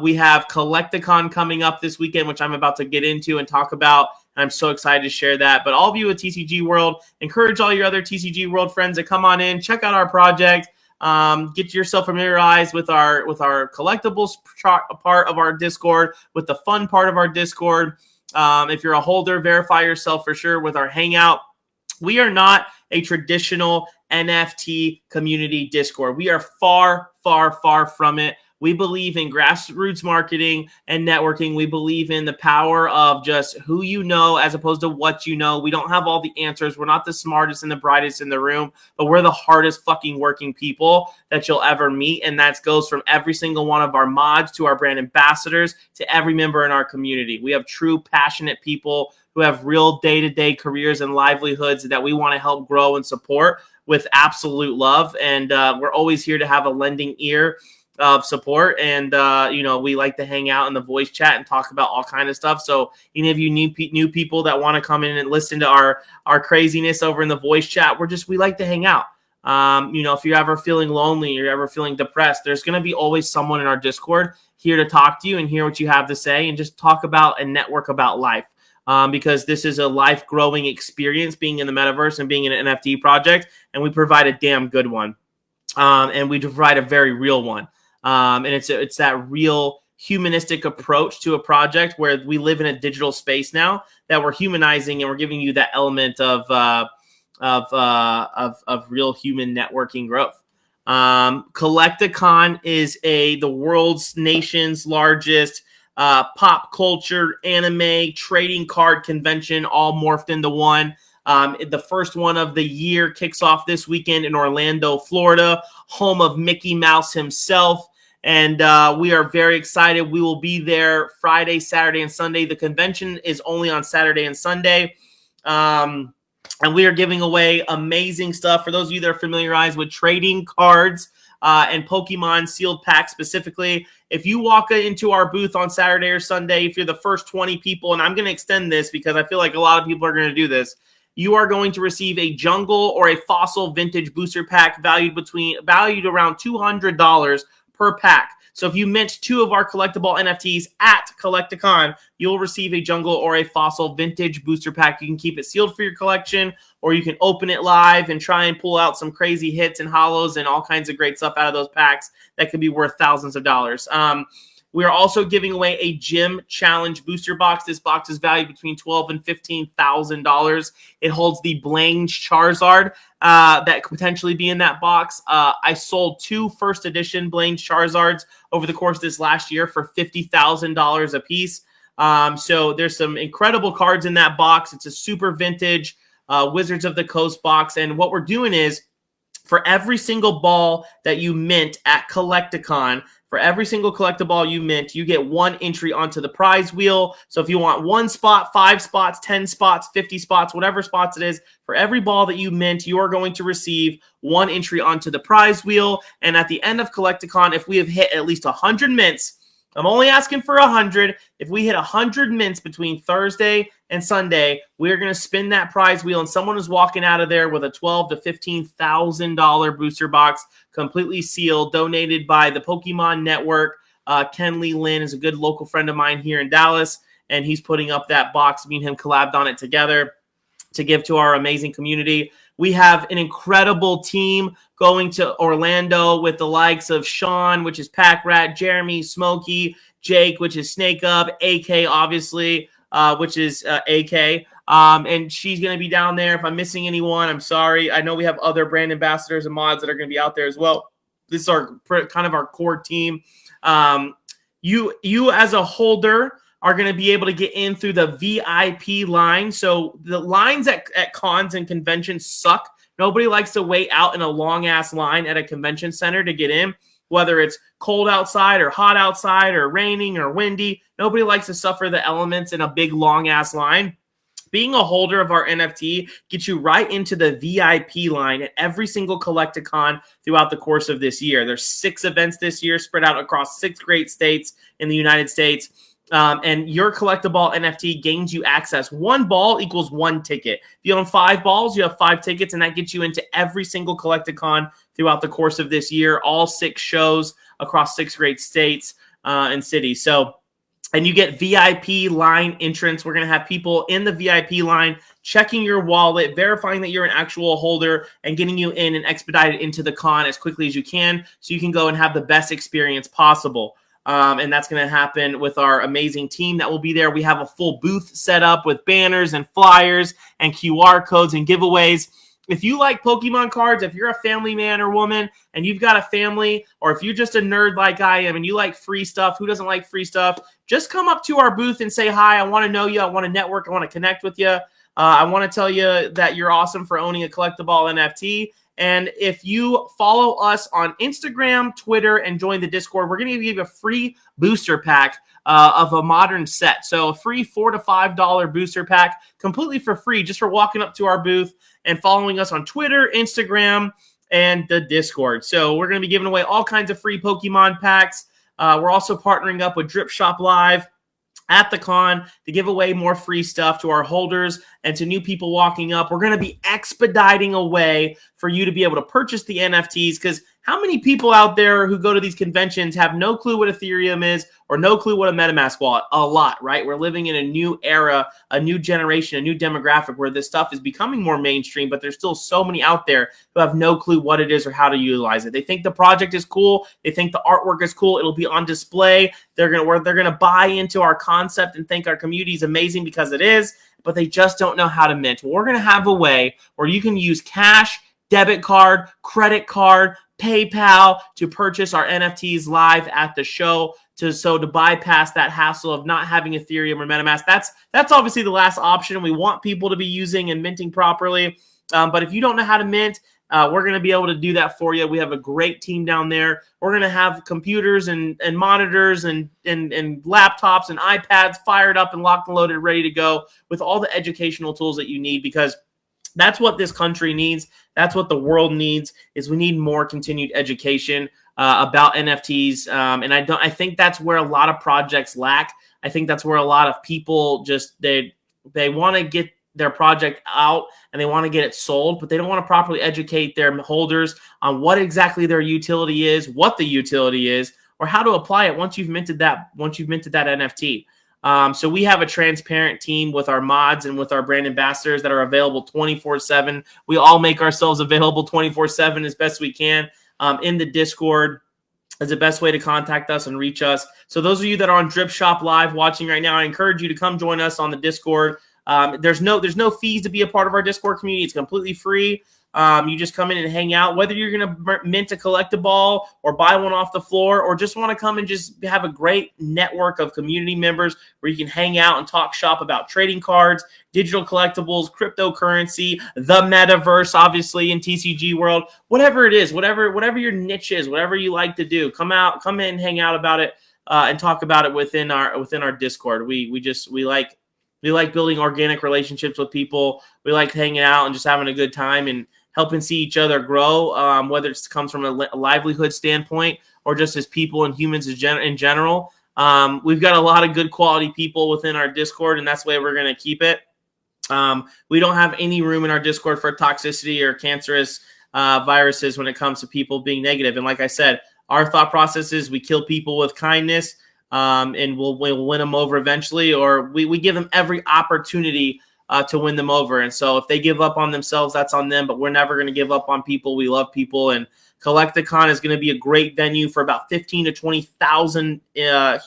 We have Collect-A-Con coming up this weekend, which I'm about to get into and talk about. And I'm so excited to share that. But all of you at TCG World, encourage all your other TCG World friends to come on in, check out our project, get yourself familiarized with our collectibles part of our Discord, with the fun part of our Discord. If you're a holder, verify yourself for sure with our Hangout. We are not a traditional NFT community Discord. We are far, far, far from it. We believe in grassroots marketing and networking. We believe in the power of just who you know as opposed to what you know. We don't have all the answers. We're not the smartest and the brightest in the room, but we're the hardest fucking working people that you'll ever meet. And that goes from every single one of our mods to our brand ambassadors to every member in our community. We have true passionate people who have real day-to-day careers and livelihoods that we want to help grow and support with absolute love. And we're always here to have a lending ear of support, and we like to hang out in the voice chat and talk about all kind of stuff. So any of you new people that want to come in and listen to our craziness over in the voice chat, we like to hang out. If you're ever feeling lonely, you're ever feeling depressed, there's going to be always someone in our Discord here to talk to you and hear what you have to say and just talk about and network about life. Because this is a life growing experience being in the metaverse and being in an NFT project, and we provide a damn good one. And we provide a very real one. And it's that real humanistic approach to a project where we live in a digital space now that we're humanizing, and we're giving you that element of real human networking growth. Collect-A-Con is the world's nation's largest pop culture, anime, trading card convention, all morphed into one. The first one of the year kicks off this weekend in Orlando, Florida, home of Mickey Mouse himself. And we are very excited. We will be there Friday, Saturday, and Sunday. The convention is only on Saturday and Sunday. And we are giving away amazing stuff. For those of you that are familiarized with trading cards and Pokemon sealed packs specifically, if you walk into our booth on Saturday or Sunday, if you're the first 20 people, and I'm going to extend this because I feel like a lot of people are going to do this, you are going to receive a jungle or a fossil vintage booster pack valued around $200 per pack. So if you mint 2 of our collectible NFTs at Collect-A-Con, you'll receive a jungle or a fossil vintage booster pack. You can keep it sealed for your collection, or you can open it live and try and pull out some crazy hits and hollows and all kinds of great stuff out of those packs that could be worth thousands of dollars. We are also giving away a gym challenge booster box. This box is valued between $12,000 and $15,000. It holds the Blange Charizard that could potentially be in that box. I sold 2 first edition Blange Charizards over the course of this last year for $50,000 a piece. So there's some incredible cards in that box. It's a super vintage Wizards of the Coast box. And what we're doing is, for every single ball that you mint at Collect-A-Con, for every single collectible you mint, you get 1 entry onto the prize wheel. So if you want 1 spot, 5 spots, 10 spots, 50 spots, whatever spots it is, for every ball that you mint, you are going to receive 1 entry onto the prize wheel. And at the end of Collect-A-Con, if we have hit at least 100 mints, I'm only asking for 100. If we hit 100 mints between Thursday and Sunday, we're going to spin that prize wheel, and someone is walking out of there with a $12,000 to $15,000 booster box, completely sealed, donated by the Pokemon Network. Ken Lee Lin is a good local friend of mine here in Dallas, and he's putting up that box. Me and him collabed on it together to give to our amazing community. We have an incredible team going to Orlando with the likes of Sean, which is Pack Rat, Jeremy, Smokey, Jake, which is Snake Up, AK, obviously, which is AK. And she's going to be down there. If I'm missing anyone, I'm sorry. I know we have other brand ambassadors and mods that are going to be out there as well. this is our kind of our core team. You as a holder are going to be able to get in through the VIP line. So the lines at cons and conventions suck. Nobody likes to wait out in a long-ass line at a convention center to get in, whether it's cold outside or hot outside or raining or windy. Nobody likes to suffer the elements in a big, long-ass line. Being a holder of our NFT gets you right into the VIP line at every single Collect-A-Con throughout the course of this year. There's 6 events this year spread out across 6 great states in the United States. And your Collect-A-Ball NFT gains you access. 1 ball equals 1 ticket. If you own 5 balls, you have 5 tickets, and that gets you into every single Collect-A-Con throughout the course of this year, all 6 shows across 6 great states and cities. So, and you get VIP line entrance. We're going to have people in the VIP line checking your wallet, verifying that you're an actual holder, and getting you in and expedited into the con as quickly as you can so you can go and have the best experience possible. And that's going to happen with our amazing team that will be there. We have a full booth set up with banners and flyers and QR codes and giveaways. If you like Pokemon cards, if you're a family man or woman and you've got a family, or if you're just a nerd like I am and you like free stuff, who doesn't like free stuff? Just come up to our booth and say hi. I want to know you. I want to network. I want to connect with you. I want to tell you that you're awesome for owning a Collect-A-Ball NFT. And if you follow us on Instagram, Twitter, and join the Discord, we're going to give you a free booster pack of a modern set. So a free $4 to $5 booster pack, completely for free, just for walking up to our booth and following us on Twitter, Instagram, and the Discord. So we're going to be giving away all kinds of free Pokemon packs. We're also partnering up with Drip Shop Live at the con to give away more free stuff to our holders and to new people walking up. We're going to be expediting a way for you to be able to purchase the NFTs, because how many people out there who go to these conventions have no clue what Ethereum is or no clue what a MetaMask wallet? A lot, right? We're living in a new era, a new generation, a new demographic where this stuff is becoming more mainstream, but there's still so many out there who have no clue what it is or how to utilize it. They think the project is cool. They think the artwork is cool. It'll be on display. They're gonna buy into our concept and think our community is amazing because it is, but they just don't know how to mint. Well, we're going to have a way where you can use cash, debit card, credit card, PayPal to purchase our NFTs live at the show to bypass that hassle of not having Ethereum or MetaMask. That's obviously the last option we want people to be using and minting properly. But if you don't know how to mint, we're going to be able to do that for you. We have a great team down there. We're going to have computers and monitors and laptops and iPads fired up and locked and loaded, ready to go with all the educational tools that you need, because that's what this country needs. That's what the world needs, is we need more continued education about NFTs. And I think that's where a lot of projects lack. I think that's where a lot of people just, they want to get their project out and they want to get it sold, but they don't want to properly educate their holders on what exactly their utility is, what the utility is, or how to apply it once you've minted that NFT. So we have a transparent team with our mods and with our brand ambassadors that are available 24/7. We all make ourselves available 24/7 as best we can. In the Discord is the best way to contact us and reach us. So those of you that are on Drip Shop Live watching right now, I encourage you to come join us on the Discord. There's no fees to be a part of our Discord community. It's completely free. You just come in and hang out, whether you're going to mint a Collect-A-Ball or buy one off the floor, or just want to come and just have a great network of community members where you can hang out and talk shop about trading cards, digital collectibles, cryptocurrency, the Metaverse, obviously, in TCG World, whatever it is, whatever your niche is, whatever you like to do, come in, hang out about it, and talk about it within our Discord. We like building organic relationships with people. We like hanging out and just having a good time and helping see each other grow, whether it comes from a livelihood standpoint or just as people and humans in general. We've got a lot of good quality people within our Discord, and that's the way we're going to keep it. We don't have any room in our Discord for toxicity or cancerous viruses when it comes to people being negative. And like I said, our thought process is we kill people with kindness, and we'll win them over eventually, or we give them every opportunity to win them over. And so if they give up on themselves, that's on them, but we're never going to give up on people. We love people, and Collect-A-Con is going to be a great venue for about 15 to 20,000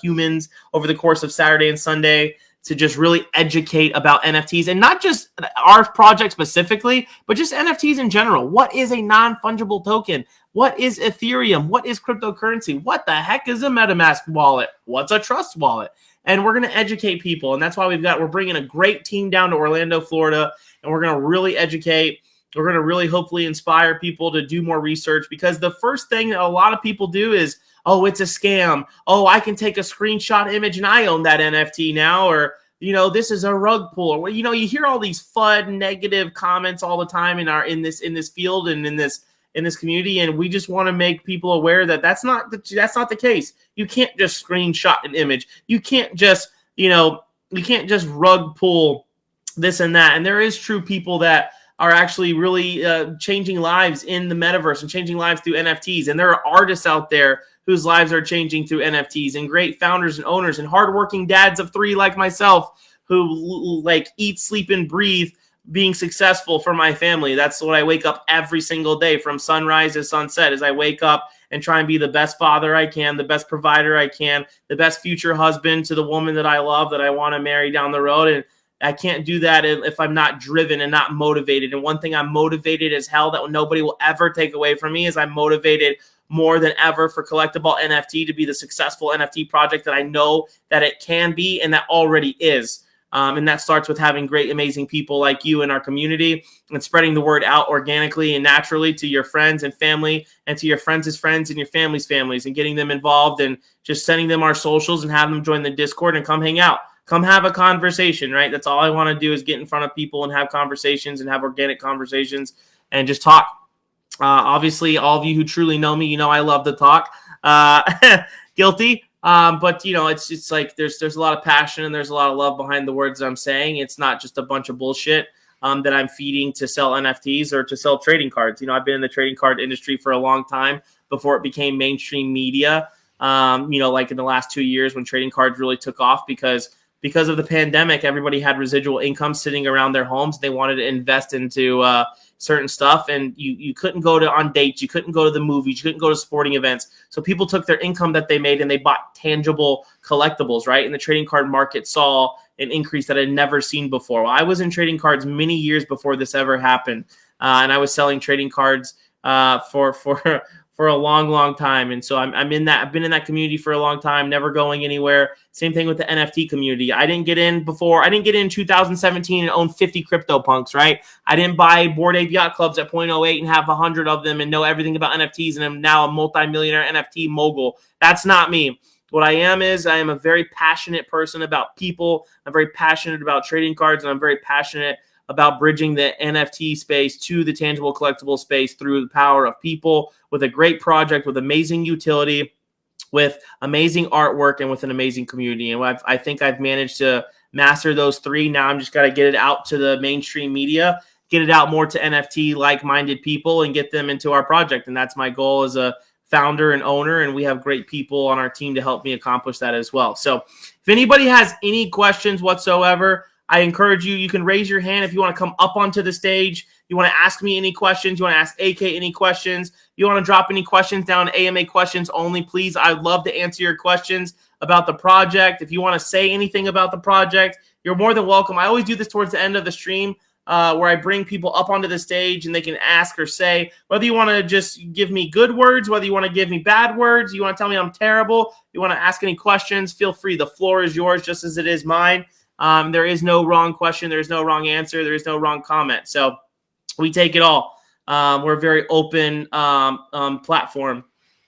humans over the course of Saturday and Sunday. to just really educate about NFTs, and not just our project specifically, but just NFTs in general. What is a non-fungible token? What is Ethereum? What is cryptocurrency? What the heck is a MetaMask wallet? What's a trust wallet? And we're going to educate people. And that's why we're bringing a great team down to Orlando, Florida, and we're going to really educate. We're going to really hopefully inspire people to do more research, because the first thing that a lot of people do is, oh, it's a scam. Oh, I can take a screenshot image and I own that NFT now. Or, this is a rug pull. Or, you hear all these FUD negative comments all the time in this field and in this community. And we just want to make people aware that that's not the case. You can't just screenshot an image. You can't just, rug pull this and that. And there is true people that are actually really changing lives in the metaverse and changing lives through NFTs. And there are artists out there whose lives are changing through NFTs, and great founders and owners and hardworking dads of 3 like myself who eat, sleep, and breathe being successful for my family. That's what I wake up every single day from sunrise to sunset, as I wake up and try and be the best father I can, the best provider I can, the best future husband to the woman that I love, that I want to marry down the road. And I can't do that if I'm not driven and not motivated. And one thing I'm motivated as hell that nobody will ever take away from me is I'm motivated more than ever for Collect-A-Ball NFT to be the successful NFT project that I know that it can be and that already is. And that starts with having great, amazing people like you in our community and spreading the word out organically and naturally to your friends and family and to your friends' friends and your family's families, and getting them involved and just sending them our socials and have them join the Discord and come hang out. Come have a conversation, right? That's all I want to do, is get in front of people and have conversations and have organic conversations and just talk. Obviously, all of you who truly know me, I love to talk. Guilty. But it's like there's a lot of passion and there's a lot of love behind the words that I'm saying. It's not just a bunch of bullshit that I'm feeding to sell NFTs or to sell trading cards. I've been in the trading card industry for a long time before it became mainstream media. Like in the last 2 years when trading cards really took off because of the pandemic, everybody had residual income sitting around their homes. They wanted to invest into certain stuff, and you couldn't go on dates, you couldn't go to the movies, you couldn't go to sporting events. So people took their income that they made and they bought tangible collectibles, right? And the trading card market saw an increase that I'd never seen before. Well, I was in trading cards many years before this ever happened, and I was selling trading cards for a long, long time. And so I've been in that community for a long time, never going anywhere. Same thing with the NFT community. I didn't get in in 2017 and own 50 CryptoPunks, right? I didn't buy Bored Ape Yacht Clubs at 0.08 and have 100 of them and know everything about NFTs, and I'm now a multi-millionaire NFT mogul. That's not me. What I am a very passionate person about people. I'm very passionate about trading cards, and I'm very passionate about bridging the NFT space to the tangible collectible space through the power of people, with a great project, with amazing utility, with amazing artwork, and with an amazing community. And I think I've managed to master those 3. Now I'm just got to get it out to the mainstream media, get it out more to NFT like-minded people, and get them into our project. And that's my goal as a founder and owner. And we have great people on our team to help me accomplish that as well. So if anybody has any questions whatsoever, I encourage you can raise your hand if you want to come up onto the stage. You want to ask me any questions. You want to ask AK any questions. You want to drop any questions down, AMA questions only, please. I'd love to answer your questions about the project. If you want to say anything about the project, you're more than welcome. I always do this towards the end of the stream where I bring people up onto the stage and they can ask or say, whether you want to just give me good words, whether you want to give me bad words, you want to tell me I'm terrible, you want to ask any questions, feel free. The floor is yours just as it is mine. There is no wrong question. There is no wrong answer. There is no wrong comment. So we take it all. We're a very open platform.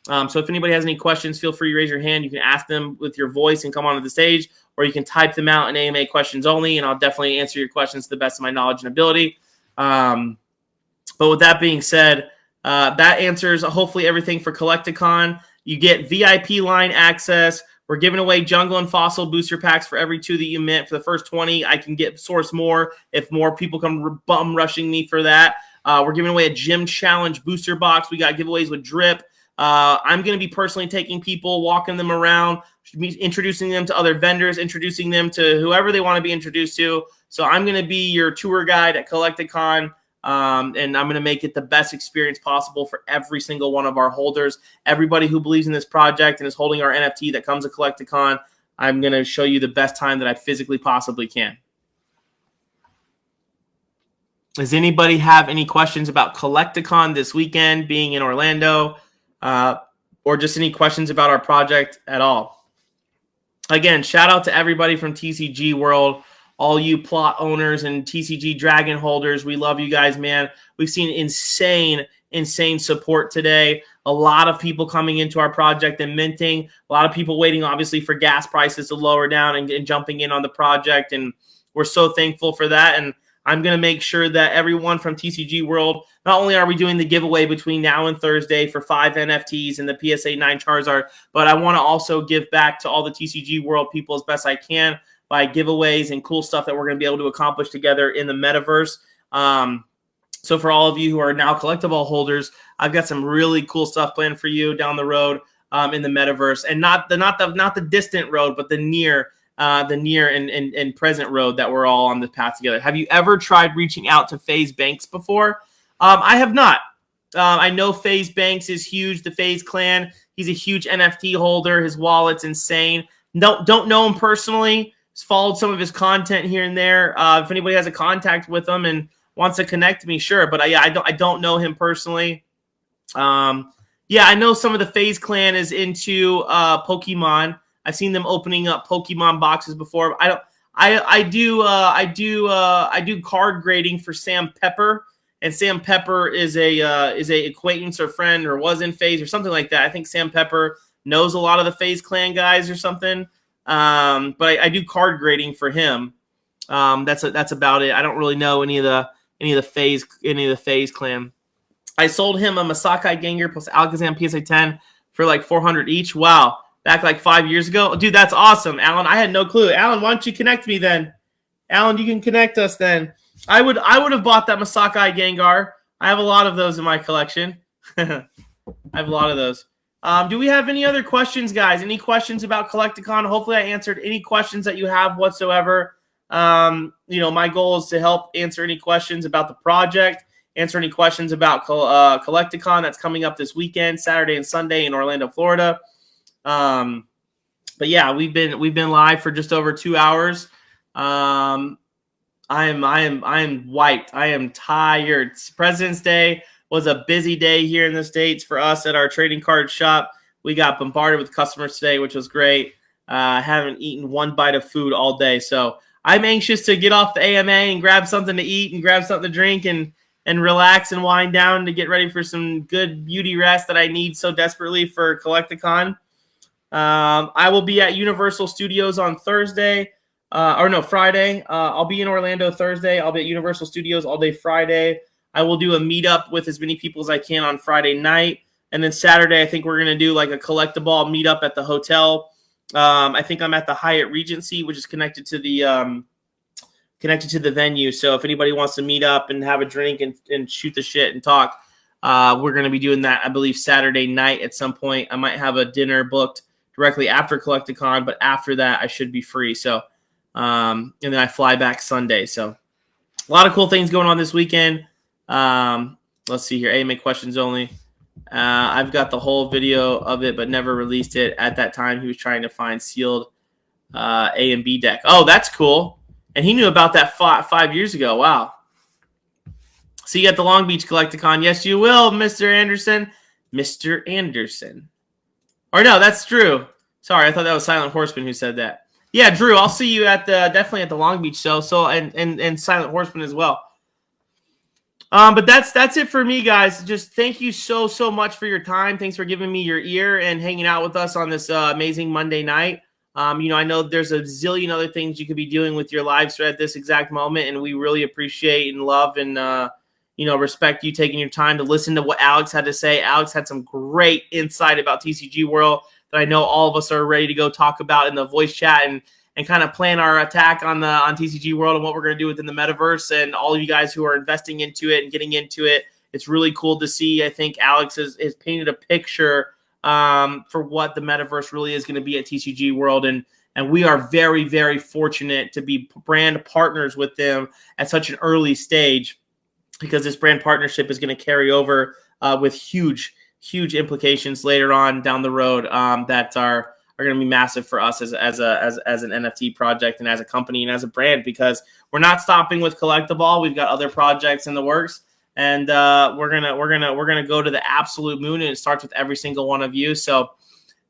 So if anybody has any questions, feel free to raise your hand. You can ask them with your voice and come onto the stage, or you can type them out in AMA questions only, and I'll definitely answer your questions to the best of my knowledge and ability. But with that being said, that answers hopefully everything for Collect-A-Con. You get VIP line access. We're giving away jungle and fossil booster packs for every 2 that you mint. For the first 20, I can source more if more people come bum rushing me for that. We're giving away a gym challenge booster box. We got giveaways with drip. I'm going to be personally taking people, walking them around, introducing them to other vendors, introducing them to whoever they want to be introduced to. So I'm going to be your tour guide at Collect-A-Con. And I'm going to make it the best experience possible for every single one of our holders. Everybody who believes in this project and is holding our NFT that comes to Collect-A-Con, I'm going to show you the best time that I physically possibly can. Does anybody have any questions about Collect-A-Con this weekend being in Orlando, or just any questions about our project at all? Again, shout out to everybody from TCG World, all you plot owners and TCG Dragon holders. We love you guys, man. We've seen insane support today. A lot of people coming into our project and minting. A lot of people waiting, obviously, for gas prices to lower down and jumping in on the project. And we're so thankful for that. And I'm going to make sure that everyone from TCG World, not only are we doing the giveaway between now and Thursday for 5 NFTs and the PSA 9 Charizard, but I want to also give back to all the TCG World people as best I can by giveaways and cool stuff that we're going to be able to accomplish together in the metaverse. So for all of you who are now CollectABall holders, I've got some really cool stuff planned for you down the road in the metaverse, and not the distant road, but the near and present road that we're all on this path together. Have you ever tried reaching out to FaZe Banks before? I have not. I know FaZe Banks is huge. The FaZe clan. He's a huge NFT holder. His wallet's insane. Don't know him personally. Just followed some of his content here and there. If anybody has a contact with him and wants to connect me, sure. But I don't know him personally. I know some of the FaZe clan is into Pokemon. I've seen them opening up Pokemon boxes before. I do card grading for Sam Pepper, and Sam Pepper is a acquaintance or friend or was in FaZe or something like that. I think Sam Pepper knows a lot of the FaZe clan guys or something. But I do card grading for him. That's about it. I don't really know any of the FaZe clan. I sold him a Masakai Gengar plus Alakazam PSA 10 for like $400 each. Wow. Back like 5 years ago. Dude, that's awesome, Alan. I had no clue. Alan, why don't you connect me then? Alan, you can connect us then. I would have bought that Masakai Gengar. I have a lot of those in my collection. I have a lot of those. Do we have any other questions, guys? Any questions about Collect-A-Con? Hopefully I answered any questions that you have whatsoever. My goal is to help answer any questions about the project, answer any questions about Collect-A-Con that's coming up this weekend, Saturday and Sunday in Orlando, Florida. But yeah, we've been live for just over 2 hours. I am wiped. I am tired. President's Day was a busy day here in the States for us at our trading card shop. We got bombarded with customers today, which was great. Haven't eaten one bite of food all day. So I'm anxious to get off the AMA and grab something to eat and grab something to drink and relax and wind down to get ready for some good beauty rest that I need so desperately for Collect-A-Con. I will be at Universal Studios on Friday. I'll be in Orlando Thursday. I'll be at Universal Studios all day Friday. I will do a meetup with as many people as I can on Friday night. And then Saturday, I think we're going to do like a Collect-A-Ball meetup at the hotel. I think I'm at the Hyatt Regency, which is connected to the venue. So if anybody wants to meet up and have a drink and shoot the shit and talk, we're going to be doing that, I believe, Saturday night at some point. I might have a dinner booked directly after Collect-A-Con, but after that, I should be free. So, and then I fly back Sunday. So a lot of cool things going on this weekend. Let's see here. AMA questions only. I've got the whole video of it, but never released it. At that time, he was trying to find sealed A and B deck. Oh, that's cool. And he knew about that 5 years ago. Wow. See you at the Long Beach Collect-A-Con. Yes, you will, Mr. Anderson. Mr. Anderson. Or no, that's Drew. Sorry, I thought that was Silent Horseman who said that. Yeah, Drew, I'll see you at definitely at the Long Beach show. So and Silent Horseman as well. But that's it for me, guys. Just thank you so much for your time. Thanks for giving me your ear and hanging out with us on this amazing Monday night. I know there's a zillion other things you could be doing with your lives at this exact moment, and we really appreciate and love and respect you taking your time to listen to what Alex had to say. Alex had some great insight about TCG World that I know all of us are ready to go talk about in the voice chat and kind of plan our attack on TCG World and what we're going to do within the metaverse, and all of you guys who are investing into it and getting into it. It's really cool to see. I think Alex has painted a picture for what the metaverse really is going to be at TCG World. And we are very, very fortunate to be brand partners with them at such an early stage, because this brand partnership is going to carry over with huge implications later on down the road that are are going to be massive for us as an NFT project and as a company and as a brand, because we're not stopping with Collect-A-Ball. We've got other projects in the works, and we're gonna go to the absolute moon, and it starts with every single one of you. So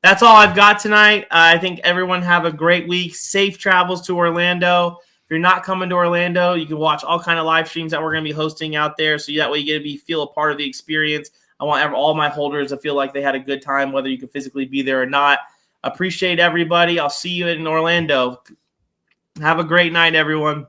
that's all I've got tonight. I think everyone have a great week. Safe travels to Orlando. If you're not coming to Orlando, you can watch all kind of live streams that we're going to be hosting out there, so that way you get to feel a part of the experience. I want all my holders to feel like they had a good time, whether you can physically be there or not. Appreciate everybody. I'll see you in Orlando. Have a great night, everyone.